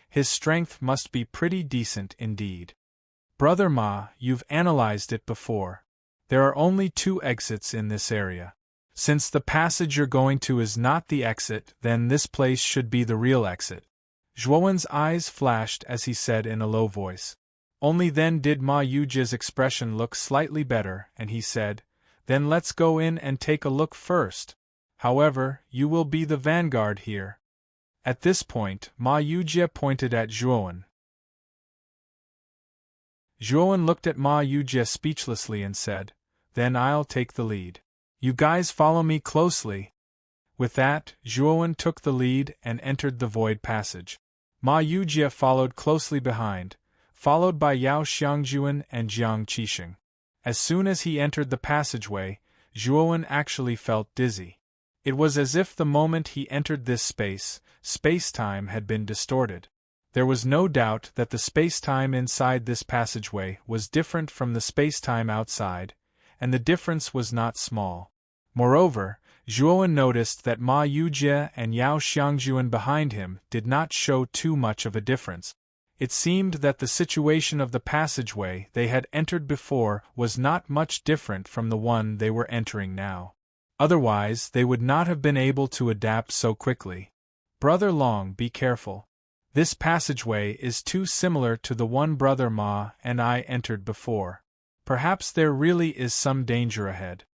his strength must be pretty decent indeed. "Brother Ma, you've analyzed it before. There are only 2 exits in this area. Since the passage you're going to is not the exit, then this place should be the real exit." Zhuowen's eyes flashed as he said in a low voice. Only then did Ma Yujie's expression look slightly better, and he said, "Then let's go in and take a look first. However, you will be the vanguard here." At this point, Ma Yujie pointed at Zhuowen. Zhuowen looked at Ma Yujie speechlessly and said, "Then I'll take the lead. You guys follow me closely." With that, Zhuowen took the lead and entered the void passage. Ma Yujie followed closely behind, followed by Yao Xiangjuan and Jiang Qixing. As soon as he entered the passageway, Zhuowen actually felt dizzy. It was as if the moment he entered this space-time had been distorted. There was no doubt that the space-time inside this passageway was different from the space-time outside, and the difference was not small. Moreover, Zhuowen noticed that Ma Yujie and Yao Xiangjuan behind him did not show too much of a difference. It seemed that the situation of the passageway they had entered before was not much different from the one they were entering now. Otherwise, they would not have been able to adapt so quickly. Brother Long, be careful. This passageway is too similar to the one Brother Ma and I entered before. Perhaps there really is some danger ahead.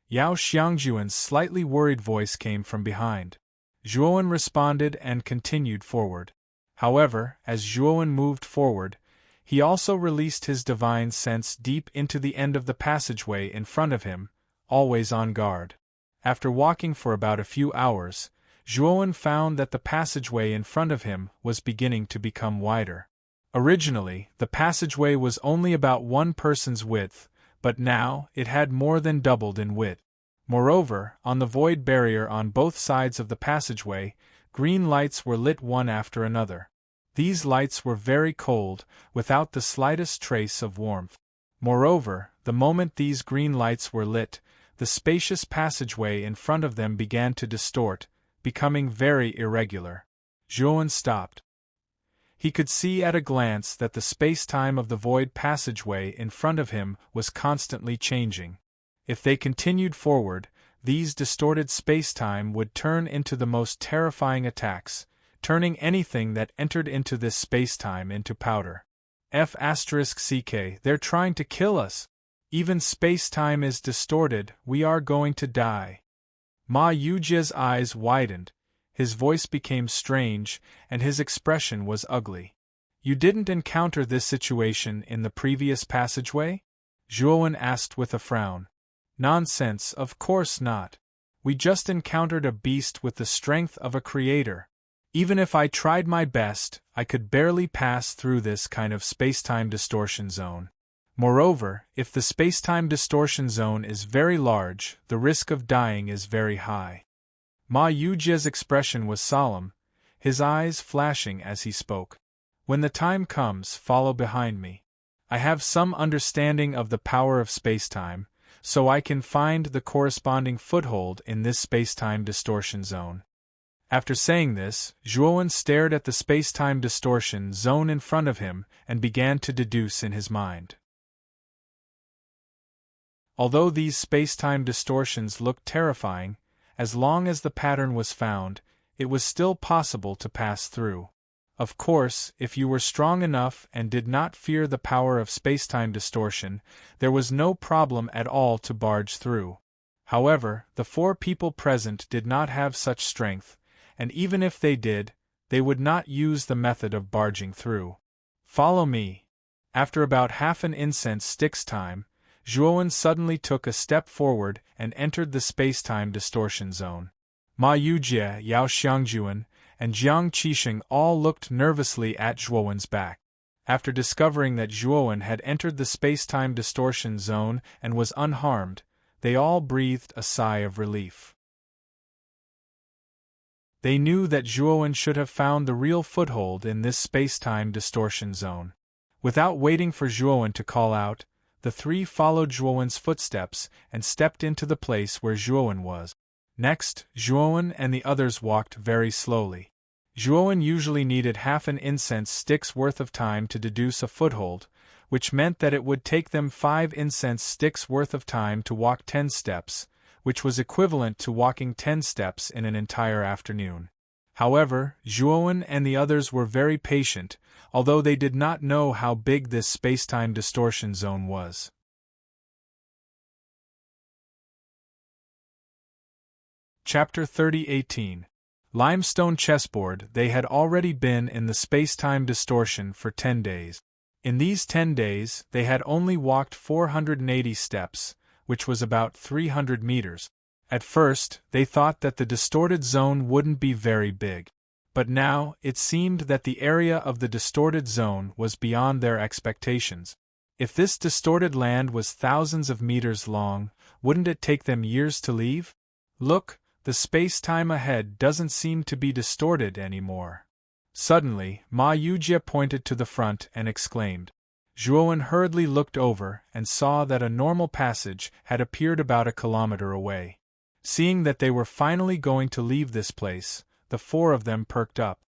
Yao Xiangjuan's slightly worried voice came from behind. Zhuowen responded and continued forward. However, as Zhuowen moved forward, he also released his divine sense deep into the end of the passageway in front of him, always on guard. After walking for about a few hours, Zhuowen found that the passageway in front of him was beginning to become wider. Originally, the passageway was only about one person's width, but now it had more than doubled in width. Moreover, on the void barrier on both sides of the passageway, green lights were lit one after another. These lights were very cold, without the slightest trace of warmth. Moreover, the moment these green lights were lit, the spacious passageway in front of them began to distort, becoming very irregular. Zhuowen stopped. He could see at a glance that the space-time of the void passageway in front of him was constantly changing. If they continued forward, these distorted space-time would turn into the most terrifying attacks, turning anything that entered into this space-time into powder. F***ck, they're trying to kill us. Even space-time is distorted, we are going to die. Ma Yujia's eyes widened, his voice became strange, and his expression was ugly. You didn't encounter this situation in the previous passageway? Zhuowen asked with a frown. Nonsense, of course not. We just encountered a beast with the strength of a creator. Even if I tried my best, I could barely pass through this kind of space-time distortion zone. Moreover, if the space-time distortion zone is very large, the risk of dying is very high. Ma Yujia's expression was solemn, his eyes flashing as he spoke. When the time comes, follow behind me. I have some understanding of the power of space-time, so I can find the corresponding foothold in this space-time distortion zone. After saying this, Zhuowen stared at the space-time distortion zone in front of him and began to deduce in his mind. Although these space-time distortions looked terrifying, as long as the pattern was found, it was still possible to pass through. Of course, if you were strong enough and did not fear the power of space-time distortion, there was no problem at all to barge through. However, the 4 people present did not have such strength, and even if they did, they would not use the method of barging through. Follow me. After about half an incense stick's time, Zhuowen suddenly took a step forward and entered the space-time distortion zone. Ma Yujie, Yao Xiangjuan, and Jiang Qixing all looked nervously at Zhuowen's back. After discovering that Zhuowen had entered the space-time distortion zone and was unharmed, they all breathed a sigh of relief. They knew that Zhuowen should have found the real foothold in this space-time distortion zone. Without waiting for Zhuowen to call out, the 3 followed Zhuowen's footsteps and stepped into the place where Zhuowen was. Next, Zhuowen and the others walked very slowly. Zhuowen usually needed half an incense stick's worth of time to deduce a foothold, which meant that it would take them 5 incense sticks worth of time to walk 10 steps, which was equivalent to walking 10 steps in an entire afternoon. However, Zhuowen and the others were very patient, although they did not know how big this space-time distortion zone was. Chapter 30:18 Limestone chessboard. They had already been in the space-time distortion for 10 days. In these 10 days, they had only walked 480 steps, which was about 300 meters. At first, they thought that the distorted zone wouldn't be very big. But now, it seemed that the area of the distorted zone was beyond their expectations. If this distorted land was thousands of meters long, wouldn't it take them years to leave? Look, the space-time ahead doesn't seem to be distorted anymore. Suddenly, Ma Yujie pointed to the front and exclaimed. Zhuowen hurriedly looked over and saw that a normal passage had appeared about a kilometer away. Seeing that they were finally going to leave this place, the 4 of them perked up.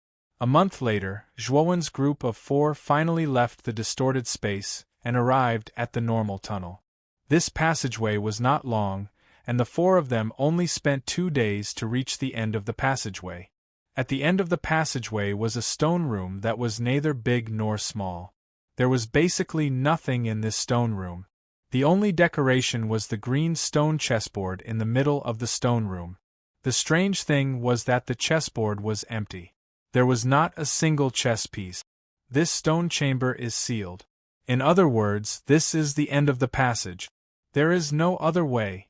A month later, Zhuowen's group of 4 finally left the distorted space and arrived at the normal tunnel. This passageway was not long, and the four of them only spent 2 days to reach the end of the passageway. At the end of the passageway was a stone room that was neither big nor small. There was basically nothing in this stone room. The only decoration was the green stone chessboard in the middle of the stone room. The strange thing was that the chessboard was empty. There was not a single chess piece. This stone chamber is sealed. In other words, this is the end of the passage. There is no other way.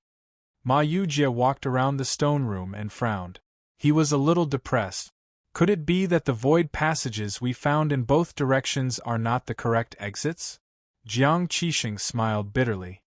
Ma Yujie walked around the stone room and frowned. He was a little depressed. Could it be that the void passages we found in both directions are not the correct exits? Jiang Qixing smiled bitterly.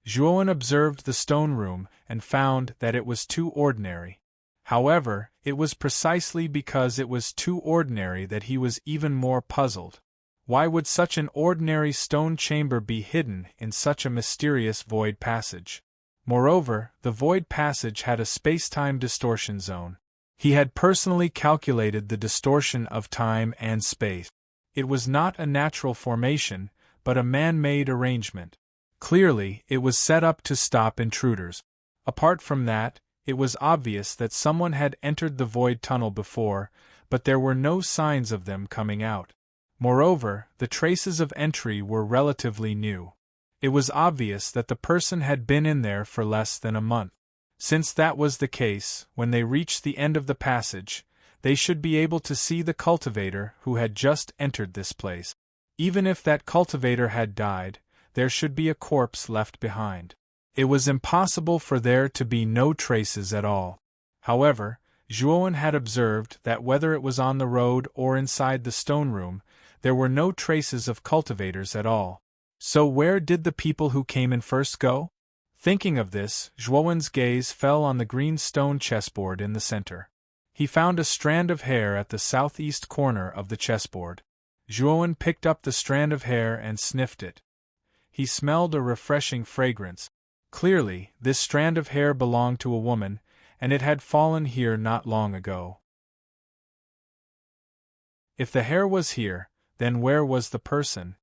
Zhuowen observed the stone room and found that it was too ordinary. However, it was precisely because it was too ordinary that he was even more puzzled. Why would such an ordinary stone chamber be hidden in such a mysterious void passage? Moreover, the void passage had a space-time distortion zone. He had personally calculated the distortion of time and space. It was not a natural formation, but a man-made arrangement. Clearly, it was set up to stop intruders. Apart from that, it was obvious that someone had entered the void tunnel before, but there were no signs of them coming out. Moreover, the traces of entry were relatively new. It was obvious that the person had been in there for less than a month. Since that was the case, when they reached the end of the passage, they should be able to see the cultivator who had just entered this place. Even if that cultivator had died, there should be a corpse left behind. It was impossible for there to be no traces at all. However, Zhuowen had observed that whether it was on the road or inside the stone room, there were no traces of cultivators at all. So where did the people who came in first go? Thinking of this, Zhuowen's gaze fell on the green stone chessboard in the center. He found a strand of hair at the southeast corner of the chessboard. Zhuowen picked up the strand of hair and sniffed it. He smelled a refreshing fragrance. Clearly, this strand of hair belonged to a woman, and it had fallen here not long ago. If the hair was here, then where was the person?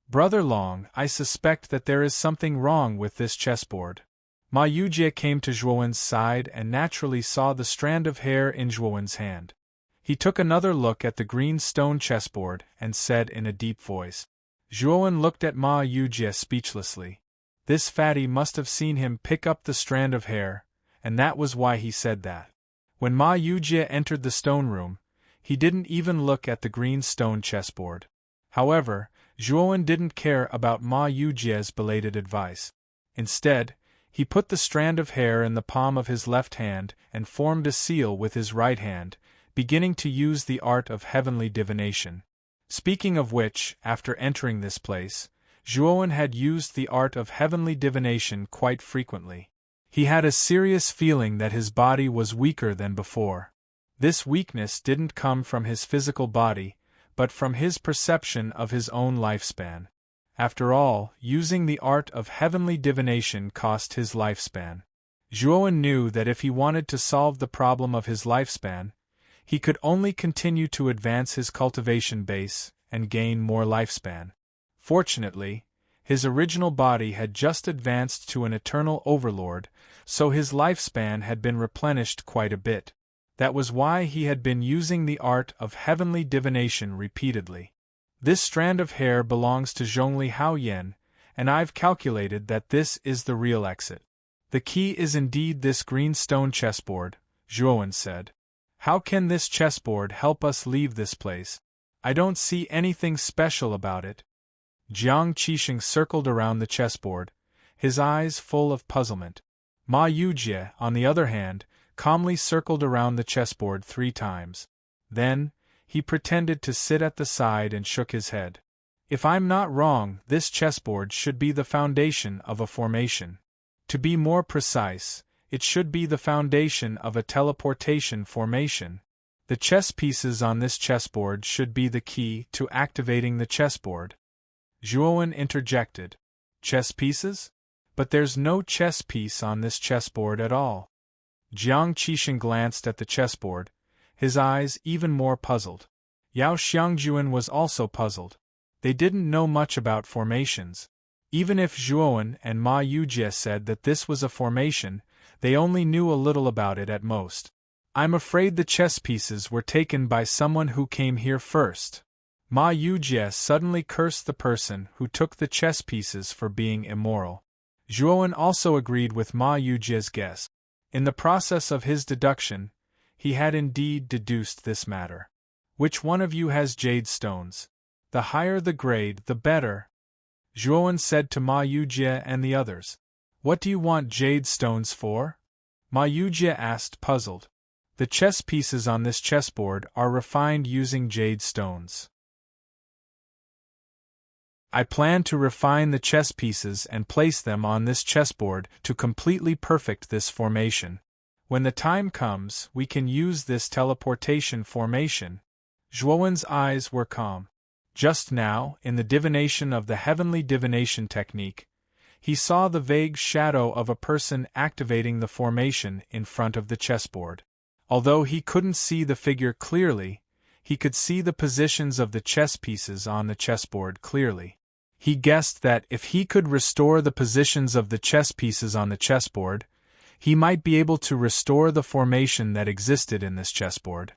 Brother Long, I suspect that there is something wrong with this chessboard. Ma Yujie came to Zhuowen's side and naturally saw the strand of hair in Zhuowen's hand. He took another look at the green stone chessboard and said in a deep voice. Zhuowen looked at Ma Yujie speechlessly. This fatty must have seen him pick up the strand of hair, and that was why he said that. When Ma Yujie entered the stone room, he didn't even look at the green stone chessboard. However, Zhuowen didn't care about Ma Yujie's belated advice. Instead, he put the strand of hair in the palm of his left hand and formed a seal with his right hand, beginning to use the art of heavenly divination. Speaking of which, after entering this place, Zhuowen had used the art of heavenly divination quite frequently. He had a serious feeling that his body was weaker than before. This weakness didn't come from his physical body, but from his perception of his own lifespan. After all, using the art of heavenly divination cost his lifespan. Zhuowen knew that if he wanted to solve the problem of his lifespan, he could only continue to advance his cultivation base and gain more lifespan. Fortunately, his original body had just advanced to an eternal overlord, so his lifespan had been replenished quite a bit. That was why he had been using the art of heavenly divination repeatedly. This strand of hair belongs to Zhongli Haoyan, and I've calculated that this is the real exit. The key is indeed this green stone chessboard, Zhuowen said. How can this chessboard help us leave this place? I don't see anything special about it. Jiang Qixing circled around the chessboard, his eyes full of puzzlement. Ma Yujie, on the other hand, calmly circled around the chessboard 3 times. Then, he pretended to sit at the side and shook his head. If I'm not wrong, this chessboard should be the foundation of a formation. To be more precise, it should be the foundation of a teleportation formation. The chess pieces on this chessboard should be the key to activating the chessboard. Zhuowen interjected. Chess pieces? But there's no chess piece on this chessboard at all. Jiang Qixing glanced at the chessboard, his eyes even more puzzled. Yao Xiangjuan was also puzzled. They didn't know much about formations. Even if Zhuowen and Ma Yujie said that this was a formation, They only knew a little about it at most. I'm afraid the chess pieces were taken by someone who came here first. Ma Yujie suddenly cursed the person who took the chess pieces for being immoral. Zhuowen also agreed with Ma Yujie's guess. In the process of his deduction, he had indeed deduced this matter. Which one of you has jade stones? The higher the grade, the better, Zhuowen said to Ma Yujie and the others. What do you want jade stones for? Ma Yujie asked, puzzled. The chess pieces on this chessboard are refined using jade stones. I plan to refine the chess pieces and place them on this chessboard to completely perfect this formation. When the time comes, we can use this teleportation formation. Zhuowen's eyes were calm. Just now, in the divination of the heavenly divination technique, he saw the vague shadow of a person activating the formation in front of the chessboard. Although he couldn't see the figure clearly, he could see the positions of the chess pieces on the chessboard clearly. He guessed that if he could restore the positions of the chess pieces on the chessboard, he might be able to restore the formation that existed in this chessboard.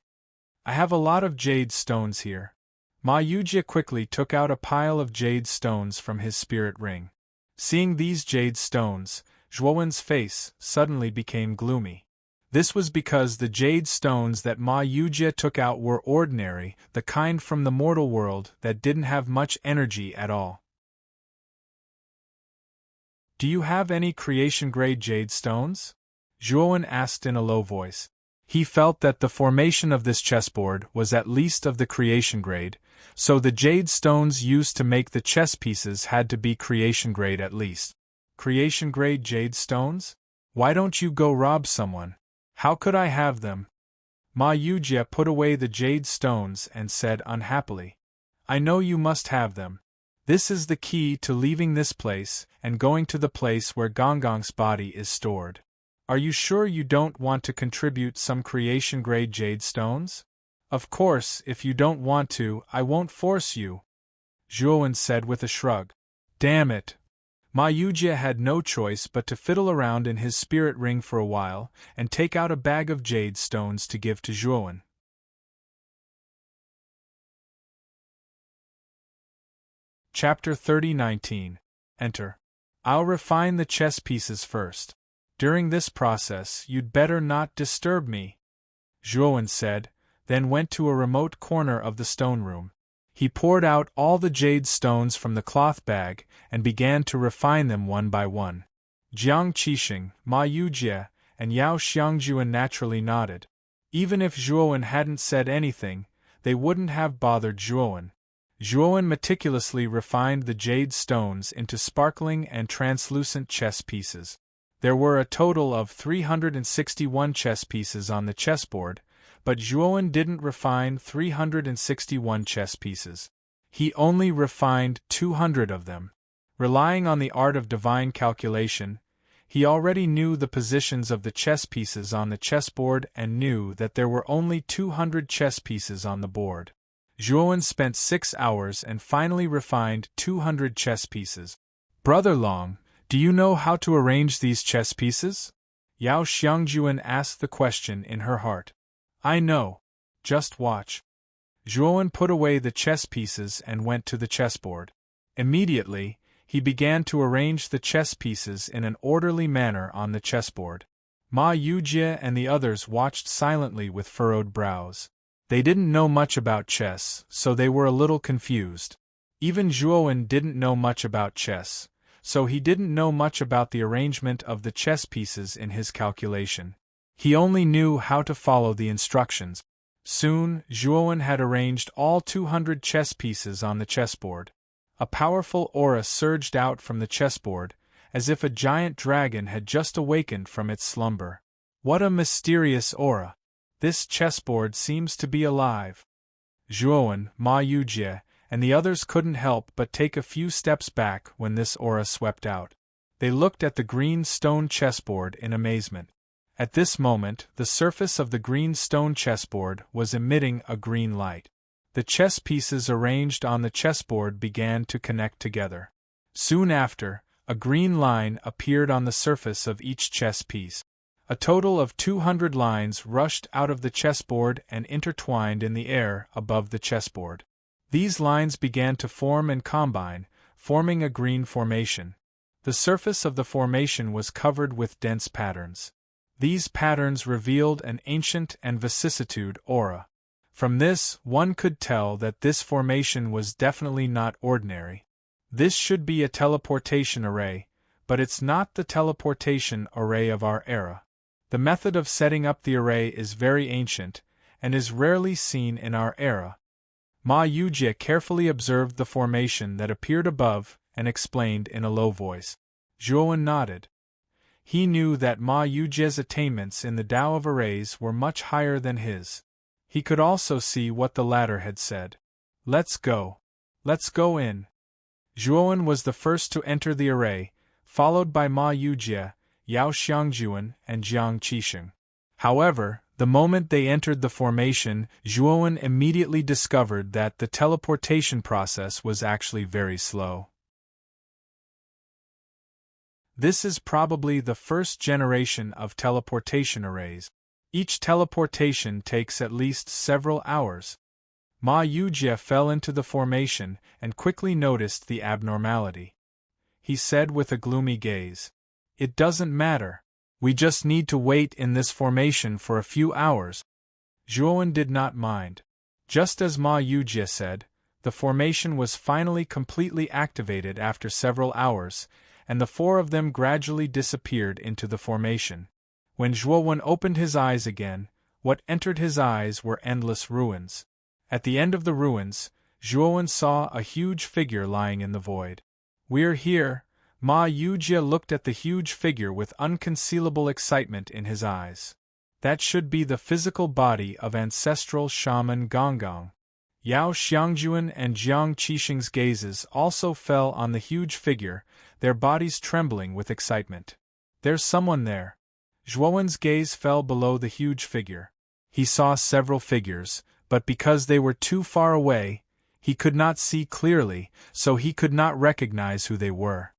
I have a lot of jade stones here. Ma Yujie quickly took out a pile of jade stones from his spirit ring. Seeing these jade stones, Zhuowen's face suddenly became gloomy. This was because the jade stones that Ma Yujie took out were ordinary, the kind from the mortal world that didn't have much energy at all. Do you have any creation-grade jade stones? Zhuowen asked in a low voice. He felt that the formation of this chessboard was at least of the creation grade, so the jade stones used to make the chess pieces had to be creation grade at least. Creation grade jade stones? Why don't you go rob someone? How could I have them? Ma Yujie put away the jade stones and said unhappily. I know you must have them. This is the key to leaving this place and going to the place where Gonggong's body is stored. Are you sure you don't want to contribute some creation-grade jade stones? Of course, if you don't want to, I won't force you, Zhuowen said with a shrug. Damn it! Ma Yujie had no choice but to fiddle around in his spirit ring for a while and take out a bag of jade stones to give to Zhuowen. Chapter 30:19. Enter. I'll refine the chess pieces first. During this process, you'd better not disturb me, Zhuowen said, then went to a remote corner of the stone room. He poured out all the jade stones from the cloth bag and began to refine them one by one. Jiang Qixing, Ma Yujie, and Yao Xiangjuan naturally nodded. Even if Zhuowen hadn't said anything, they wouldn't have bothered Zhuowen. Zhuowen meticulously refined the jade stones into sparkling and translucent chess pieces. There were a total of 361 chess pieces on the chessboard, but Zhuowen didn't refine 361 chess pieces. He only refined 200 of them. Relying on the art of divine calculation, he already knew the positions of the chess pieces on the chessboard and knew that there were only 200 chess pieces on the board. Zhuowen spent 6 hours and finally refined 200 chess pieces. Brother Long, do you know how to arrange these chess pieces? Yao Xiangjuan asked the question in her heart. I know. Just watch. Zhuowen put away the chess pieces and went to the chessboard. Immediately, he began to arrange the chess pieces in an orderly manner on the chessboard. Ma Yujie and the others watched silently with furrowed brows. They didn't know much about chess, so they were a little confused. Even Zhuowen didn't know much about chess, so he didn't know much about the arrangement of the chess pieces in his calculation. He only knew how to follow the instructions. Soon, Zhuowen had arranged all 200 chess pieces on the chessboard. A powerful aura surged out from the chessboard, as if a giant dragon had just awakened from its slumber. What a mysterious aura! This chessboard seems to be alive. Zhuowen, Ma Yujie, and the others couldn't help but take a few steps back when this aura swept out. They looked at the green stone chessboard in amazement. At this moment, the surface of the green stone chessboard was emitting a green light. The chess pieces arranged on the chessboard began to connect together. Soon after, a green line appeared on the surface of each chess piece. A total of 200 lines rushed out of the chessboard and intertwined in the air above the chessboard. These lines began to form and combine, forming a green formation. The surface of the formation was covered with dense patterns. These patterns revealed an ancient and vicissitude aura. From this, one could tell that this formation was definitely not ordinary. This should be a teleportation array, but it's not the teleportation array of our era. The method of setting up the array is very ancient, and is rarely seen in our era. Ma Yujie carefully observed the formation that appeared above, and explained in a low voice. Zhuowen nodded. He knew that Ma Yujie's attainments in the Tao of arrays were much higher than his. He could also see what the latter had said. Let's go. Let's go in. Zhuowen was the first to enter the array, followed by Ma Yujie, Yao Xiangjuan, and Jiang Qixing. However, the moment they entered the formation, Zhuowen immediately discovered that the teleportation process was actually very slow. This is probably the first generation of teleportation arrays. Each teleportation takes at least several hours. Ma Yujie fell into the formation and quickly noticed the abnormality. He said with a gloomy gaze, "It doesn't matter. We just need to wait in this formation for a few hours." Zhuowen did not mind. Just as Ma Yujie said, the formation was finally completely activated after several hours, and the four of them gradually disappeared into the formation. When Zhuowen opened his eyes again, what entered his eyes were endless ruins. At the end of the ruins, Zhuowen saw a huge figure lying in the void. "We're here." Ma Yujie looked at the huge figure with unconcealable excitement in his eyes. That should be the physical body of ancestral shaman Gonggong. Yao Xiangjuan and Jiang Qixing's gazes also fell on the huge figure, their bodies trembling with excitement. "There's someone there." Zhuowen's gaze fell below the huge figure. He saw several figures, but because they were too far away, he could not see clearly, so he could not recognize who they were.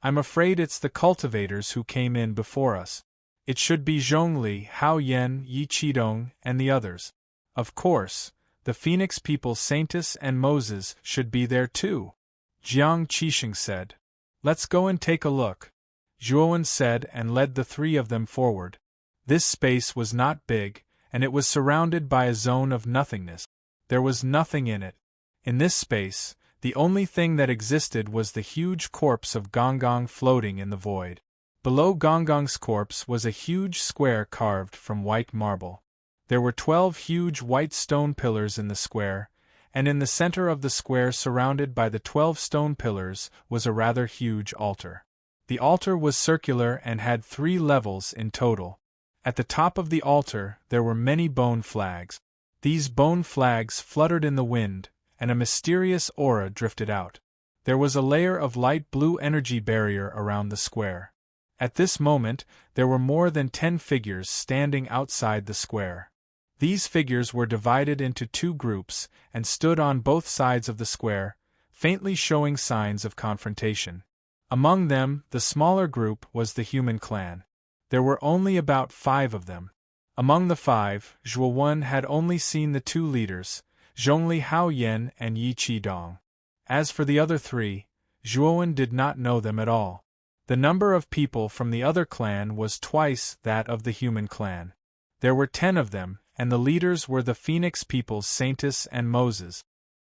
"I'm afraid it's the cultivators who came in before us. It should be Zhongli, Hao Yan, Yi Qidong, and the others. Of course, the Phoenix people Saintus and Moses should be there too," Jiang Qixing said. "Let's go and take a look," Zhuowen said and led the three of them forward. This space was not big, and it was surrounded by a zone of nothingness. There was nothing in it. In this space, the only thing that existed was the huge corpse of Gonggong floating in the void. Below Gonggong's corpse was a huge square carved from white marble. There were 12 huge white stone pillars in the square, and in the center of the square, surrounded by the 12 stone pillars, was a rather huge altar. The altar was circular and had 3 levels in total. At the top of the altar there were many bone flags. These bone flags fluttered in the wind, and a mysterious aura drifted out. There was a layer of light blue energy barrier around the square. At this moment, there were more than 10 figures standing outside the square. These figures were divided into 2 groups and stood on both sides of the square, faintly showing signs of confrontation. Among them, the smaller group was the human clan. There were only about 5 of them. Among the 5, Zhuowen had only seen the 2 leaders, Zhongli Hao Yan and Yi Qidong. As for the other 3, Zhuowen did not know them at all. The number of people from the other clan was twice that of the human clan. There were 10 of them, and the leaders were the Phoenix people's Saintus and Moses.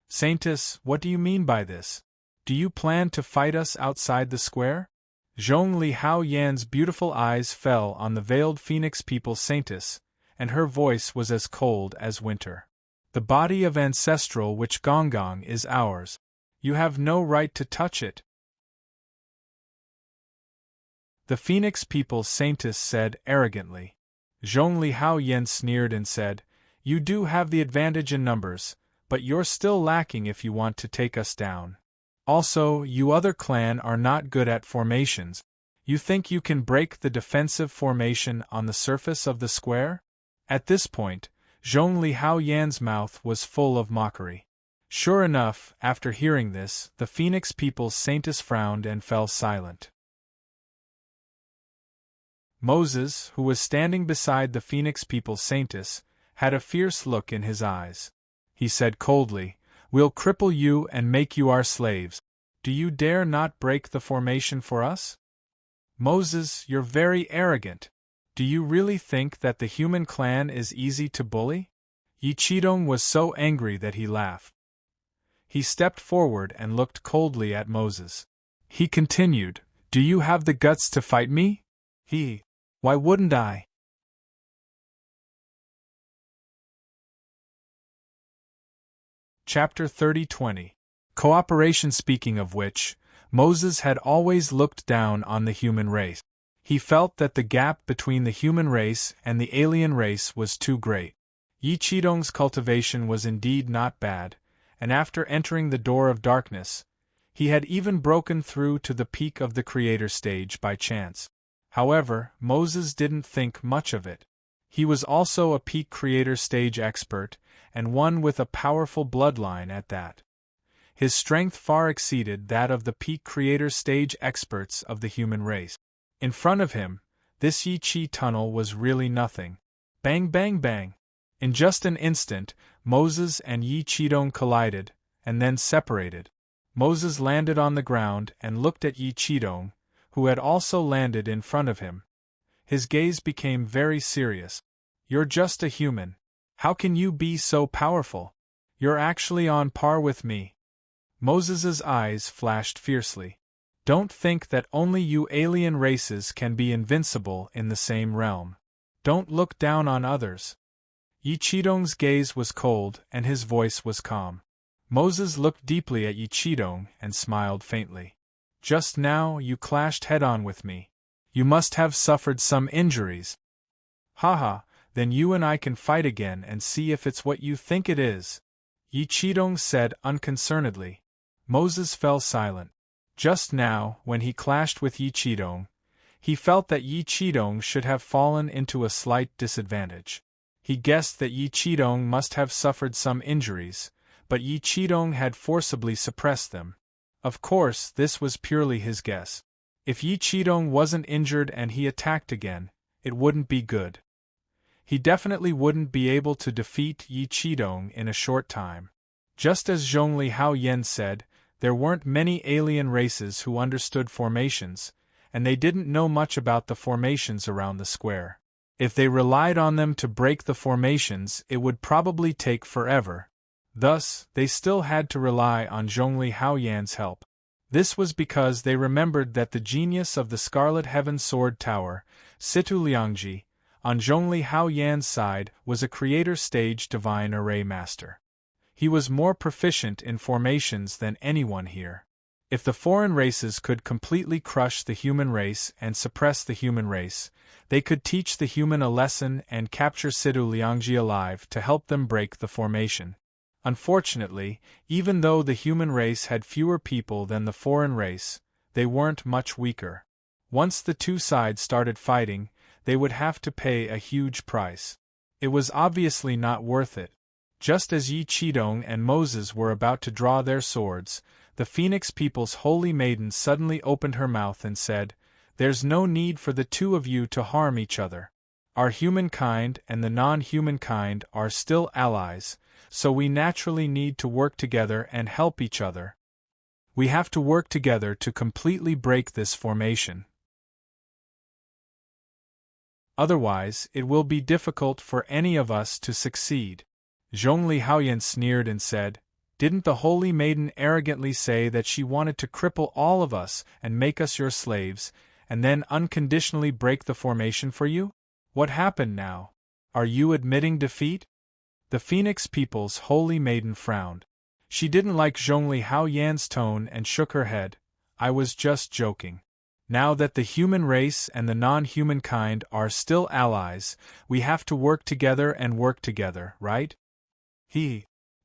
"Saintus, what do you mean by this? Do you plan to fight us outside the square?" Zhongli Hao Yan's beautiful eyes fell on the veiled Phoenix people's Saintus, and her voice was as cold as winter. "The body of ancestral which Gonggong is ours. You have no right to touch it." The Phoenix people's Saintus said arrogantly. Zhongli Hao Yan sneered and said, "You do have the advantage in numbers, but you're still lacking if you want to take us down. Also, you other clan are not good at formations. You think you can break the defensive formation on the surface of the square?" At this point, Zhongli Hao Yan's mouth was full of mockery. Sure enough, after hearing this, the Phoenix people's Saintus frowned and fell silent. Moses, who was standing beside the Phoenix People's Saintess, had a fierce look in his eyes. He said coldly, "We'll cripple you and make you our slaves. Do you dare not break the formation for us?" "Moses, you're very arrogant. Do you really think that the human clan is easy to bully?" Yichidong was so angry that he laughed. He stepped forward and looked coldly at Moses. He continued, "Do you have the guts to fight me?" "Why wouldn't I?" Chapter 30:20 Cooperation. Speaking of which, Moses had always looked down on the human race. He felt that the gap between the human race and the alien race was too great. Yichidong's cultivation was indeed not bad, and after entering the door of darkness, he had even broken through to the peak of the creator stage by chance. However, Moses didn't think much of it. He was also a peak creator stage expert, and one with a powerful bloodline at that. His strength far exceeded that of the peak creator stage experts of the human race. In front of him, this Yi-Chi tunnel was really nothing. Bang bang bang! In just an instant, Moses and Yichidong collided, and then separated. Moses landed on the ground and looked at Yichidong, who had also landed in front of him. His gaze became very serious. "You're just a human. How can you be so powerful? You're actually on par with me." Moses's eyes flashed fiercely. "Don't think that only you alien races can be invincible in the same realm. Don't look down on others." Yichidong's gaze was cold and his voice was calm. Moses looked deeply at Yichidong and smiled faintly. "Just now you clashed head-on with me. You must have suffered some injuries." "Haha, then you and I can fight again and see if it's what you think it is," Yichidong said unconcernedly. Moses fell silent. Just now, when he clashed with Yichidong, he felt that Yichidong should have fallen into a slight disadvantage. He guessed that Yichidong must have suffered some injuries, but Yichidong had forcibly suppressed them. Of course, this was purely his guess. If Yichidong wasn't injured and he attacked again, it wouldn't be good. He definitely wouldn't be able to defeat Yichidong in a short time. Just as Zhongli Haoyan said, there weren't many alien races who understood formations, and they didn't know much about the formations around the square. If they relied on them to break the formations, it would probably take forever. Thus, they still had to rely on Zhongli Haoyan's help. This was because they remembered that the genius of the Scarlet Heaven Sword Tower, Situ Liangji, on Zhongli Haoyan's side was a creator stage divine array master. He was more proficient in formations than anyone here. If the foreign races could completely crush the human race and suppress the human race, they could teach the human a lesson and capture Situ Liangji alive to help them break the formation. Unfortunately, even though the human race had fewer people than the foreign race, they weren't much weaker. Once the two sides started fighting, they would have to pay a huge price. It was obviously not worth it. Just as Yichidong and Moses were about to draw their swords, the Phoenix People's Holy Maiden suddenly opened her mouth and said, "There's no need for the two of you to harm each other. Our humankind and the non-humankind are still allies, so we naturally need to work together and help each other. We have to work together to completely break this formation. Otherwise, it will be difficult for any of us to succeed." Zhongli Haoyan sneered and said, "Didn't the Holy Maiden arrogantly say that she wanted to cripple all of us and make us your slaves, and then unconditionally break the formation for you? What happened now? Are you admitting defeat?" The Phoenix People's Holy Maiden frowned. She didn't like Zhongli Haoyan's tone and shook her head. "I was just joking. Now that the human race and the non-humankind are still allies, we have to work together and work together, right?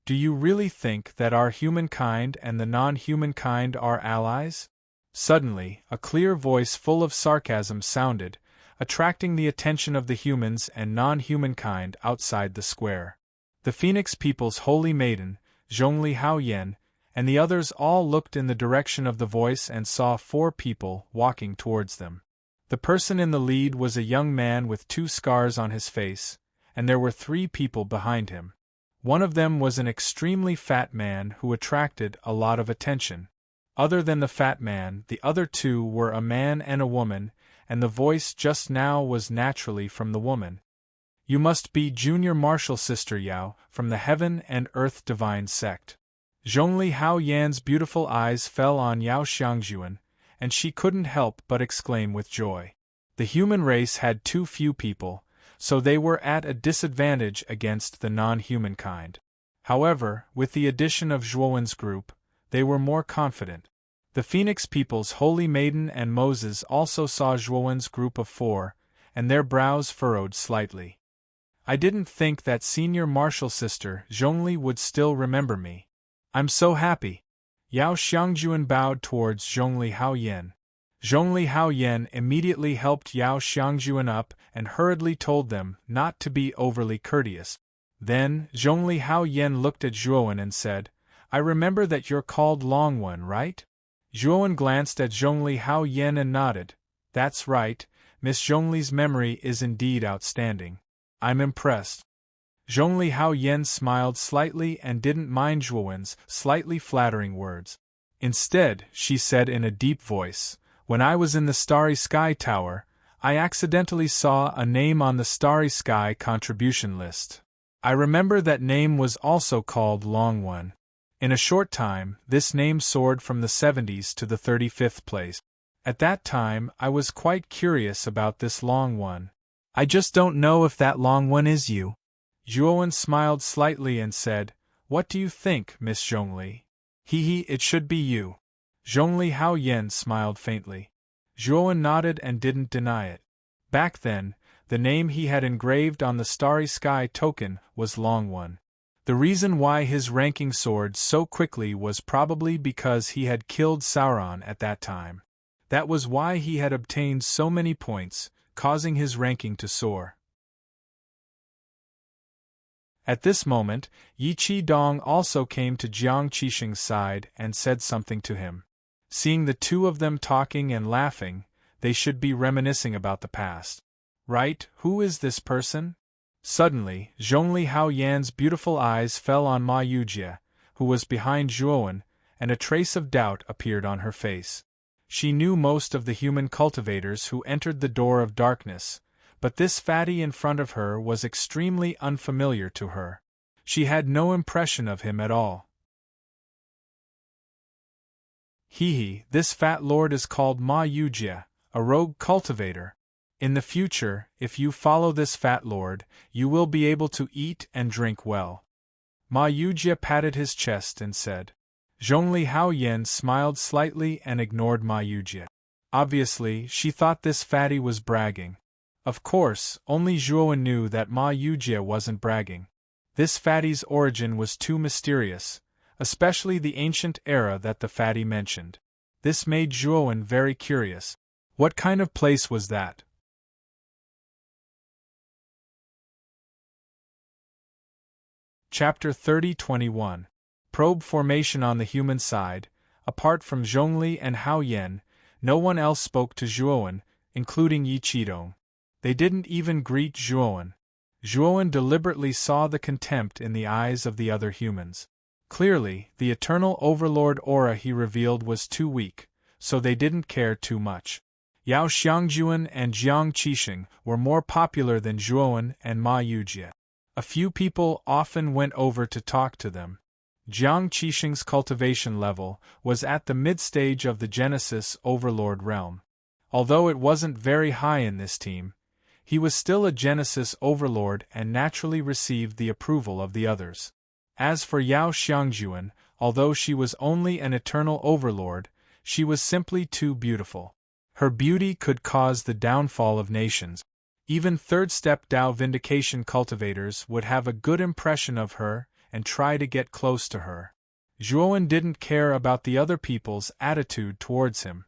Do you really think that our humankind and the non-humankind are allies?" Suddenly, a clear voice full of sarcasm sounded, attracting the attention of the humans and non-humankind outside the square. The Phoenix People's Holy Maiden, Zhongli Haoyan, and the others all looked in the direction of the voice and saw 4 people walking towards them. The person in the lead was a young man with 2 scars on his face, and there were 3 people behind him. One of them was an extremely fat man who attracted a lot of attention. Other than the fat man, the other 2 were a man and a woman, and the voice just now was naturally from the woman. You must be Junior Marshal Sister Yao, from the Heaven and Earth Divine Sect. Zhongli Hao Yan's beautiful eyes fell on Yao Xiangjuan, and she couldn't help but exclaim with joy. The human race had too few people, so they were at a disadvantage against the non-human kind. However, with the addition of Zhuowen's group, they were more confident. The Phoenix People's Holy Maiden and Moses also saw Zhuowen's group of 4, and their brows furrowed slightly. I didn't think that Senior Marshal Sister Zhongli would still remember me. I'm so happy. Yao Xiangjuan bowed towards Zhongli Haoyan. Zhongli Haoyan immediately helped Yao Xiangjuan up and hurriedly told them not to be overly courteous. Then, Zhongli Haoyan looked at Zhuowen and said, I remember that you're called Long One, right? Zhuowen glanced at Zhongli Haoyan and nodded. That's right, Miss Zhongli's memory is indeed outstanding. I'm impressed. Zhongli Haoyan smiled slightly and didn't mind Zhuowen's slightly flattering words. Instead, she said in a deep voice, when I was in the Starry Sky Tower, I accidentally saw a name on the Starry Sky contribution list. I remember that name was also called Long One. In a short time, this name soared from the 70s to the 35th place. At that time, I was quite curious about this Long One. I just don't know if that Long One is you. Zhuowen smiled slightly and said, What do you think, Miss Zhongli? Hee, it should be you. Zhongli Haoyan smiled faintly. Zhuowen nodded and didn't deny it. Back then, the name he had engraved on the Starry Sky token was Long One. The reason why his ranking soared so quickly was probably because he had killed Sauron at that time. That was why he had obtained so many points, causing his ranking to soar. At this moment, Yi Qi-dong also came to Jiang Qixing's side and said something to him. Seeing the 2 of them talking and laughing, they should be reminiscing about the past. Right, who is this person? Suddenly, Zhongli Haoyan's beautiful eyes fell on Ma Yujie, who was behind Zhuowen, and a trace of doubt appeared on her face. She knew most of the human cultivators who entered the Door of Darkness, but this fatty in front of her was extremely unfamiliar to her. She had no impression of him at all. This fat lord is called Ma Yujie, a rogue cultivator. In the future, if you follow this fat lord, you will be able to eat and drink well. Ma Yujie patted his chest and said. Zhongli Haoyan smiled slightly and ignored Ma Yujie. Obviously, she thought this fatty was bragging. Of course, only Zhuowen knew that Ma Yujie wasn't bragging. This fatty's origin was too mysterious, especially the ancient era that the fatty mentioned. This made Zhuowen very curious. What kind of place was that? Chapter 30-21. Probe formation on the human side. Apart from Zhongli and Haoyan, no one else spoke to Zhuowen, including Yi Qi-dong. They didn't even greet Zhuowen. Zhuowen deliberately saw the contempt in the eyes of the other humans. Clearly, the eternal overlord aura he revealed was too weak, so they didn't care too much. Yao Xiangjuan and Jiang Qixing were more popular than Zhuowen and Ma Yujie. A few people often went over to talk to them. Jiang Qixing's cultivation level was at the mid-stage of the Genesis Overlord realm. Although it wasn't very high in this team, he was still a Genesis Overlord and naturally received the approval of the others. As for Yao Xiangjuan, although she was only an eternal Overlord, she was simply too beautiful. Her beauty could cause the downfall of nations. Even third-step Dao Vindication cultivators would have a good impression of her and try to get close to her. Zhuowen didn't care about the other people's attitude towards him.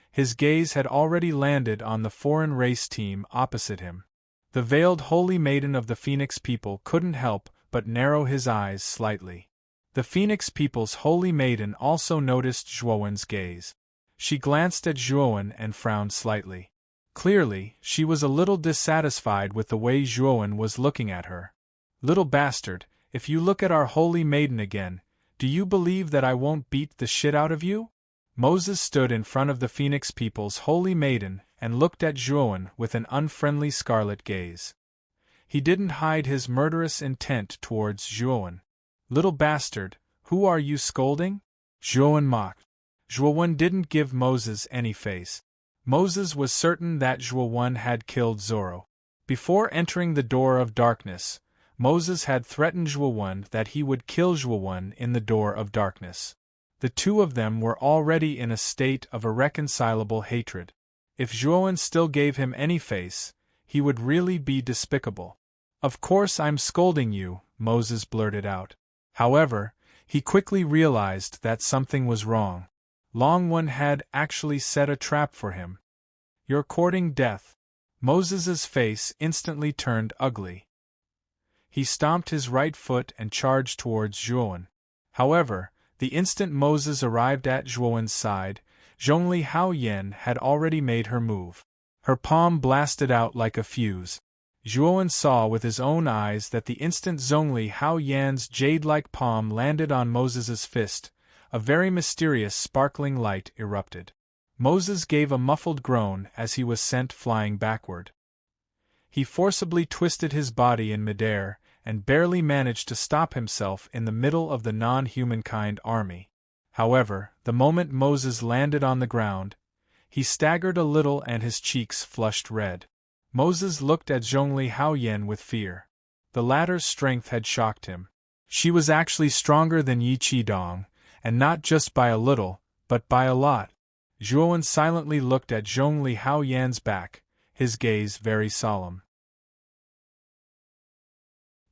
His gaze had already landed on the foreign race team opposite him. The veiled holy maiden of the Phoenix people couldn't help but narrow his eyes slightly. The Phoenix people's holy maiden also noticed Zhuowen's gaze. She glanced at Zhuowen and frowned slightly. Clearly, she was a little dissatisfied with the way Zhuowen was looking at her. Little bastard, if you look at our holy maiden again, do you believe that I won't beat the shit out of you? Moses stood in front of the Phoenix people's holy maiden and looked at Zhuowen with an unfriendly scarlet gaze. He didn't hide his murderous intent towards Zhuowen. Little bastard, who are you scolding? Zhuowen mocked. Zhuowen didn't give Moses any face. Moses was certain that Zhuowen had killed Zoro. Before entering the door of darkness, Moses had threatened Zhuowen that he would kill Zhuowen in the door of darkness. The two of them were already in a state of irreconcilable hatred. If Zhuowen still gave him any face, he would really be despicable. Of course I'm scolding you, Moses blurted out. However, he quickly realized that something was wrong. Longwen had actually set a trap for him. You're courting death. Moses's face instantly turned ugly. He stomped his right foot and charged towards Zhuowen. However, the instant Moses arrived at Zhuowen's side, Zhongli Haoyan had already made her move. Her palm blasted out like a fuse. Zhuowen saw with his own eyes that the instant Zhongli Haoyan's jade-like palm landed on Moses's fist, a very mysterious sparkling light erupted. Moses gave a muffled groan as he was sent flying backward. He forcibly twisted his body in midair, and barely managed to stop himself in the middle of the non-humankind army. However, the moment Moses landed on the ground, he staggered a little and his cheeks flushed red. Moses looked at Zhongli Haoyan with fear. The latter's strength had shocked him. She was actually stronger than Yi Qidong, and not just by a little, but by a lot. Zhuowen silently looked at Zhongli Haoyan's back, his gaze very solemn.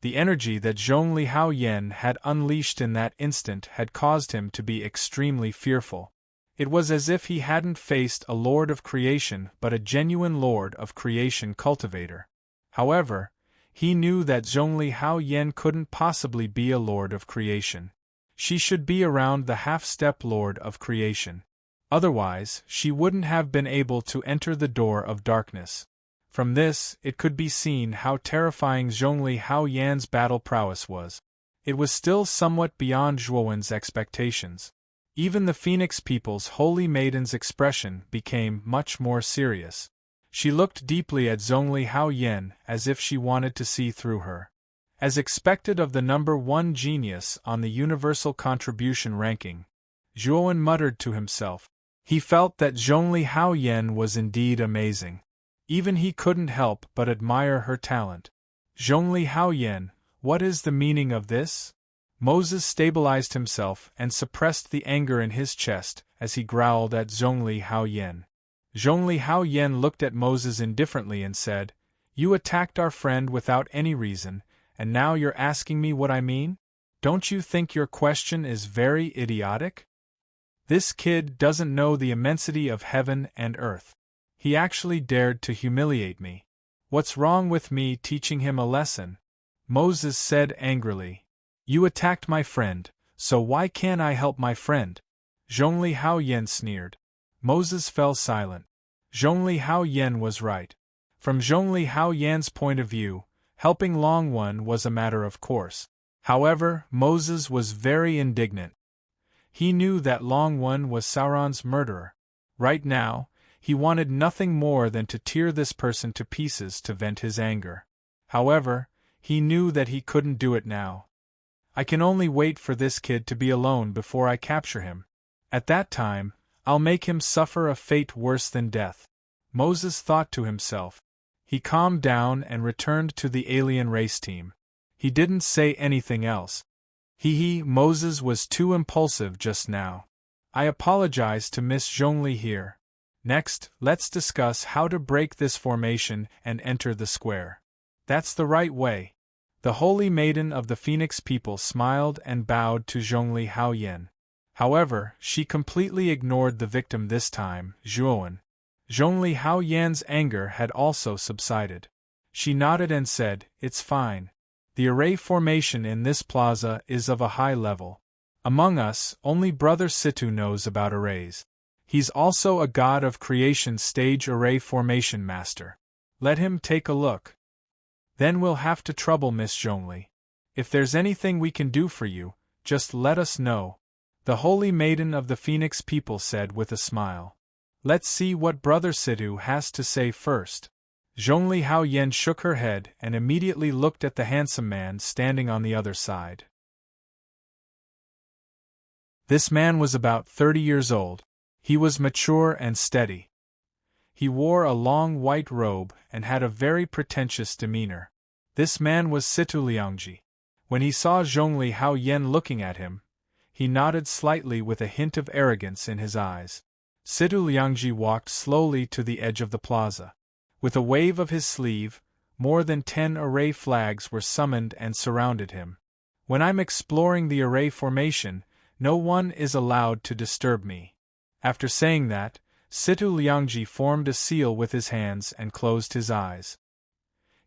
The energy that Zhongli Haoyan had unleashed in that instant had caused him to be extremely fearful. It was as if he hadn't faced a lord of creation but a genuine lord of creation cultivator. However, he knew that Zhongli Haoyan couldn't possibly be a lord of creation. She should be around the half-step lord of creation. Otherwise, she wouldn't have been able to enter the door of darkness. From this, it could be seen how terrifying Zhongli Haoyan's battle prowess was. It was still somewhat beyond Zhuowen's expectations. Even the Phoenix people's holy maiden's expression became much more serious. She looked deeply at Zhongli Haoyan as if she wanted to see through her. As expected of the number one genius on the universal contribution ranking, Zhuowen muttered to himself. He felt that Zhongli Haoyan was indeed amazing. Even he couldn't help but admire her talent. Zhongli Haoyan, what is the meaning of this? Moses stabilized himself and suppressed the anger in his chest as he growled at Zhongli Haoyan. Zhongli Haoyan looked at Moses indifferently and said, "You attacked our friend without any reason, and now you're asking me what I mean? Don't you think your question is very idiotic? This kid doesn't know the immensity of heaven and earth. He actually dared to humiliate me. What's wrong with me teaching him a lesson?" Moses said angrily. "You attacked my friend, so why can't I help my friend?" Zhongli Haoyan sneered. Moses fell silent. Zhongli Haoyan was right. From Zhongli Haoyan's point of view, helping Longwen was a matter of course. However, Moses was very indignant. He knew that Longwen was Sauron's murderer. Right now, he wanted nothing more than to tear this person to pieces to vent his anger. However, he knew that he couldn't do it now. I can only wait for this kid to be alone before I capture him. At that time, I'll make him suffer a fate worse than death. Moses thought to himself. He calmed down and returned to the alien race team. He didn't say anything else. Moses was too impulsive just now. I apologize to Miss Zhongli here. Next, let's discuss how to break this formation and enter the square. That's the right way. The holy maiden of the Phoenix people smiled and bowed to Zhongli Haoyan. However, she completely ignored the victim this time, Zhuowen. Zhongli Haoyan's anger had also subsided. She nodded and said, "It's fine. The array formation in this plaza is of a high level. Among us, only Brother Situ knows about arrays. He's also a god of creation stage array formation master. Let him take a look. Then we'll have to trouble Miss Zhongli. If there's anything we can do for you, just let us know," the holy maiden of the Phoenix people said with a smile. "Let's see what Brother Situ has to say first." Zhongli Hao Yen shook her head and immediately looked at the handsome man standing on the other side. This man was about 30 years old. He was mature and steady. He wore a long white robe and had a very pretentious demeanor. This man was Situ Liangji. When he saw Zhongli Hao Yen looking at him, he nodded slightly with a hint of arrogance in his eyes. Situ Liangji walked slowly to the edge of the plaza. With a wave of his sleeve, more than 10 array flags were summoned and surrounded him. "When I'm exploring the array formation, no one is allowed to disturb me." After saying that, Situ Liangji formed a seal with his hands and closed his eyes.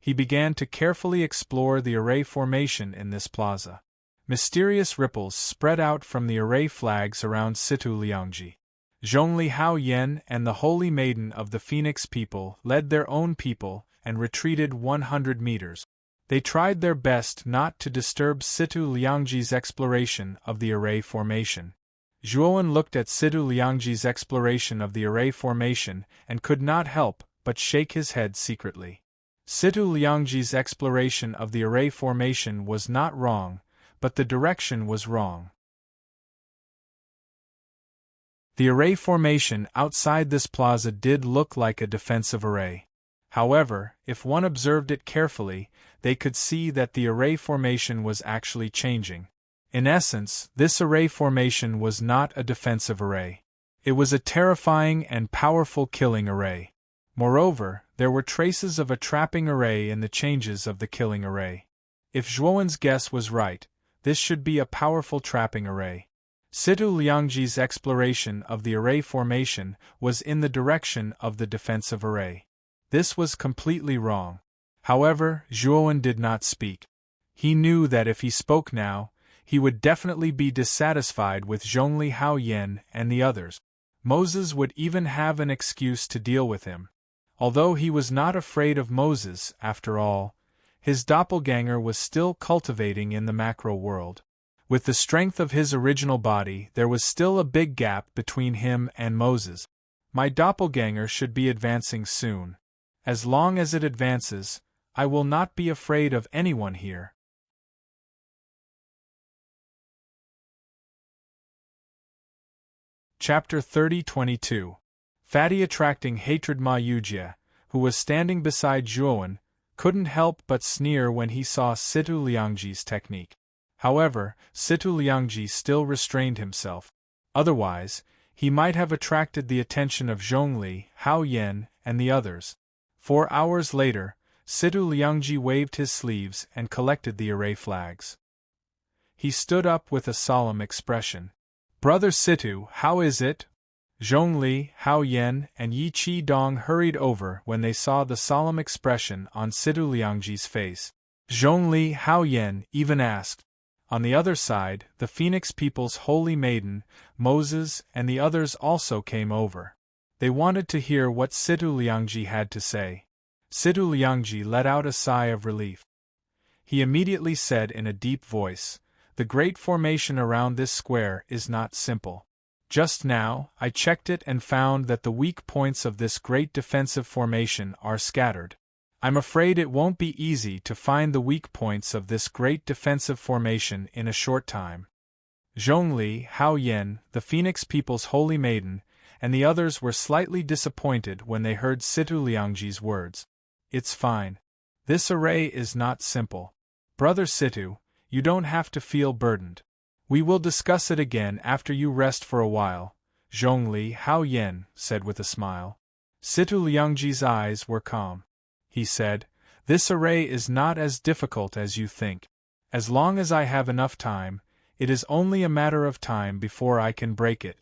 He began to carefully explore the array formation in this plaza. Mysterious ripples spread out from the array flags around Situ Liangji. Zhongli Hao Yen and the Holy Maiden of the Phoenix people led their own people and retreated 100 meters. They tried their best not to disturb Situ Liangji's exploration of the array formation. Zhuowen looked at Situ Liangji's exploration of the array formation and could not help but shake his head secretly. Situ Liangji's exploration of the array formation was not wrong, but the direction was wrong. The array formation outside this plaza did look like a defensive array. However, if one observed it carefully, they could see that the array formation was actually changing. In essence, this array formation was not a defensive array. It was a terrifying and powerful killing array. Moreover, there were traces of a trapping array in the changes of the killing array. If Zhuowen's guess was right, this should be a powerful trapping array. Situ Liangji's exploration of the array formation was in the direction of the defensive array. This was completely wrong. However, Zhuowen did not speak. He knew that if he spoke now, he would definitely be dissatisfied with Zhongli Hao Yen and the others. Moses would even have an excuse to deal with him. Although he was not afraid of Moses, after all, his doppelganger was still cultivating in the macro world. With the strength of his original body, there was still a big gap between him and Moses. My doppelganger should be advancing soon. As long as it advances, I will not be afraid of anyone here. Chapter 30-22. Fatty attracting hatred. Ma Yujie, who was standing beside Zhuowen, couldn't help but sneer when he saw Situ Liangji's technique. However, Situ Liangji still restrained himself. Otherwise, he might have attracted the attention of Zhongli, Hao Yen, and the others. 4 hours later, Situ Liangji waved his sleeves and collected the array flags. He stood up with a solemn expression. "Brother Situ, how is it?" Zhongli, Hao Yen, and Yi Qi-dong hurried over when they saw the solemn expression on Situ Liangji's face. Zhongli Hao Yen even asked. On the other side, the Phoenix people's holy maiden, Moses, and the others also came over. They wanted to hear what Situ Liangji had to say. Situ Liangji let out a sigh of relief. He immediately said in a deep voice, "The great formation around this square is not simple. Just now, I checked it and found that the weak points of this great defensive formation are scattered. I'm afraid it won't be easy to find the weak points of this great defensive formation in a short time." Zhongli, Hao Yen, the Phoenix people's holy maiden, and the others were slightly disappointed when they heard Situ Liangji's words. "It's fine. This array is not simple. Brother Situ, you don't have to feel burdened. We will discuss it again after you rest for a while," Zhongli Hao Yen said with a smile. Situ Liangji's eyes were calm. He said, "This array is not as difficult as you think. As long as I have enough time, it is only a matter of time before I can break it."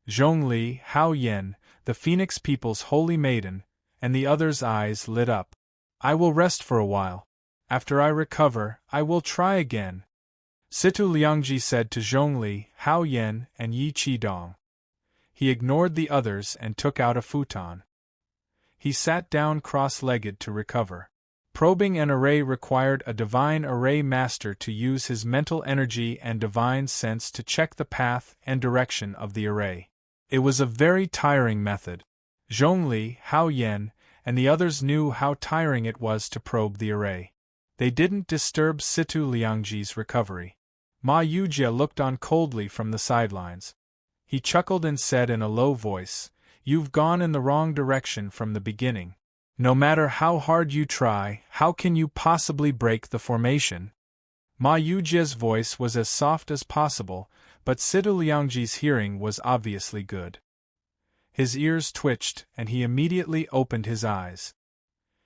Zhongli Hao Yen, the Phoenix people's holy maiden, and the others' eyes lit up. "I will rest for a while. After I recover, I will try again," Situ Liangji said to Zhongli, Hao Yen, and Yi Qi-dong. He ignored the others and took out a futon. He sat down cross-legged to recover. Probing an array required a divine array master to use his mental energy and divine sense to check the path and direction of the array. It was a very tiring method. Zhongli, Hao Yan, and the others knew how tiring it was to probe the array. They didn't disturb Situ Liangji's recovery. Ma Yujie looked on coldly from the sidelines. He chuckled and said in a low voice, "You've gone in the wrong direction from the beginning. No matter how hard you try, how can you possibly break the formation?" Ma Yujie's voice was as soft as possible, but Situ Liangji's hearing was obviously good. His ears twitched, and he immediately opened his eyes.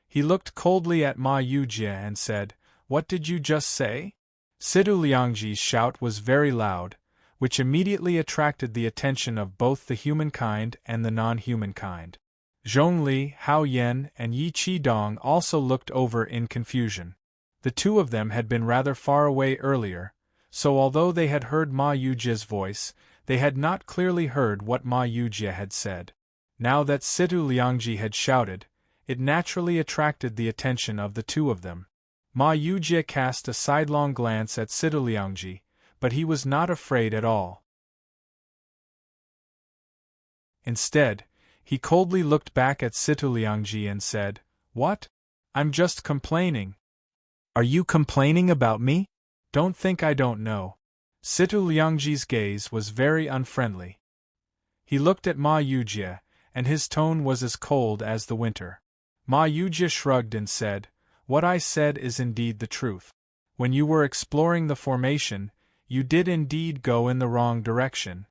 He looked coldly at Ma Yujie and said, "What did you just say?" Situ Liangji's shout was very loud, which immediately attracted the attention of both the humankind and the non-humankind. Zhongli, Hao Yan, and Yi Qidong also looked over in confusion. The two of them had been rather far away earlier, so although they had heard Ma Yujie's voice, they had not clearly heard what Ma Yujie had said. Now that Situ Liangji had shouted, it naturally attracted the attention of the two of them. Ma Yujie cast a sidelong glance at Situ Liangji, but he was not afraid at all. Instead, he coldly looked back at Situ Liangji and said, "What? I'm just complaining." "Are you complaining about me?" "Don't think I don't know." Situ Liangji's gaze was very unfriendly. He looked at Ma Yujie, and his tone was as cold as the winter. Ma Yujie shrugged and said, "What I said is indeed the truth. When you were exploring the formation, you did indeed go in the wrong direction.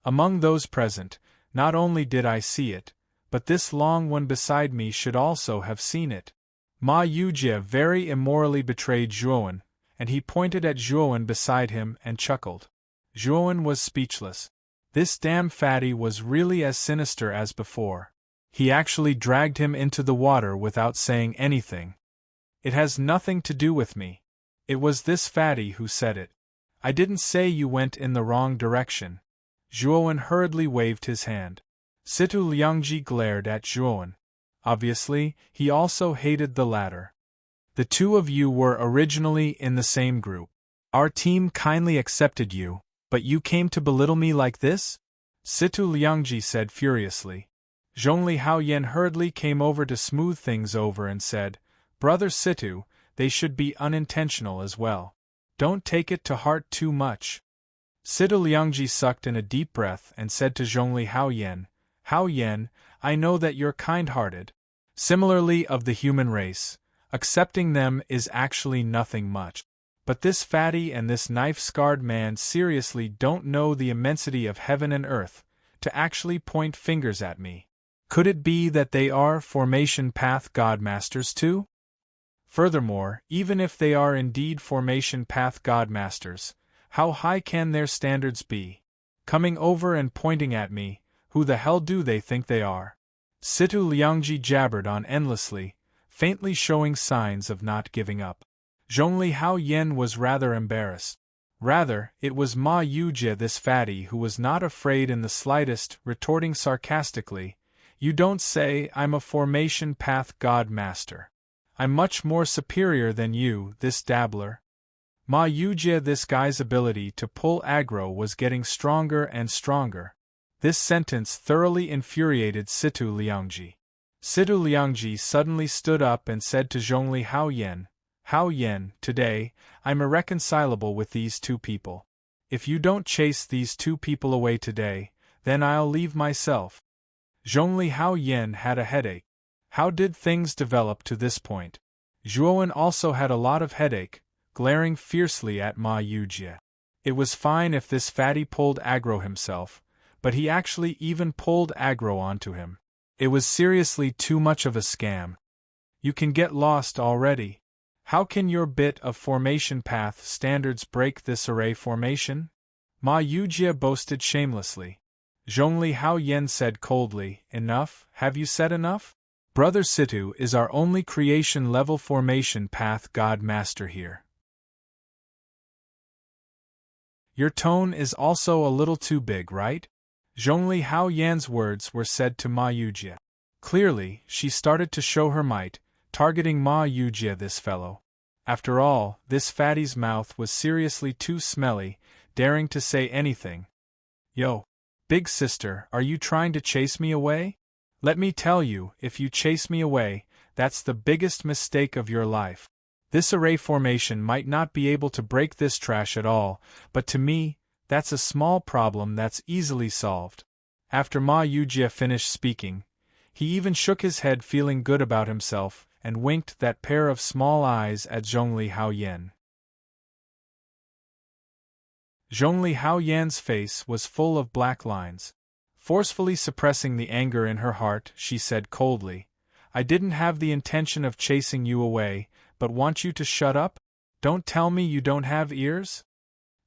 Among those present, not only did I see it, but this long one beside me should also have seen it." Ma Yujie very immorally betrayed Zhuowen, and he pointed at Zhuowen beside him and chuckled. Zhuowen was speechless. This damn fatty was really as sinister as before. He actually dragged him into the water without saying anything. "It has nothing to do with me. It was this fatty who said it. I didn't say you went in the wrong direction." Zhuowen hurriedly waved his hand. Situ Liangji glared at Zhuowen. Obviously, he also hated the latter. "The two of you were originally in the same group. Our team kindly accepted you, but you came to belittle me like this?" Situ Liangji said furiously. Zhongli Hao Yan hurriedly came over to smooth things over and said, "Brother Situ, they should be unintentional as well. Don't take it to heart too much." Situ Liangji sucked in a deep breath and said to Zhongli Hao Yan, "Hao Yan, I know that you're kind-hearted. Similarly of the human race, accepting them is actually nothing much. But this fatty and this knife-scarred man seriously don't know the immensity of heaven and earth, to actually point fingers at me. Could it be that they are Formation Path Godmasters too? Furthermore, even if they are indeed Formation Path Godmasters, how high can their standards be? Coming over and pointing at me, who the hell do they think they are?" Situ Liangji jabbered on endlessly, faintly showing signs of not giving up. Zhongli Hao Yan was rather embarrassed. Rather, it was Ma Yujie this fatty who was not afraid in the slightest, retorting sarcastically, "You don't say I'm a Formation Path Godmaster. I'm much more superior than you, this dabbler." Ma Yujie this guy's ability to pull aggro was getting stronger and stronger. This sentence thoroughly infuriated Situ Liangji. Situ Liangji suddenly stood up and said to Zhongli Hao Yan, "Hao Yan, today, I'm irreconcilable with these two people. If you don't chase these two people away today, then I'll leave myself." Zhongli Hao Yan had a headache. How did things develop to this point? Zhuowen also had a lot of headache, glaring fiercely at Ma Yujie. It was fine if this fatty pulled aggro himself, but he actually even pulled aggro onto him. It was seriously too much of a scam. You can get lost already. How can your bit of formation path standards break this array formation? Ma Yujie boasted shamelessly. Zhongli Hao Yan said coldly, "Enough, have you said enough? Brother Situ is our only creation-level formation path God Master here. Your tone is also a little too big, right?" Zhongli Hao Yan's words were said to Ma Yujie. Clearly, she started to show her might, targeting Ma Yujie, this fellow. After all, this fatty's mouth was seriously too smelly, daring to say anything. Yo, big sister, are you trying to chase me away? Let me tell you, if you chase me away, that's the biggest mistake of your life. This array formation might not be able to break this trash at all, but to me, that's a small problem that's easily solved. After Ma Yujie finished speaking, he even shook his head, feeling good about himself, and winked that pair of small eyes at Zhongli Hao Yan. Zhongli Hao Yan's face was full of black lines. Forcefully suppressing the anger in her heart, she said coldly, I didn't have the intention of chasing you away, but want you to shut up? Don't tell me you don't have ears?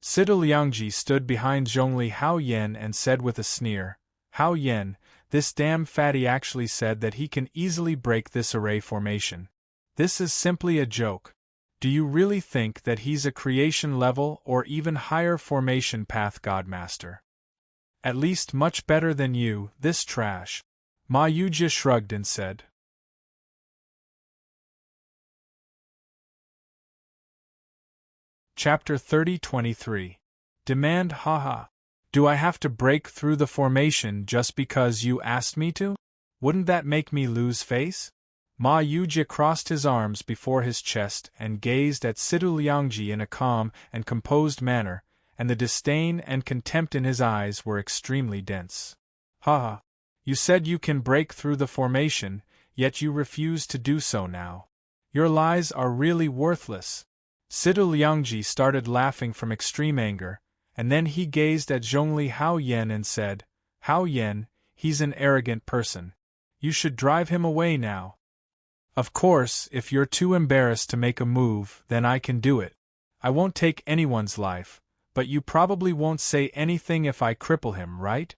Sidu Liangji stood behind Zhongli Hao Yan and said with a sneer, Hao Yan, this damn fatty actually said that he can easily break this array formation. This is simply a joke. Do you really think that he's a creation level or even higher formation path godmaster? At least much better than you, this trash. Ma Yujie shrugged and said. Chapter 30-23. Demand, haha. Do I have to break through the formation just because you asked me to? Wouldn't that make me lose face? Ma Yujie crossed his arms before his chest and gazed at Sidu Liangji in a calm and composed manner, and the disdain and contempt in his eyes were extremely dense. Haha. You said you can break through the formation, yet you refuse to do so now. Your lies are really worthless. Sidu Liangji started laughing from extreme anger, and then he gazed at Zhongli Hao Yan and said, Hao Yan, he's an arrogant person. You should drive him away now. Of course, if you're too embarrassed to make a move, then I can do it. I won't take anyone's life, but you probably won't say anything if I cripple him, right?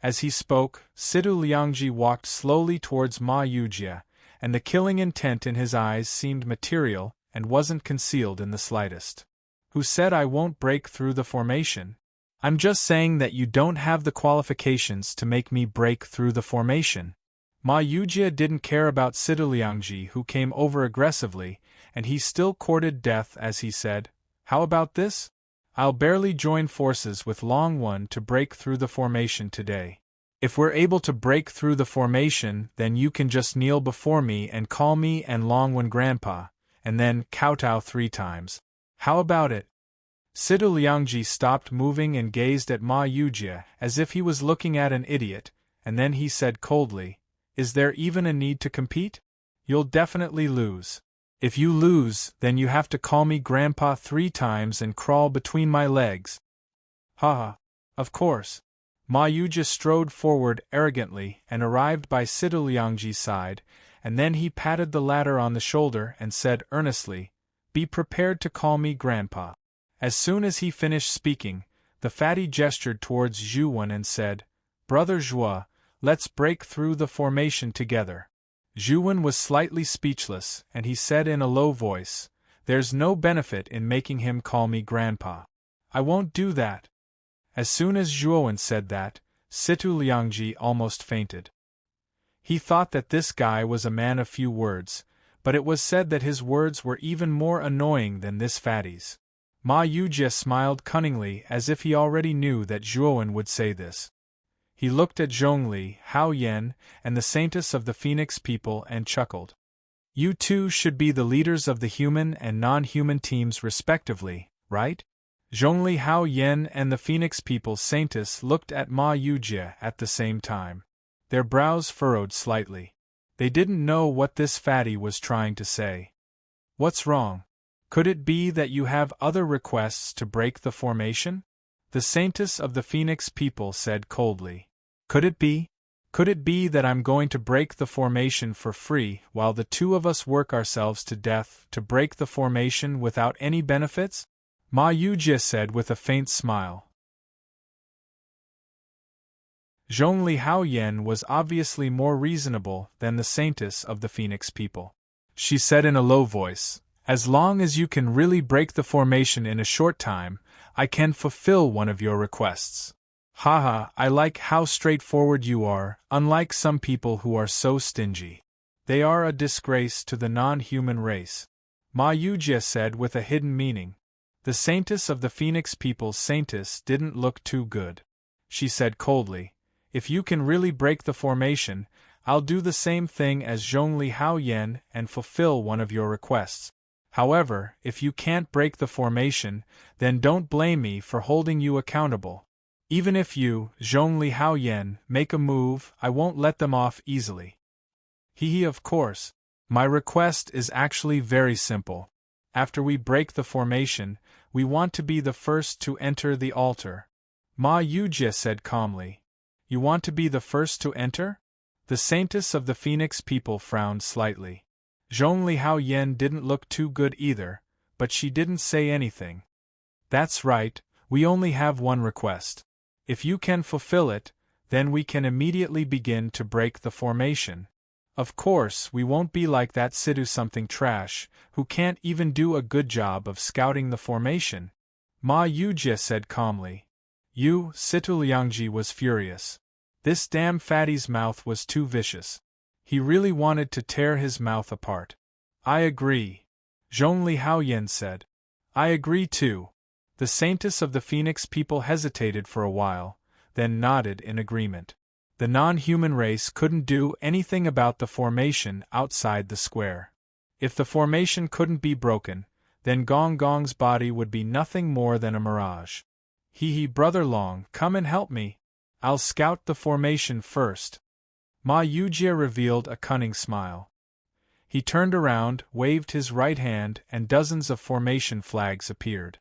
As he spoke, Sidu Liangji walked slowly towards Ma Yujie, and the killing intent in his eyes seemed material and wasn't concealed in the slightest. Who said I won't break through the formation? I'm just saying that you don't have the qualifications to make me break through the formation. Ma Yujie didn't care about Sidu Liangji, who came over aggressively, and he still courted death as he said, How about this? I'll barely join forces with Long One to break through the formation today. If we're able to break through the formation, then you can just kneel before me and call me and Long One Grandpa, and then kowtow 3 times. How about it? Sidu Liangji stopped moving and gazed at Ma Yujie as if he was looking at an idiot, and then he said coldly, Is there even a need to compete? You'll definitely lose. If you lose, then you have to call me Grandpa 3 times and crawl between my legs. Haha. Of course. Ma Yujie strode forward arrogantly and arrived by Sidu Liangji's side, and then he patted the latter on the shoulder and said earnestly, Be prepared to call me Grandpa. As soon as he finished speaking, the fatty gestured towards Zhuwan and said, Brother Zhua, let's break through the formation together. Zhuwan was slightly speechless, and he said in a low voice, There's no benefit in making him call me Grandpa. I won't do that. As soon as Zhuwan said that, Sidu Liangji almost fainted. He thought that this guy was a man of few words, but it was said that his words were even more annoying than this fatty's. Ma Yujie smiled cunningly as if he already knew that Zhuwan would say this. He looked at Zhongli, Hao Yan, and the Saintess of the Phoenix people and chuckled. You two should be the leaders of the human and non-human teams respectively, right? Zhongli Hao Yan and the Phoenix people Saintess looked at Ma Yujie at the same time. Their brows furrowed slightly. They didn't know what this fatty was trying to say. What's wrong? Could it be that you have other requests to break the formation? The Saintess of the Phoenix people said coldly. Could it be? Could it be that I'm going to break the formation for free while the two of us work ourselves to death to break the formation without any benefits? Ma Yujie said with a faint smile. Zhongli Hao Yan was obviously more reasonable than the Saintess of the Phoenix people. She said in a low voice, As long as you can really break the formation in a short time, I can fulfill one of your requests. Haha, I like how straightforward you are, unlike some people who are so stingy. They are a disgrace to the non-human race. Ma Yujie said with a hidden meaning. The saintess of the Phoenix people's saintess didn't look too good. She said coldly, if you can really break the formation, I'll do the same thing as Zhongli Haoyan and fulfill one of your requests. However, if you can't break the formation, then don't blame me for holding you accountable. Even if you, Zhongli Haoyan, make a move, I won't let them off easily. Hee, of course. My request is actually very simple. After we break the formation, we want to be the first to enter the altar. Ma Yujie said calmly. You want to be the first to enter? The saintess of the Phoenix people frowned slightly. Zhongli Haoyan didn't look too good either, but she didn't say anything. That's right, we only have one request. If you can fulfill it, then we can immediately begin to break the formation. Of course, we won't be like that Situ something trash, who can't even do a good job of scouting the formation. Ma Yujie said calmly. Situ Liangji was furious. This damn fatty's mouth was too vicious. He really wanted to tear his mouth apart. I agree. Zhongli Haoyan said. I agree too. The saintess of the Phoenix people hesitated for a while, then nodded in agreement. The non-human race couldn't do anything about the formation outside the square. If the formation couldn't be broken, then Gong Gong's body would be nothing more than a mirage. Brother Long, come and help me. I'll scout the formation first. Ma Yujie revealed a cunning smile. He turned around, waved his right hand, and dozens of formation flags appeared.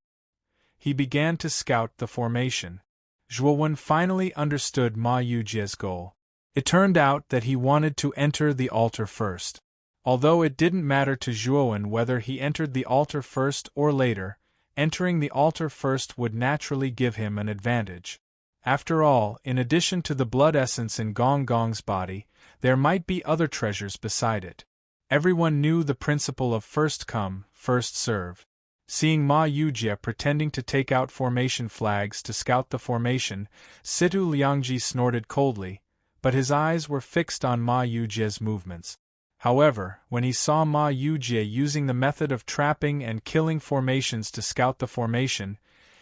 He began to scout the formation. Zhuowen finally understood Ma Yujie's goal. It turned out that he wanted to enter the altar first. Although it didn't matter to Zhuowen whether he entered the altar first or later, entering the altar first would naturally give him an advantage. After all, in addition to the blood essence in Gong Gong's body, there might be other treasures beside it. Everyone knew the principle of first come, first serve. Seeing Ma Yujie pretending to take out formation flags to scout the formation, Situ Liangji snorted coldly, but his eyes were fixed on Ma Yujie's movements. However, when he saw Ma Yujie using the method of trapping and killing formations to scout the formation,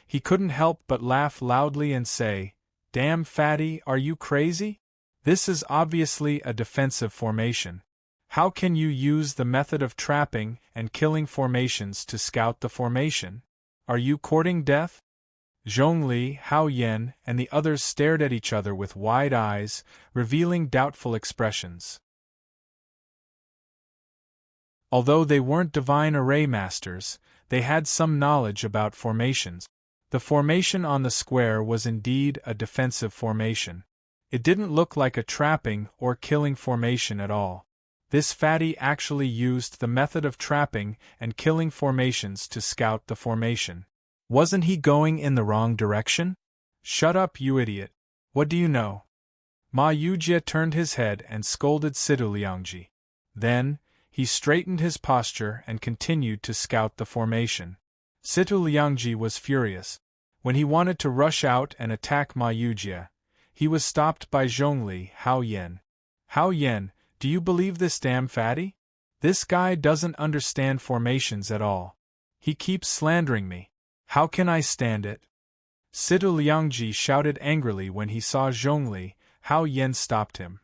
he couldn't help but laugh loudly and say, "Damn fatty, are you crazy? This is obviously a defensive formation. How can you use the method of trapping and killing formations to scout the formation? Are you courting death?" Zhongli, Haoyan, and the others stared at each other with wide eyes, revealing doubtful expressions. Although they weren't divine array masters, they had some knowledge about formations. The formation on the square was indeed a defensive formation. It didn't look like a trapping or killing formation at all. This fatty actually used the method of trapping and killing formations to scout the formation. Wasn't he going in the wrong direction? Shut up, you idiot. What do you know? Ma Yujie turned his head and scolded Situ Liangji. Then, he straightened his posture and continued to scout the formation. Situ Liangji was furious. When he wanted to rush out and attack Ma Yujie, he was stopped by Zhongli Haoyan. "Haoyan, do you believe this damn fatty? This guy doesn't understand formations at all. He keeps slandering me. How can I stand it?" Situ Liangji shouted angrily when he saw Zhongli Haoyan stopped him.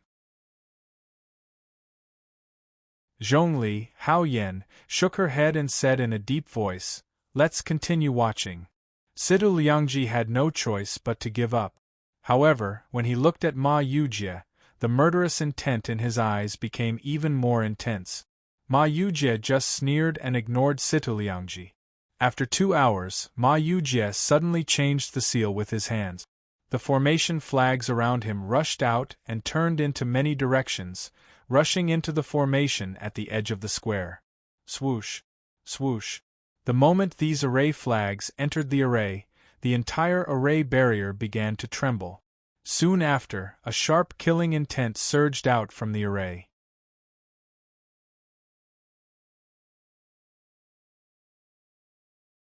Zhongli Haoyan shook her head and said in a deep voice, "Let's continue watching." Situ Liangji had no choice but to give up. However, when he looked at Ma Yujie, the murderous intent in his eyes became even more intense. Ma Yujie just sneered and ignored Situ Liangji. After 2 hours, Ma Yujie suddenly changed the seal with his hands. The formation flags around him rushed out and turned into many directions, rushing into the formation at the edge of the square. Swoosh! Swoosh! The moment these array flags entered the array, the entire array barrier began to tremble. Soon after, a sharp killing intent surged out from the array.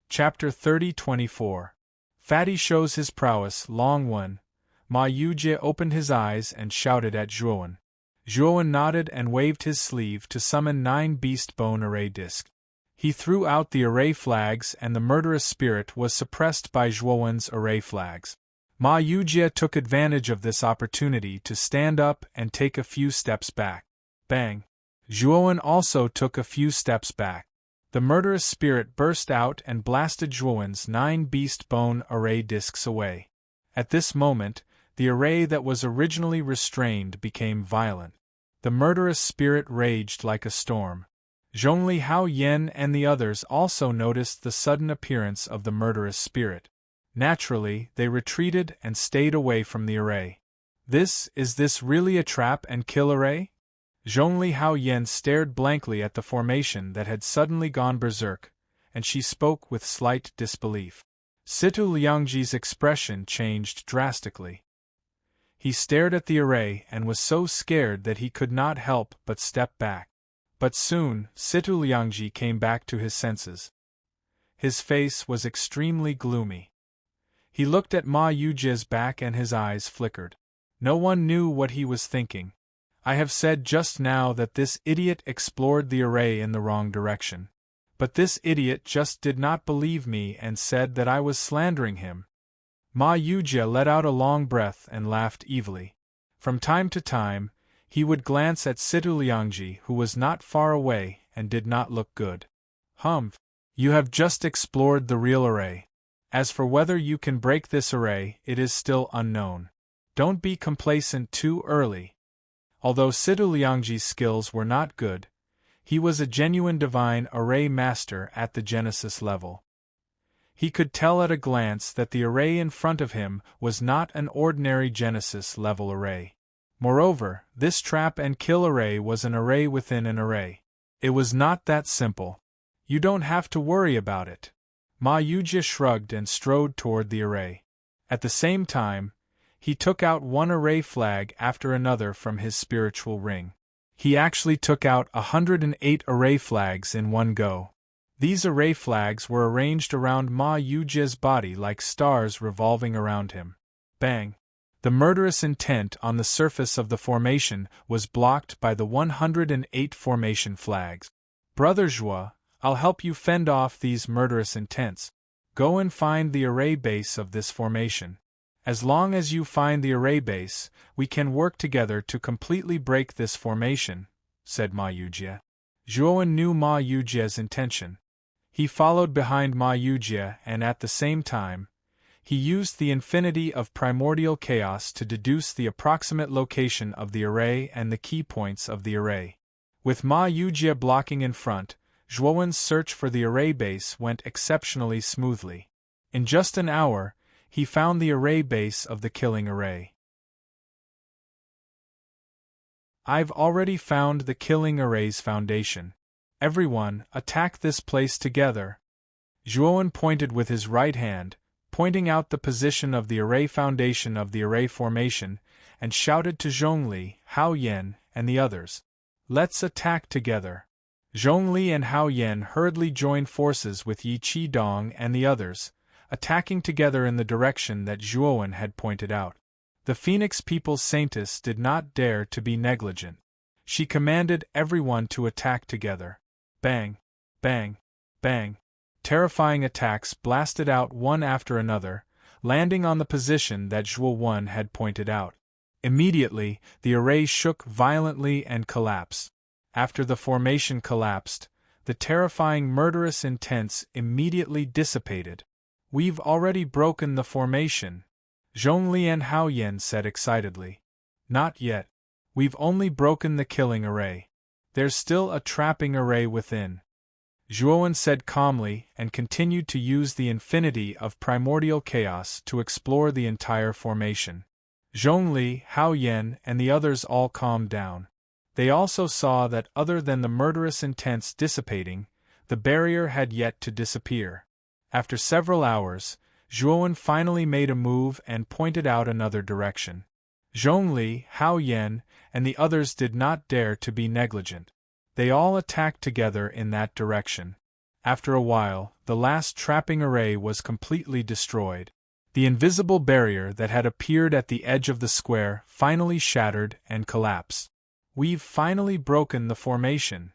Chapter 30-24. Fatty shows his prowess. Long 1. Ma Yujie opened his eyes and shouted at Zhuowen. Zhuowen nodded and waved his sleeve to summon 9 beast bone array discs. He threw out the array flags and the murderous spirit was suppressed by Zhuowen's array flags. Ma Yujie took advantage of this opportunity to stand up and take a few steps back. Bang! Zhuowen also took a few steps back. The murderous spirit burst out and blasted Zhuowen's 9 beast bone array discs away. At this moment, the array that was originally restrained became violent. The murderous spirit raged like a storm. Zhongli, Hao Yen and the others also noticed the sudden appearance of the murderous spirit. Naturally, they retreated and stayed away from the array. Is this really a trap and kill array? Zhongli Hao Yen stared blankly at the formation that had suddenly gone berserk, and she spoke with slight disbelief. Situ Liangji's expression changed drastically. He stared at the array and was so scared that he could not help but step back. But soon, Situ Liangji came back to his senses. His face was extremely gloomy. He looked at Ma Yujie's back and his eyes flickered. No one knew what he was thinking. I have said just now that this idiot explored the array in the wrong direction. But this idiot just did not believe me and said that I was slandering him. Ma Yujie let out a long breath and laughed evilly. From time to time, he would glance at Situ Liangji, who was not far away and did not look good. Humph! You have just explored the real array. As for whether you can break this array, it is still unknown. Don't be complacent too early. Although Situ Liangji's skills were not good, he was a genuine divine array master at the Genesis level. He could tell at a glance that the array in front of him was not an ordinary Genesis level array. Moreover, this trap and kill array was an array within an array. It was not that simple. You don't have to worry about it. Ma Yujie shrugged and strode toward the array. At the same time, he took out one array flag after another from his spiritual ring. He actually took out 108 array flags in one go. These array flags were arranged around Ma Yujie's body like stars revolving around him. Bang! The murderous intent on the surface of the formation was blocked by the 108 formation flags. Brother Zhuo, I'll help you fend off these murderous intents. Go and find the array base of this formation. As long as you find the array base, we can work together to completely break this formation, said Ma Yujie. Zhuowen knew Ma Yujie's intention. He followed behind Ma Yujie and at the same time, he used the infinity of primordial chaos to deduce the approximate location of the array and the key points of the array. With Ma Yujie blocking in front, Zhuowen's search for the array base went exceptionally smoothly. In just an hour, he found the array base of the killing array. I've already found the killing array's foundation. Everyone, attack this place together. Zhuowen pointed with his right hand, pointing out the position of the array foundation of the array formation, and shouted to Zhongli, Hao Yen, and the others. Let's attack together. Zhongli and Hao Yen hurriedly joined forces with Yi Qidong and the others, attacking together in the direction that Zhuowen had pointed out. The Phoenix People's Saintess did not dare to be negligent. She commanded everyone to attack together. Bang! Bang! Bang! Terrifying attacks blasted out one after another, landing on the position that Zhuowen had pointed out. Immediately, the array shook violently and collapsed. After the formation collapsed, the terrifying murderous intents immediately dissipated. We've already broken the formation, Zhongli and Hao Yen said excitedly. Not yet. We've only broken the killing array. There's still a trapping array within. Zhuowen said calmly and continued to use the infinity of primordial chaos to explore the entire formation. Zhongli, Hao Yen, and the others all calmed down. They also saw that other than the murderous intents dissipating, the barrier had yet to disappear. After several hours, Zhuowen finally made a move and pointed out another direction. Zhongli, Hao Yen, and the others did not dare to be negligent. They all attacked together in that direction. After a while, the last trapping array was completely destroyed. The invisible barrier that had appeared at the edge of the square finally shattered and collapsed. We've finally broken the formation.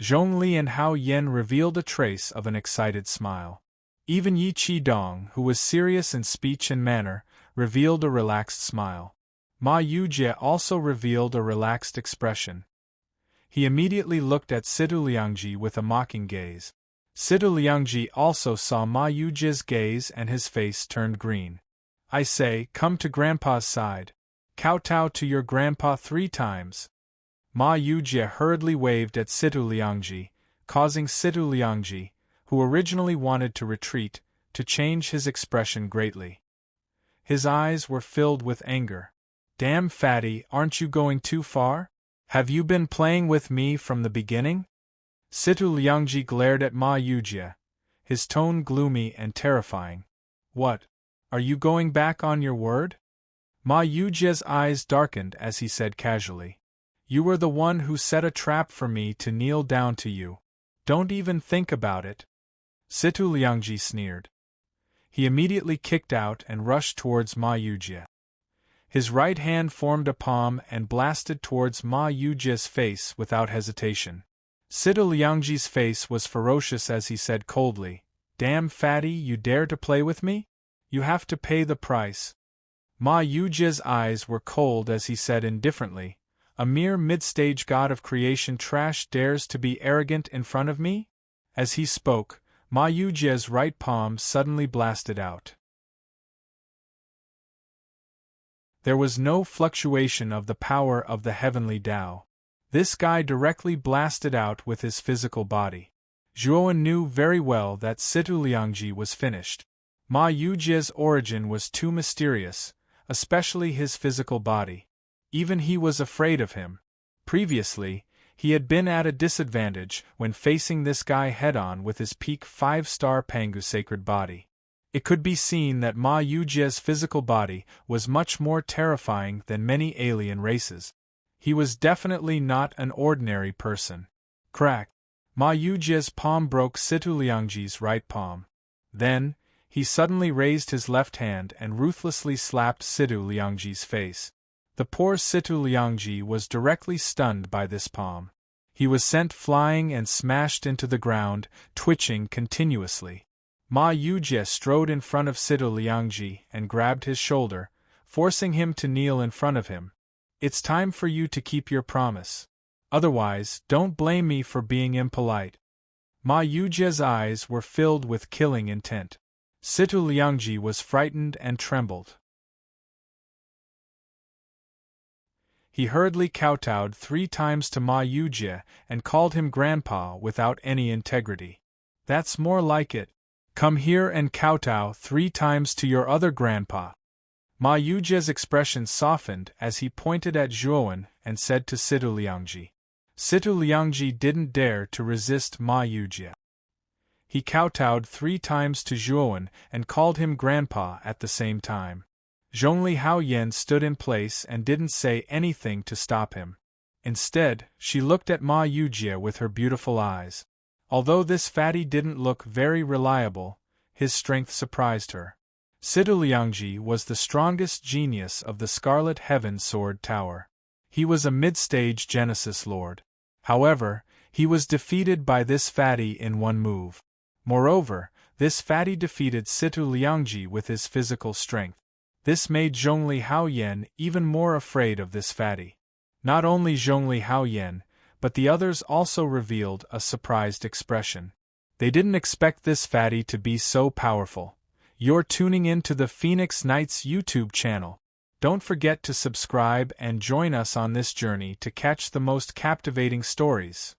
Zhongli and Hao Yan revealed a trace of an excited smile. Even Yi Qidong, who was serious in speech and manner, revealed a relaxed smile. Ma Yujie also revealed a relaxed expression. He immediately looked at Situ Liangji with a mocking gaze. Situ Liangji also saw Ma Yujie's gaze and his face turned green. I say, come to Grandpa's side. Kowtow to your grandpa 3 times. Ma Yujie hurriedly waved at Situ Liangji, causing Situ Liangji, who originally wanted to retreat, to change his expression greatly. His eyes were filled with anger. Damn fatty, aren't you going too far? Have you been playing with me from the beginning? Situ Liangji glared at Ma Yujie, his tone gloomy and terrifying. What? Are you going back on your word? Ma Yujie's eyes darkened as he said casually. You were the one who set a trap for me to kneel down to you. Don't even think about it. Situ Liangji sneered. He immediately kicked out and rushed towards Ma Yujie. His right hand formed a palm and blasted towards Ma Yujie's face without hesitation. Situ Liangji's face was ferocious as he said coldly, Damn fatty, you dare to play with me? You have to pay the price. Ma Yujie's eyes were cold as he said indifferently, A mere mid-stage god of creation trash dares to be arrogant in front of me? As he spoke, Ma Yujie's right palm suddenly blasted out. There was no fluctuation of the power of the heavenly Tao. This guy directly blasted out with his physical body. Zhuowen knew very well that Situ Liangji was finished. Ma Yujie's origin was too mysterious, especially his physical body. Even he was afraid of him. Previously, he had been at a disadvantage when facing this guy head-on with his peak 5-star Pangu sacred body. It could be seen that Ma Yujie's physical body was much more terrifying than many alien races. He was definitely not an ordinary person. Crack! Ma Yujie's palm broke Situ Liangji's right palm. Then, he suddenly raised his left hand and ruthlessly slapped Situ Liangji's face. The poor Situ Liangji was directly stunned by this palm. He was sent flying and smashed into the ground, twitching continuously. Ma Yujie strode in front of Situ Liangji and grabbed his shoulder, forcing him to kneel in front of him. It's time for you to keep your promise. Otherwise, don't blame me for being impolite. Ma Yujie's eyes were filled with killing intent. Situ Liangji was frightened and trembled. He hurriedly kowtowed 3 times to Ma Yujie and called him grandpa without any integrity. That's more like it. Come here and kowtow 3 times to your other grandpa. Ma Yujie's expression softened as he pointed at Zhuowen and said to Situ Liangji. Situ Liangji didn't dare to resist Ma Yujie. He kowtowed 3 times to Zhuowen and called him grandpa at the same time. Zhongli Hao Yan stood in place and didn't say anything to stop him. Instead, she looked at Ma Yujie with her beautiful eyes. Although this fatty didn't look very reliable, his strength surprised her. Situ Liangji was the strongest genius of the Scarlet Heaven Sword Tower. He was a mid-stage Genesis Lord. However, he was defeated by this fatty in one move. Moreover, this fatty defeated Situ Liangji with his physical strength. This made Zhongli Hao Yan even more afraid of this fatty. Not only Zhongli Hao Yan, but the others also revealed a surprised expression. They didn't expect this fatty to be so powerful. You're tuning in to the Phoenix Knights YouTube channel. Don't forget to subscribe and join us on this journey to catch the most captivating stories.